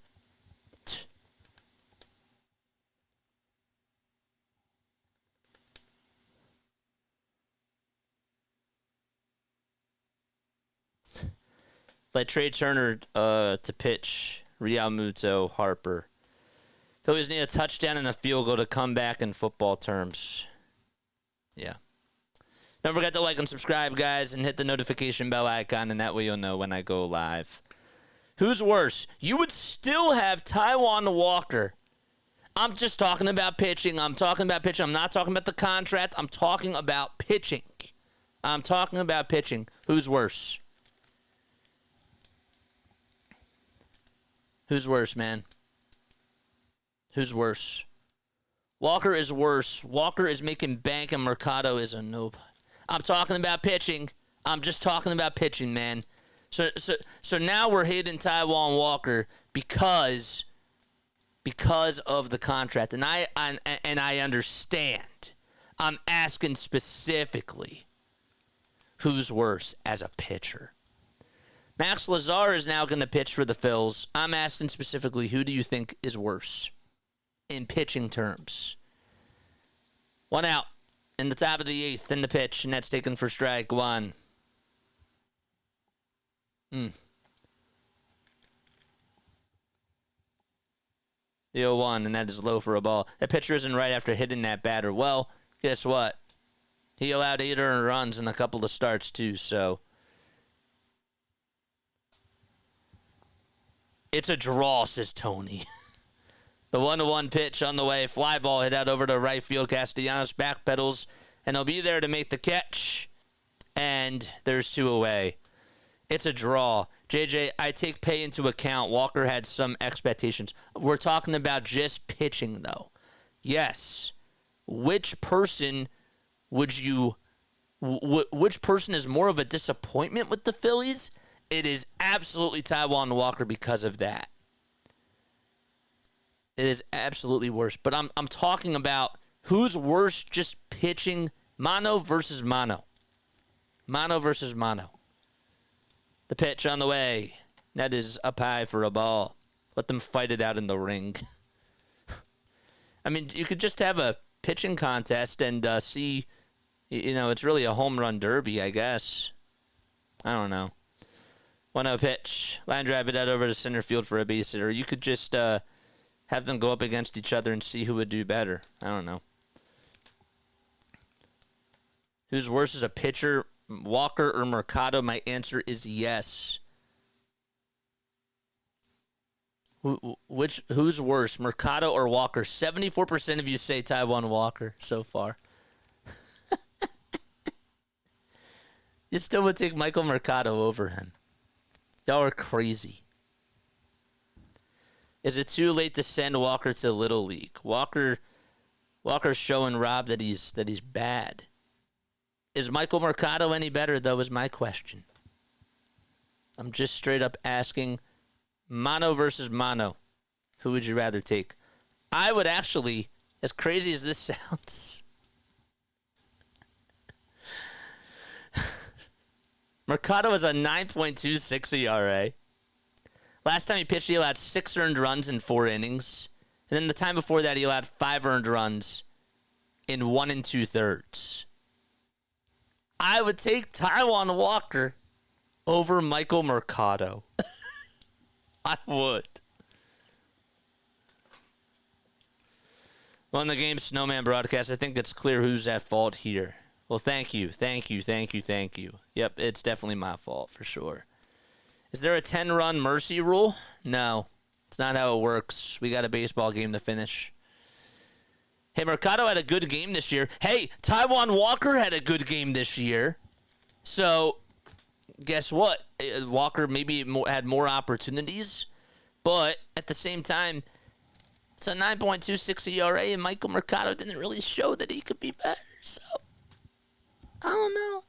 Let Trey Turner to pitch, realmuto, Harper. Phillies need a touchdown and a field goal to come back in football terms. Yeah. Don't forget to like and subscribe, guys, and hit the notification bell icon, and that way you'll know when I go live. Who's worse? You would still have Taijuan Walker. I'm just talking about pitching. I'm talking about pitching. I'm not talking about the contract. I'm talking about pitching. I'm talking about pitching. Who's worse? Who's worse, man? Who's worse? Walker is worse. Walker is making bank, and Mercado is a noob. I'm talking about pitching. I'm just talking about pitching, man. So now we're hitting Taijuan Walker because of the contract, and I understand. I'm asking specifically, who's worse as a pitcher? Max Lazar is now going to pitch for the Phils. I'm asking specifically, who do you think is worse in pitching terms? 1 out in the top of the 8th in the pitch, and that's taken for strike 1. The 0-1, and that is low for a ball. That pitcher isn't right after hitting that batter. Well, guess what? He allowed 8 earned runs in a couple of starts, too, so it's a draw, says Tony. The 1-1 pitch on the way. Fly ball hit out over to right field. Castellanos backpedals, and he'll be there to make the catch. And there's 2 away. It's a draw. JJ, I take pay into account. Walker had some expectations. We're talking about just pitching, though. Yes. Which person would you... which person is more of a disappointment with the Phillies? It is absolutely Taijuan Walker because of that. It is absolutely worse. But I'm talking about who's worse just pitching, mono versus mono. Mono versus mono. The pitch on the way. That is up high for a ball. Let them fight it out in the ring. I mean, you could just have a pitching contest and see, it's really a home run derby, I guess. I don't know. 1-0 pitch. Line drive it out over to center field for a base hit. Or you could just have them go up against each other and see who would do better. I don't know. Who's worse as a pitcher, Walker or Mercado? My answer is yes. Who's worse, Mercado or Walker? 74% of you say Taijuan Walker so far. You still would take Michael Mercado over him. Y'all are crazy. Is it too late to send Walker to Little League? Walker's showing Rob that he's bad. Is Michael Mercado any better, though, is my question. I'm just straight up asking, mono versus mono. Who would you rather take? I would actually, as crazy as this sounds, Mercado is a 9.26 ERA. Last time he pitched, he allowed 6 earned runs in 4 innings. And then the time before that, he allowed 5 earned runs in 1 2/3. I would take Taijuan Walker over Michael Mercado. I would. On the Game Snowman broadcast, I think it's clear who's at fault here. Well, thank you. Yep, it's definitely my fault for sure. Is there a 10-run mercy rule? No, it's not how it works. We got a baseball game to finish. Hey, Mercado had a good game this year. Hey, Taijuan Walker had a good game this year. So, guess what? Walker maybe had more opportunities, but at the same time, it's a 9.26 ERA, and Michael Mercado didn't really show that he could be better. So, I don't know.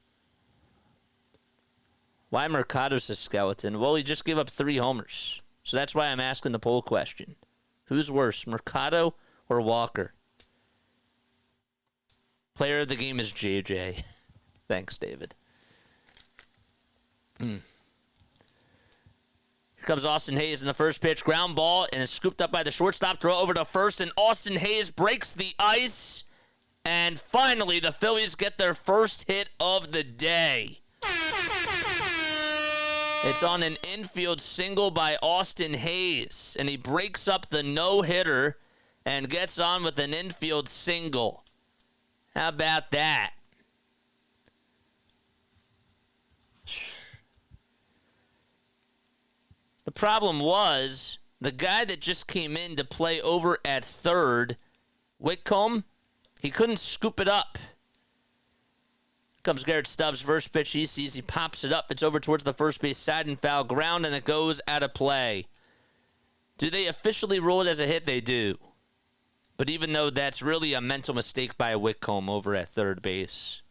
Why Mercado's a skeleton? Well, he just gave up 3 homers. So that's why I'm asking the poll question. Who's worse, Mercado or Walker? Player of the game is JJ. Thanks, David. Here comes Austin Hayes in the first pitch. Ground ball, and it's scooped up by the shortstop. Throw over to first, and Austin Hayes breaks the ice. And finally, the Phillies get their first hit of the day. It's on an infield single by Austin Hayes, and he breaks up the no-hitter and gets on with an infield single. How about that? The problem was the guy that just came in to play over at third, Whitcomb, he couldn't scoop it up. Comes Garrett Stubbs, first pitch he sees, he pops it up. It's over towards the first base side and foul ground, and it goes out of play. Do they officially rule it as a hit? They do. But even though that's really a mental mistake by Whitcomb over at third base.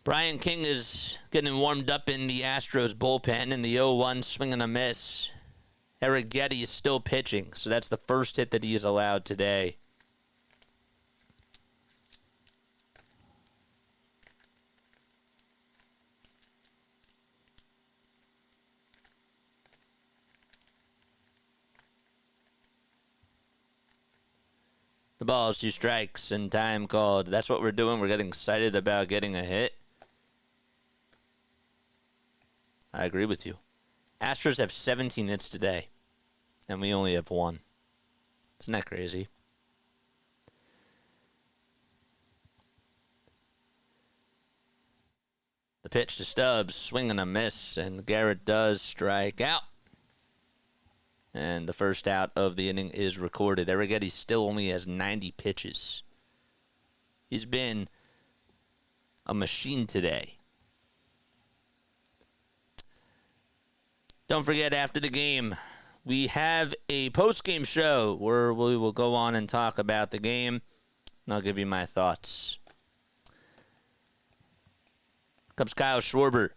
Brian King is getting warmed up in the Astros bullpen in the 0-1, swing and a miss. Eric Getty is still pitching, so that's the first hit that he is allowed today. The ball is 2 strikes and time called. That's what we're doing. We're getting excited about getting a hit. I agree with you. Astros have 17 hits today, and we only have 1. Isn't that crazy? The pitch to Stubbs, swing and a miss, and Garrett does strike out. And the first out of the inning is recorded. Arrighetti still only has 90 pitches. He's been a machine today. Don't forget, after the game, we have a post-game show where we will go on and talk about the game, and I'll give you my thoughts. Comes Kyle Schwarber.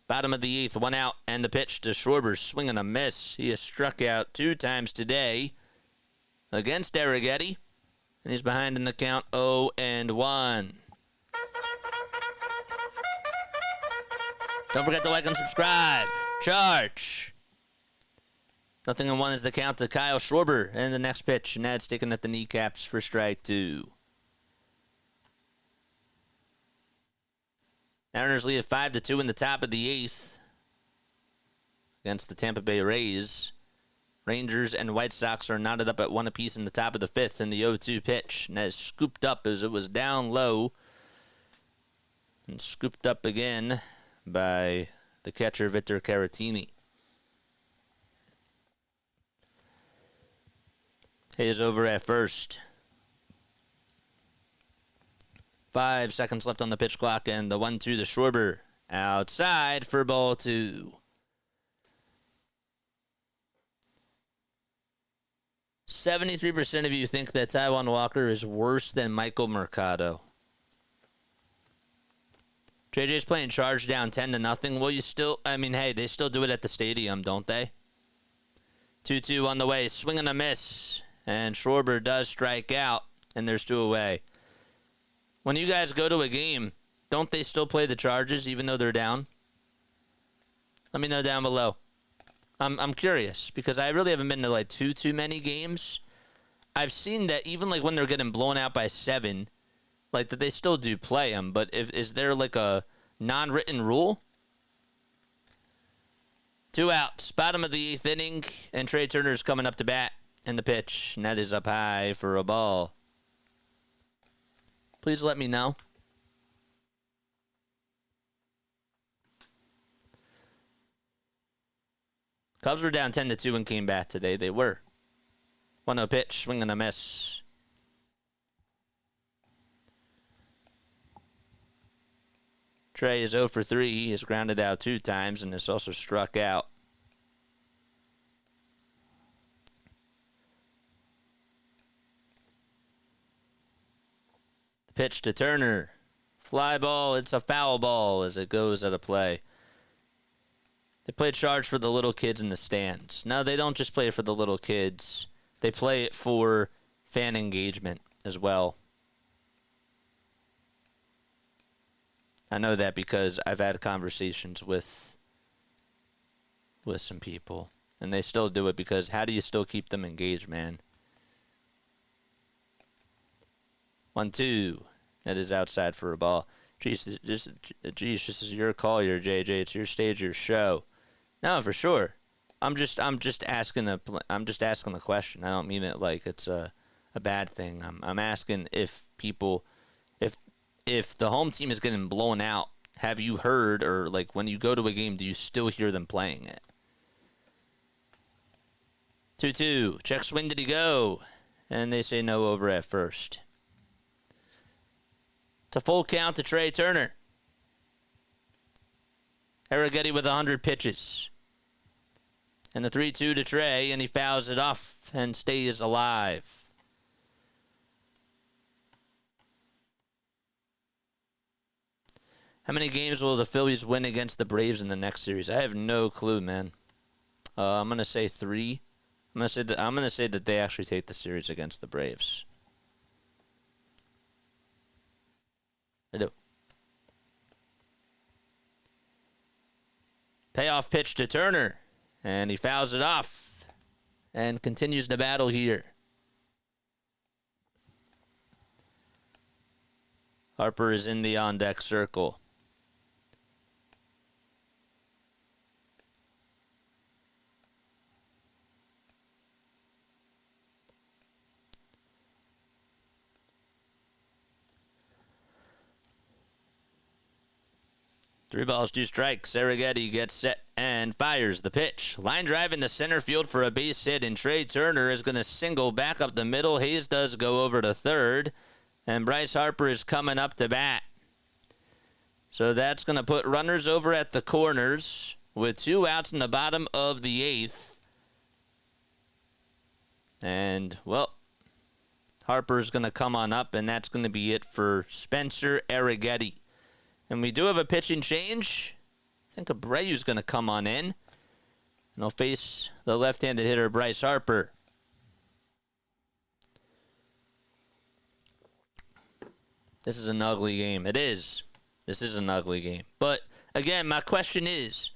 Bottom of the 8th, 1 out, and the pitch to Schwarber, swing and a miss. He has struck out 2 times today against Arrighetti, and he's behind in the count 0-1. Don't forget to like and subscribe. Charge. 0-1 is the count to Kyle Schwarber, and the next pitch, Nad's taken at the kneecaps for strike 2. Mariners lead at 5-2 in the top of the 8th against the Tampa Bay Rays. Rangers and White Sox are knotted up at 1 apiece in the top of the 5th in the 0-2 pitch. And that is scooped up as it was down low. And scooped up again by the catcher, Victor Caratini. Hayes over at first. 5 seconds left on the pitch clock, and the 1-2 to Schwarber. Outside for ball 2. 73% of you think that Taijuan Walker is worse than Michael Mercado. JJ's playing charge down 10-0. Well, hey, they still do it at the stadium, don't they? 2-2 on the way. Swing and a miss. And Schwarber does strike out, and there's 2 away. When you guys go to a game, don't they still play the charges even though they're down? Let me know down below. I'm curious because I really haven't been to like too many games. I've seen that even like when they're getting blown out by 7, like that they still do play them. But is there like a non-written rule? 2 outs, bottom of the 8th inning, and Trey Turner's coming up to bat in the pitch, and that is up high for a ball. Please let me know. Cubs were down 10-2 and came back today. They were. 1-0 pitch, swing and a miss. Trey is 0 for 3. He has grounded out 2 times and has also struck out. The pitch to Turner. Fly ball. It's a foul ball as it goes out of play. They play charge for the little kids in the stands. No, they don't just play it for the little kids. They play it for fan engagement as well. I know that because I've had conversations with some people, and they still do it because how do you still keep them engaged, man? 1-2. That is outside for a ball. Jeez, this is your call here, JJ. It's your stage, your show. No, for sure. I'm just asking the question. I don't mean it like it's a bad thing. I'm asking if people, if the home team is getting blown out, have you heard, or like when you go to a game, do you still hear them playing it? 2-2. Check swing, did he go? And they say no over at first. It's a full count to Trey Turner. Arrighetti with 100 pitches. And the 3-2 to Trey, and he fouls it off and stays alive. How many games will the Phillies win against the Braves in the next series? I have no clue, man. I'm gonna say 3. I'm gonna say that they actually take the series against the Braves. I do. Payoff pitch to Turner, and he fouls it off and continues the battle here. Harper is in the on-deck circle. Three balls, 2 strikes. Arrighetti gets set and fires the pitch. Line drive in the center field for a base hit, and Trey Turner is going to single back up the middle. Hayes does go over to third, and Bryce Harper is coming up to bat. So that's going to put runners over at the corners with 2 outs in the bottom of the 8th. And, well, Harper's going to come on up, and that's going to be it for Spencer Arrighetti. And we do have a pitching change. I think Abreu's going to come on in. And he'll face the left-handed hitter, Bryce Harper. This is an ugly game. It is. This is an ugly game. But, again, my question is,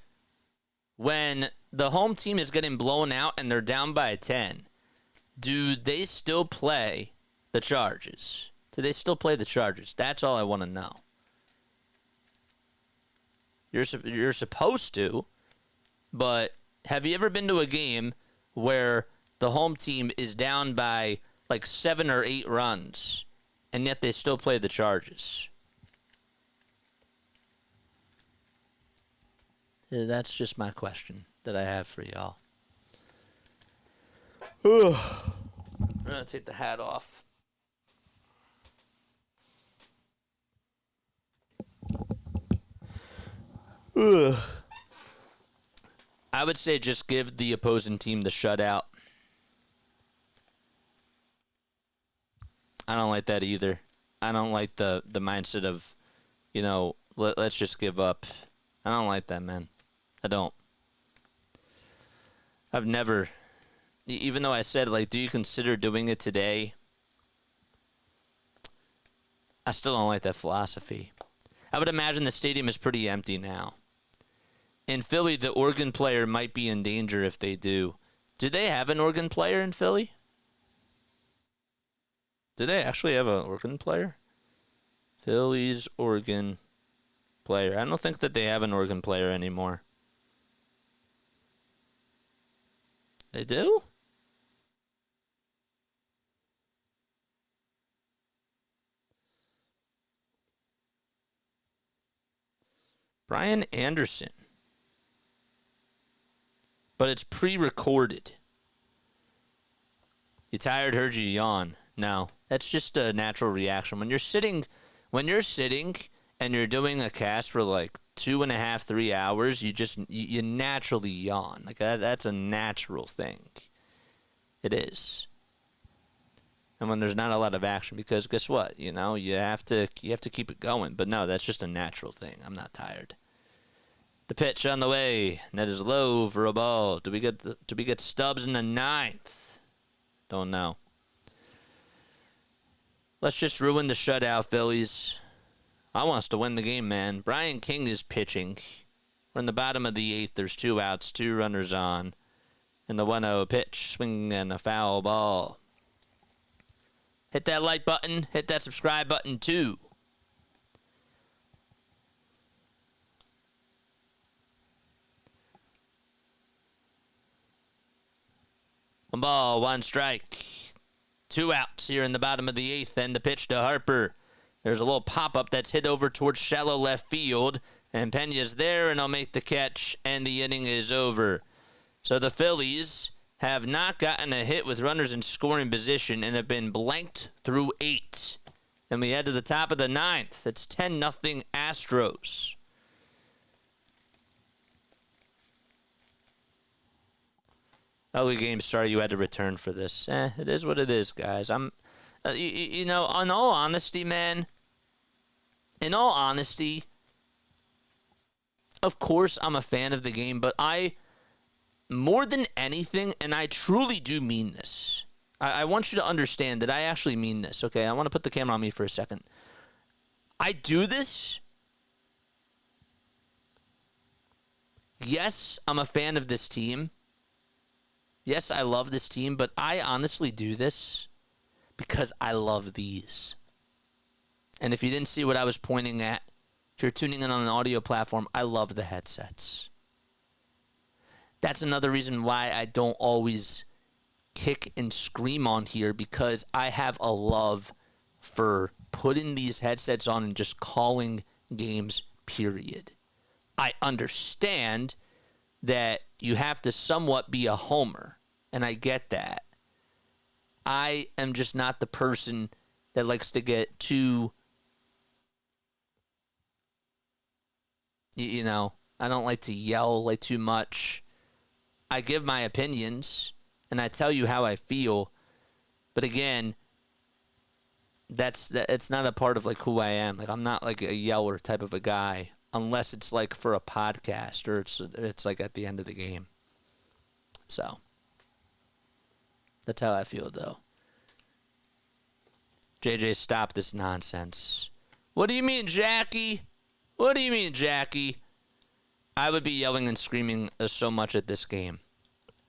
when the home team is getting blown out and they're down by 10, do they still play the charges? Do they still play the charges? That's all I want to know. You're supposed to, but have you ever been to a game where the home team is down by like 7 or 8 runs, and yet they still play the Chargers? That's just my question that I have for y'all. I'm going to take the hat off. I would say just give the opposing team the shutout. I don't like that either. I don't like the mindset of, let's just give up. I don't like that, man. I don't. I've never, even though I said, do you consider doing it today? I still don't like that philosophy. I would imagine the stadium is pretty empty now. In Philly, the organ player might be in danger if they do. Do they have an organ player in Philly? Do they actually have an organ player? Phillies organ player. I don't think that they have an organ player anymore. They do? Brian Anderson. But it's pre-recorded. You tired? Heard you yawn. No, that's just a natural reaction. When you're sitting and you're doing a cast for 2.5, 3 hours, you naturally yawn. That's a natural thing. It is. And when there's not a lot of action, because guess what? You have to keep it going. But no, that's just a natural thing. I'm not tired. The pitch on the way. That is low for a ball. Do we get Stubbs in the 9th? Don't know. Let's just ruin the shutout, Phillies. I want us to win the game, man. Brian King is pitching. We're in the bottom of the 8th. There's 2 outs, 2 runners on. And the 1-0 pitch. Swing and a foul ball. Hit that like button. Hit that subscribe button, too. One ball, 1 strike. 2 outs here in the bottom of the 8th, and the pitch to Harper. There's a little pop-up that's hit over towards shallow left field, and Pena's there, and I'll make the catch, and the inning is over. So the Phillies have not gotten a hit with runners in scoring position and have been blanked through 8. And we head to the top of the 9th. It's 10-0 Astros. Ugly game. Sorry you had to return for this. It is what it is, guys. I'm, in all honesty, man. In all honesty, of course I'm a fan of the game, but more than anything, and I truly do mean this. I want you to understand that I actually mean this, okay? I want to put the camera on me for a second. I do this. Yes, I'm a fan of this team. Yes, I love this team, but I honestly do this because I love these. And if you didn't see what I was pointing at, if you're tuning in on an audio platform, I love the headsets. That's another reason why I don't always kick and scream on here, because I have a love for putting these headsets on and just calling games, period. I understand that you have to somewhat be a homer, and I get that. I am just not the person that likes to get too, I don't like to yell too much. I give my opinions, and I tell you how I feel, but again, it's not a part of who I am. I'm not a yeller type of a guy. Unless it's for a podcast or it's at the end of the game. So that's how I feel, though. JJ, stop this nonsense. What do you mean, Jackie? What do you mean, Jackie? I would be yelling and screaming so much at this game.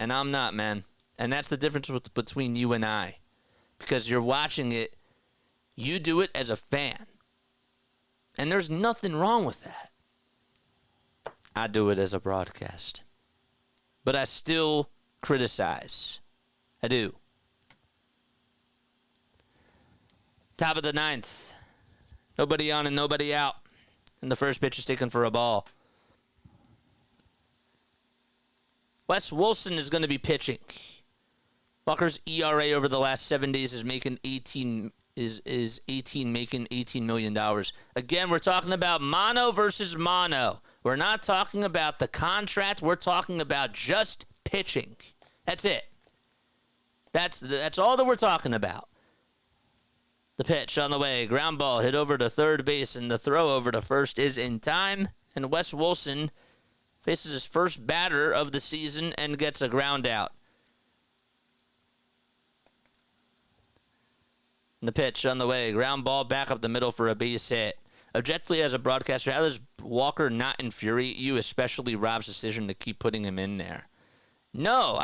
And I'm not, man. And that's the difference between you and I. Because you're watching it, you do it as a fan. And there's nothing wrong with that. I do it as a broadcast. But I still criticize. I do. Top of the ninth. Nobody on and nobody out. And the first pitch is taken for a ball. Wes Wilson is going to be pitching. Walker's ERA over the last 7 days is making 18 making $18 million. Again, we're talking about mono versus mono. We're not talking about the contract. We're talking about just pitching. That's it. That's all that we're talking about. The pitch on the way. Ground ball hit over to third base, and the throw over to first is in time. And Wes Wilson faces his first batter of the season and gets a ground out. And the pitch on the way. Ground ball back up the middle for a base hit. Objectively, as a broadcaster, how does Walker not infuriate you, especially Rob's decision to keep putting him in there? No,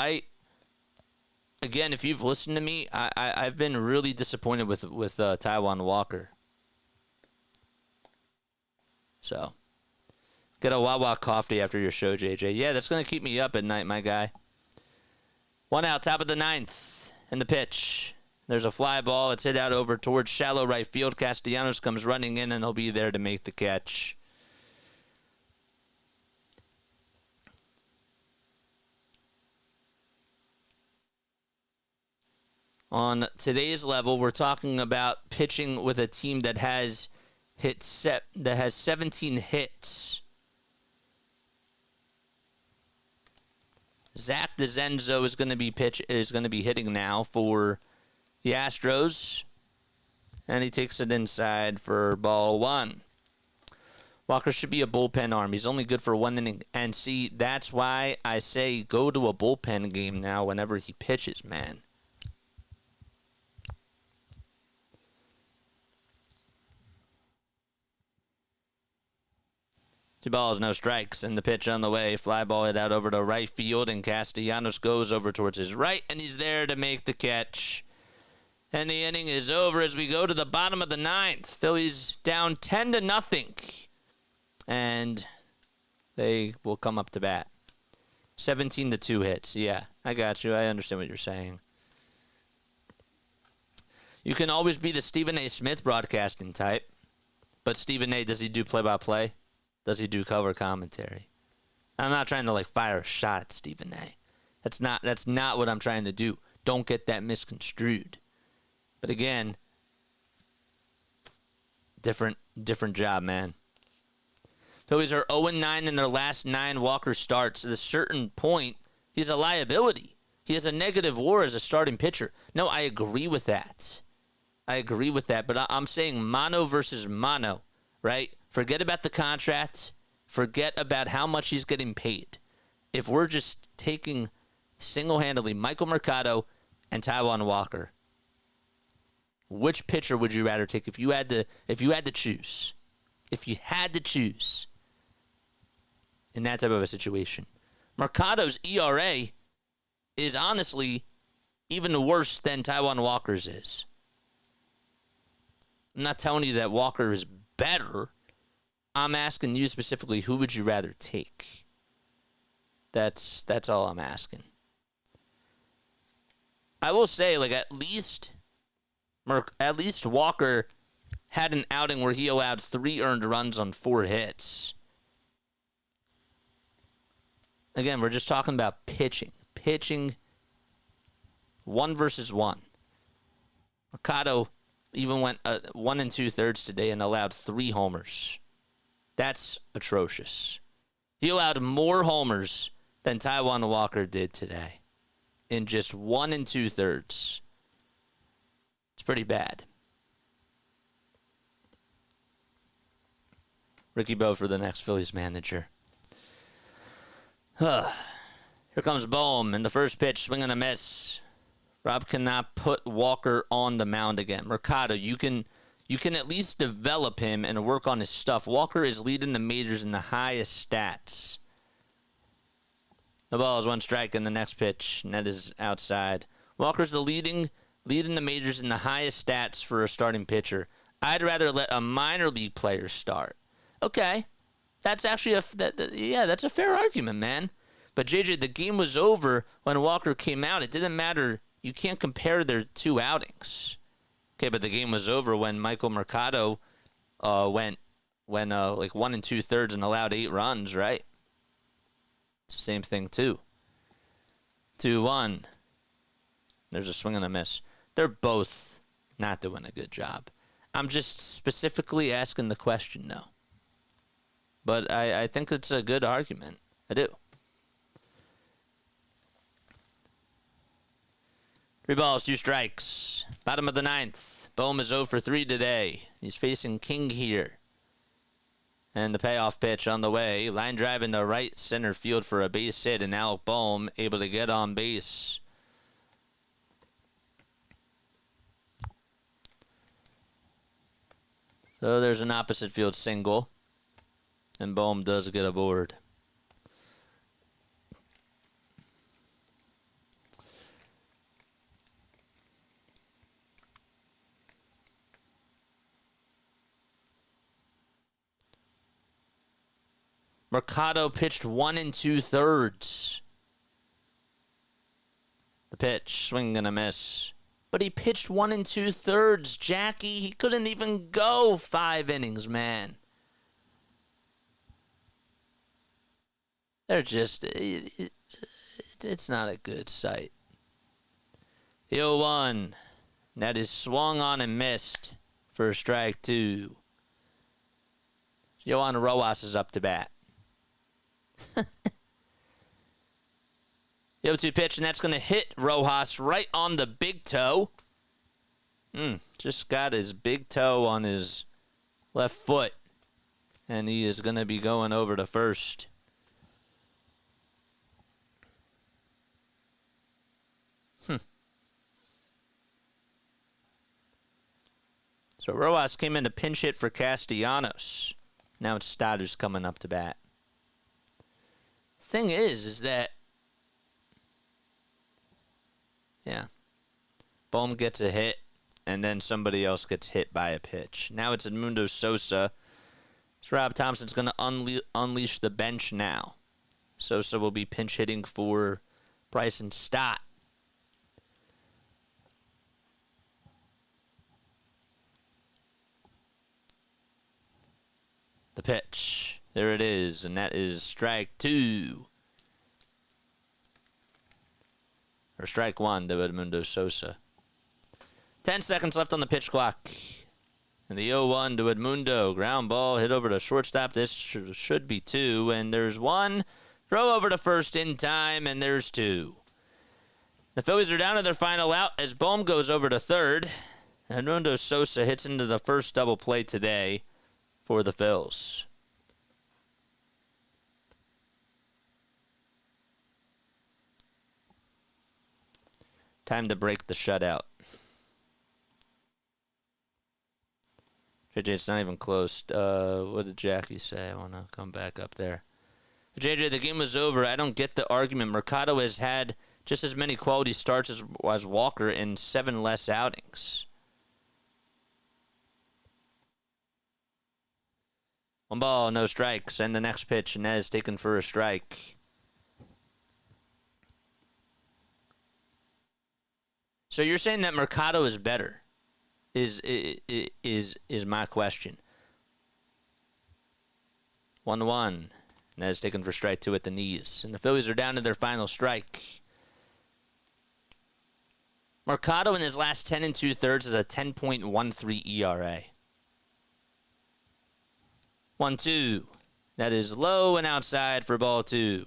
again, if you've listened to me, I've been really disappointed with Taijuan Walker. So, get a Wawa coffee after your show, JJ. Yeah, that's going to keep me up at night, my guy. One out, top of the ninth, and the pitch. There's a fly ball. It's hit out over towards shallow right field. Castellanos comes running in, and he'll be there to make the catch. On today's level, we're talking about pitching with a team that has 17 hits. Zach DeZenzo is going to be hitting now for the Astros, and he takes it inside for ball one. Walker should be a bullpen arm. He's only good for 1 inning. And see, that's why I say go to a bullpen game now whenever he pitches, man. 2 balls, no strikes, and the pitch on the way. Fly ball hit out over to right field, and Castellanos goes over towards his right, and he's there to make the catch. And the inning is over as we go to the bottom of the ninth. Phillies down 10-0. And they will come up to bat. 17-2 hits. Yeah, I got you. I understand what you're saying. You can always be the Stephen A. Smith broadcasting type. But Stephen A., does he do play-by-play? Does he do color commentary? I'm not trying to fire a shot at Stephen A. That's not what I'm trying to do. Don't get that misconstrued. But again, different job, man. Phillies are 0-9 in their last 9 Walker starts. At a certain point, he's a liability. He has a negative WAR as a starting pitcher. No, I agree with that. But I'm saying mono versus mono, right? Forget about the contract. Forget about how much he's getting paid. If we're just taking single-handedly Michael Mercado and Taijuan Walker, which pitcher would you rather take if you had to choose? If you had to choose in that type of a situation. Mercado's ERA is honestly even worse than Taijuan Walker's is. I'm not telling you that Walker is better. I'm asking you specifically, who would you rather take? That's all I'm asking. I will say, at least Walker had an outing where he allowed 3 earned runs on 4 hits. Again, we're just talking about pitching. Pitching 1 versus 1. Mercado even went 1 2/3 today and allowed 3 homers. That's atrocious. He allowed more homers than Taijuan Walker did today in just 1 2/3. It's pretty bad. Ricky Bo for the next Phillies manager. Here comes Bohm, and the first pitch, swing and a miss. Rob cannot put Walker on the mound again. Mercado, you can at least develop him and work on his stuff. Walker is leading the majors in the highest stats. The ball is 1 strike in the next pitch, and that is outside. Walker's leading the majors in the highest stats for a starting pitcher. I'd rather let a minor league player start. Okay, that's actually that's a fair argument, man. But, JJ, the game was over when Walker came out. It didn't matter. You can't compare their two outings. Okay, but the game was over when Michael Mercado went like 1 2/3 and allowed 8 runs, right? Same thing, too. 2-1. There's a swing and a miss. They're both not doing a good job. I'm just specifically asking the question, though. But I think it's a good argument. I do. 3 balls, 2 strikes. Bottom of the 9th. Bohm is 0 for 3 today. He's facing King here. And the payoff pitch on the way. Line drive into right center field for a base hit. And now Bohm able to get on base. So there's an opposite field single. And Bohm does get aboard. Mercado pitched 1 2/3. The pitch, swing and a miss. But he pitched 1 2/3, Jackie. He couldn't even go 5 innings, man. They're just, it's not a good sight. The 0-1. That is swung on and missed for strike 2. Johan Rojas is up to bat. The 0-2 pitch, and that's going to hit Rojas right on the big toe. Just got his big toe on his left foot, and he is going to be going over to first. So Rojas came in to pinch hit for Castellanos. Now it's Stott who's coming up to bat. Thing is that, yeah, Bohm gets a hit, and then somebody else gets hit by a pitch. Now it's Edmundo Sosa. So Rob Thompson's going to unleash the bench now. Sosa will be pinch hitting for Bryson Stott. The pitch. There it is, and that is strike 2. Or strike 1 to Edmundo Sosa. 10 seconds left on the pitch clock. And the 0-1 to Edmundo. Ground ball hit over to shortstop. This should be 2, and there's 1. Throw over to first in time, and there's 2. The Phillies are down to their final out as Bohm goes over to third. Edmundo Sosa hits into the first double play today for the Phils. Time to break the shutout. JJ, it's not even close. What did Jackie say? I want to come back up there. JJ, the game was over. I don't get the argument. Mercado has had just as many quality starts as Walker in 7 less outings. 1 ball, no strikes. And the next pitch, Inez taken for a strike. So you're saying that Mercado is better? Is my question. 1-1. Inez taken for strike 2 at the knees. And the Phillies are down to their final strike. Mercado in his last 10 2/3 is a 10.13 ERA. 1-2. That is low and outside for ball 2.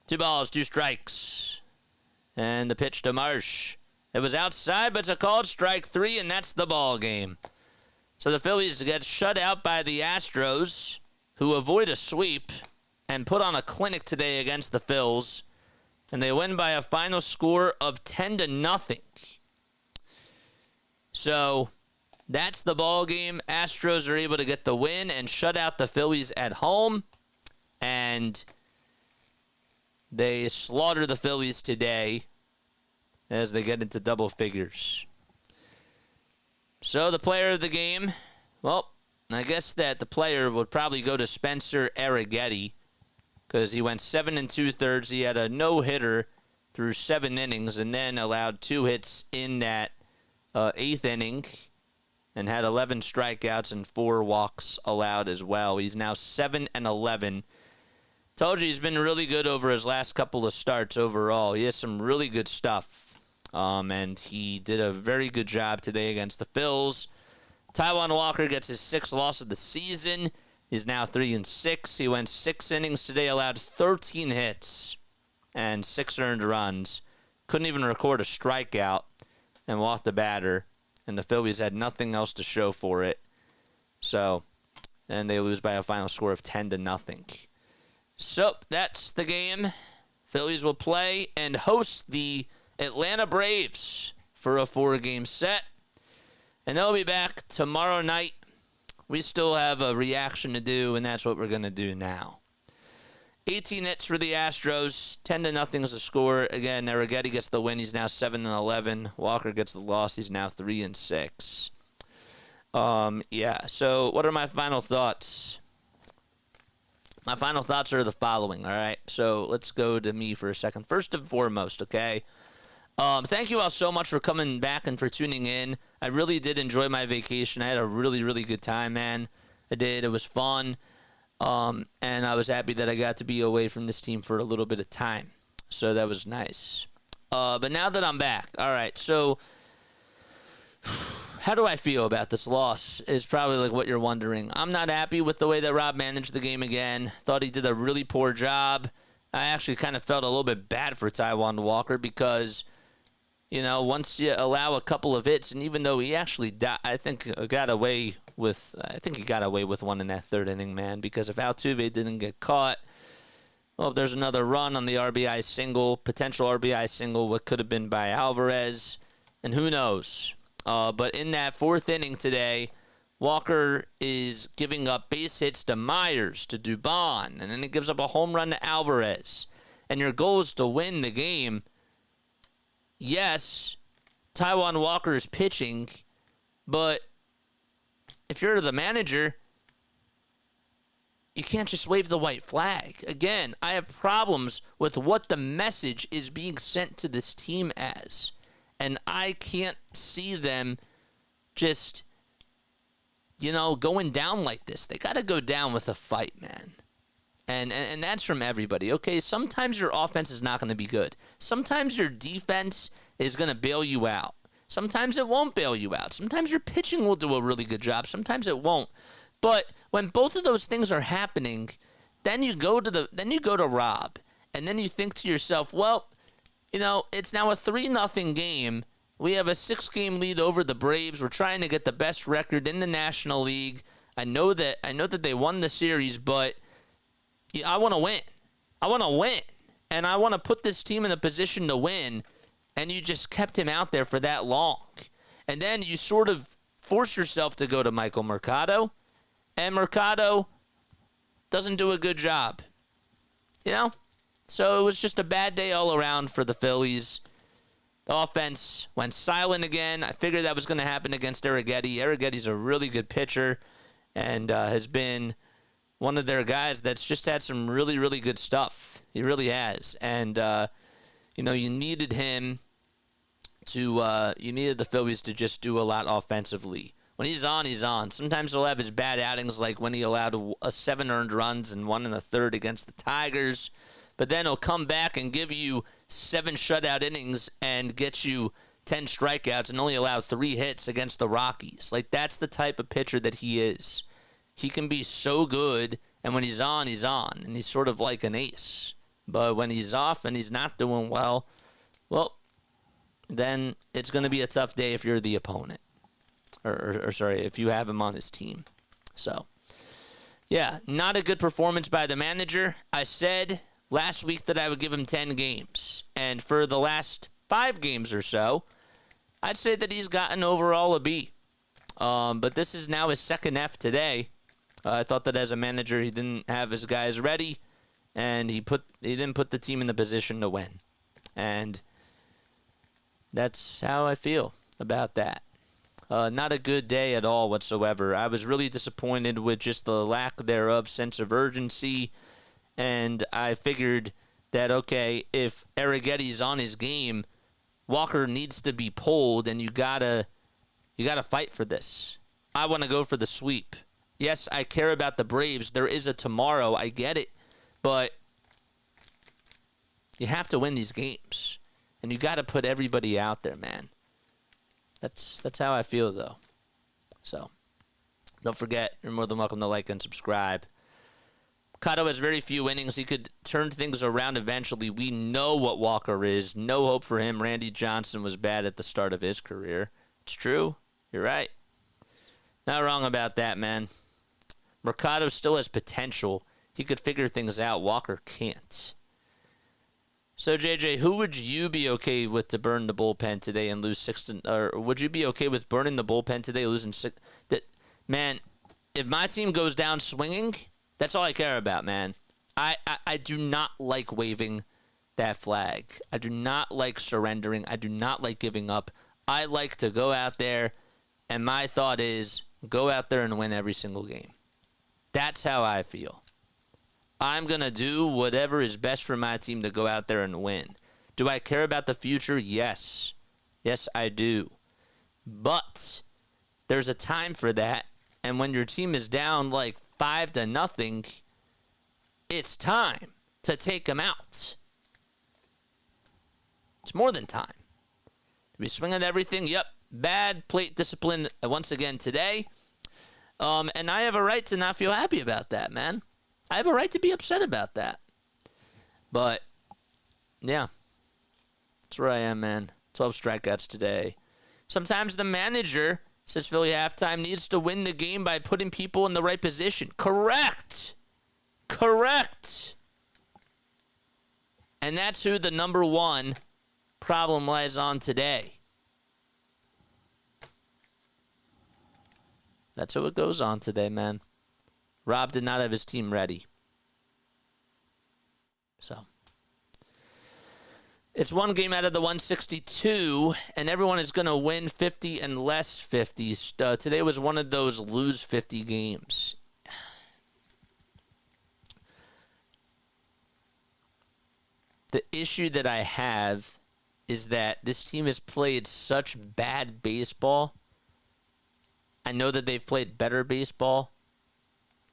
Two balls, 2 strikes. And the pitch to Marsh. It was outside, but it's a called strike 3, and that's the ball game. So the Phillies get shut out by the Astros, who avoid a sweep and put on a clinic today against the Phils. And they win by a final score of 10-0. So that's the ball game. Astros are able to get the win and shut out the Phillies at home. And they slaughter the Phillies today as they get into double figures. So the player of the game, well, I guess that the player would probably go to Spencer Arrighetti because he went 7 2/3. He had a no-hitter through 7 innings and then allowed 2 hits in that 8th inning and had 11 strikeouts and 4 walks allowed as well. He's now 7-11. Told you he's been really good over his last couple of starts overall. He has some really good stuff. And he did a very good job today against the Phils. Taijuan Walker gets his 6th loss of the season. He's now 3-6. He went 6 innings today, allowed 13 hits and 6 earned runs. Couldn't even record a strikeout and walked the batter. And the Phillies had nothing else to show for it. So, and they lose by a final score of 10-0. So, that's the game. Phillies will play and host the Atlanta Braves for a 4-game set. And they'll be back tomorrow night. We still have a reaction to do, and that's what we're going to do now. 18 hits for the Astros. 10-0 is the score. Again, Arrighetti gets the win. He's now 7-11. Walker gets the loss. He's now 3-6. Yeah, so what are my final thoughts? My final thoughts are the following, all right? So let's go to me for a second. First and foremost, okay? Thank you all so much for coming back and for tuning in. I really did enjoy my vacation. I had a really, really good time, man. I did. It was fun. And I was happy that I got to be away from this team for a little bit of time. So that was nice. But now that I'm back, all right, so how do I feel about this loss is probably like what you're wondering. I'm not happy with the way that Rob managed the game again. Thought he did a really poor job. I actually kind of felt a little bit bad for Taijuan Walker because, you know, once you allow a couple of hits, and even though he actually, I think he got away with one in that 3rd inning, man, because if Altuve didn't get caught, well, there's another run on the RBI single, potential RBI single, what could have been by Alvarez, and who knows. But in that 4th inning today, Walker is giving up base hits to Myers, to Dubon, and then he gives up a home run to Alvarez. And your goal is to win the game. Yes, Taijuan Walker is pitching, but if you're the manager, you can't just wave the white flag. Again, I have problems with what the message is being sent to this team as. And I can't see them just, you know, going down like this. They got to go down with a fight, man. And that's from everybody. Okay, sometimes your offense is not going to be good. Sometimes your defense is going to bail you out. Sometimes it won't bail you out. Sometimes your pitching will do a really good job. Sometimes it won't. But when both of those things are happening, then you go to Rob, and then you think to yourself, well, you know, it's now a 3-0 game. We have a 6-game lead over the Braves. We're trying to get the best record in the National League. I know that they won the series, but I want to win. I want to win. And I want to put this team in a position to win. And you just kept him out there for that long. And then you sort of force yourself to go to Michael Mercado. And Mercado doesn't do a good job. You know? So it was just a bad day all around for the Phillies. The offense went silent again. I figured that was going to happen against Arrighetti. Arrighetti's a really good pitcher and has been one of their guys that's just had some really, really good stuff. He really has. And, you know, you needed him to, you needed the Phillies to just do a lot offensively. When he's on, he's on. Sometimes he'll have his bad outings, like when he allowed 7 earned runs and 1 in the 3rd against the Tigers. But then he'll come back and give you 7 shutout innings and get you 10 strikeouts and only allow 3 hits against the Rockies. Like, that's the type of pitcher that he is. He can be so good, and when he's on, and he's sort of like an ace. But when he's off and he's not doing well, then it's going to be a tough day if you're the opponent. Or sorry, if you have him on his team. So, yeah, not a good performance by the manager. I said last week that I would give him 10 games. And for the last 5 games or so, I'd say that he's gotten overall a B. But this is now his 2nd F today. I thought that as a manager, he didn't have his guys ready, and he didn't put the team in the position to win. And That's how I feel about that. Not a good day at all whatsoever. I was really disappointed with just the lack thereof sense of urgency, and I figured that, okay, if Arrigetti's on his game, Walker needs to be pulled, and you gotta fight for this. I want to go for the sweep. Yes, I care about the Braves. There is a tomorrow. I get it, but you have to win these games, and you got to put everybody out there, man. That's how I feel, though. So, don't forget, you're more than welcome to like and subscribe. Cotto has very few innings. He could turn things around eventually. We know what Walker is. No hope for him. Randy Johnson was bad at the start of his career. It's true. You're right. Not wrong about that, man. Mercado still has potential. He could figure things out. Walker can't. So, JJ, who would you be okay with to burn the bullpen today and lose or would you be okay with burning the bullpen today, losing 6? Man, if my team goes down swinging, that's all I care about, man. I do not like waving that flag. I do not like surrendering. I do not like giving up. I like to go out there, and my thought is go out there and win every single game. That's how I feel. I'm going to do whatever is best for my team to go out there and win. Do I care about the future? Yes. Yes, I do. But there's a time for that, and when your team is down like 5-0, it's time to take them out. It's more than time. We swing at everything. Yep. Bad plate discipline once again today. And I have a right to not feel happy about that, man. I have a right to be upset about that. But, yeah. That's where I am, man. 12 strikeouts today. Sometimes the manager, says Philly Halftime, needs to win the game by putting people in the right position. Correct. Correct. And that's who the number one problem lies on today. That's who it goes on today, man. Rob did not have his team ready. So, it's one game out of the 162, and everyone is going to win 50 and less 50s. Today was one of those lose 50 games. The issue that I have is that this team has played such bad baseball. I know that they've played better baseball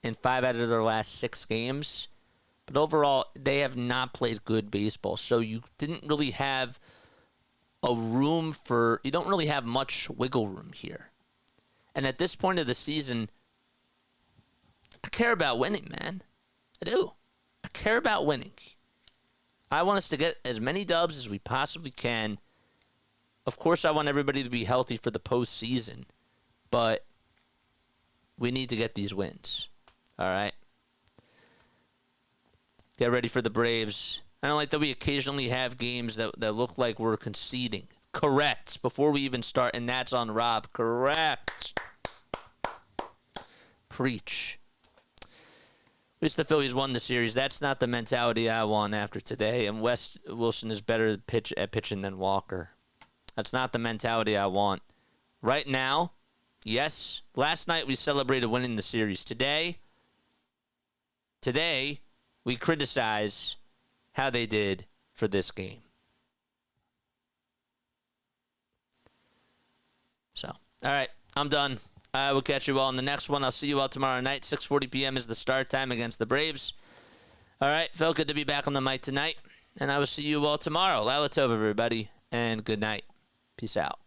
in 5 out of their last 6 games. But overall, they have not played good baseball. So you didn't really have you don't really have much wiggle room here. And at this point of the season, I care about winning, man. I do. I care about winning. I want us to get as many dubs as we possibly can. Of course, I want everybody to be healthy for the postseason. But we need to get these wins. All right? Get ready for the Braves. I don't like that we occasionally have games that look like we're conceding. Correct. Before we even start, and that's on Rob. Correct. Preach. At least the Phillies won the series. That's not the mentality I want after today. And Wes Wilson is better at pitching than Walker. That's not the mentality I want. Right now, yes, last night we celebrated winning the series. Today, we criticize how they did for this game. So, all right, I'm done. I will catch you all in the next one. I'll see you all tomorrow night. 6:40 p.m. is the start time against the Braves. All right, felt good to be back on the mic tonight. And I will see you all tomorrow. Altuve, everybody, and good night. Peace out.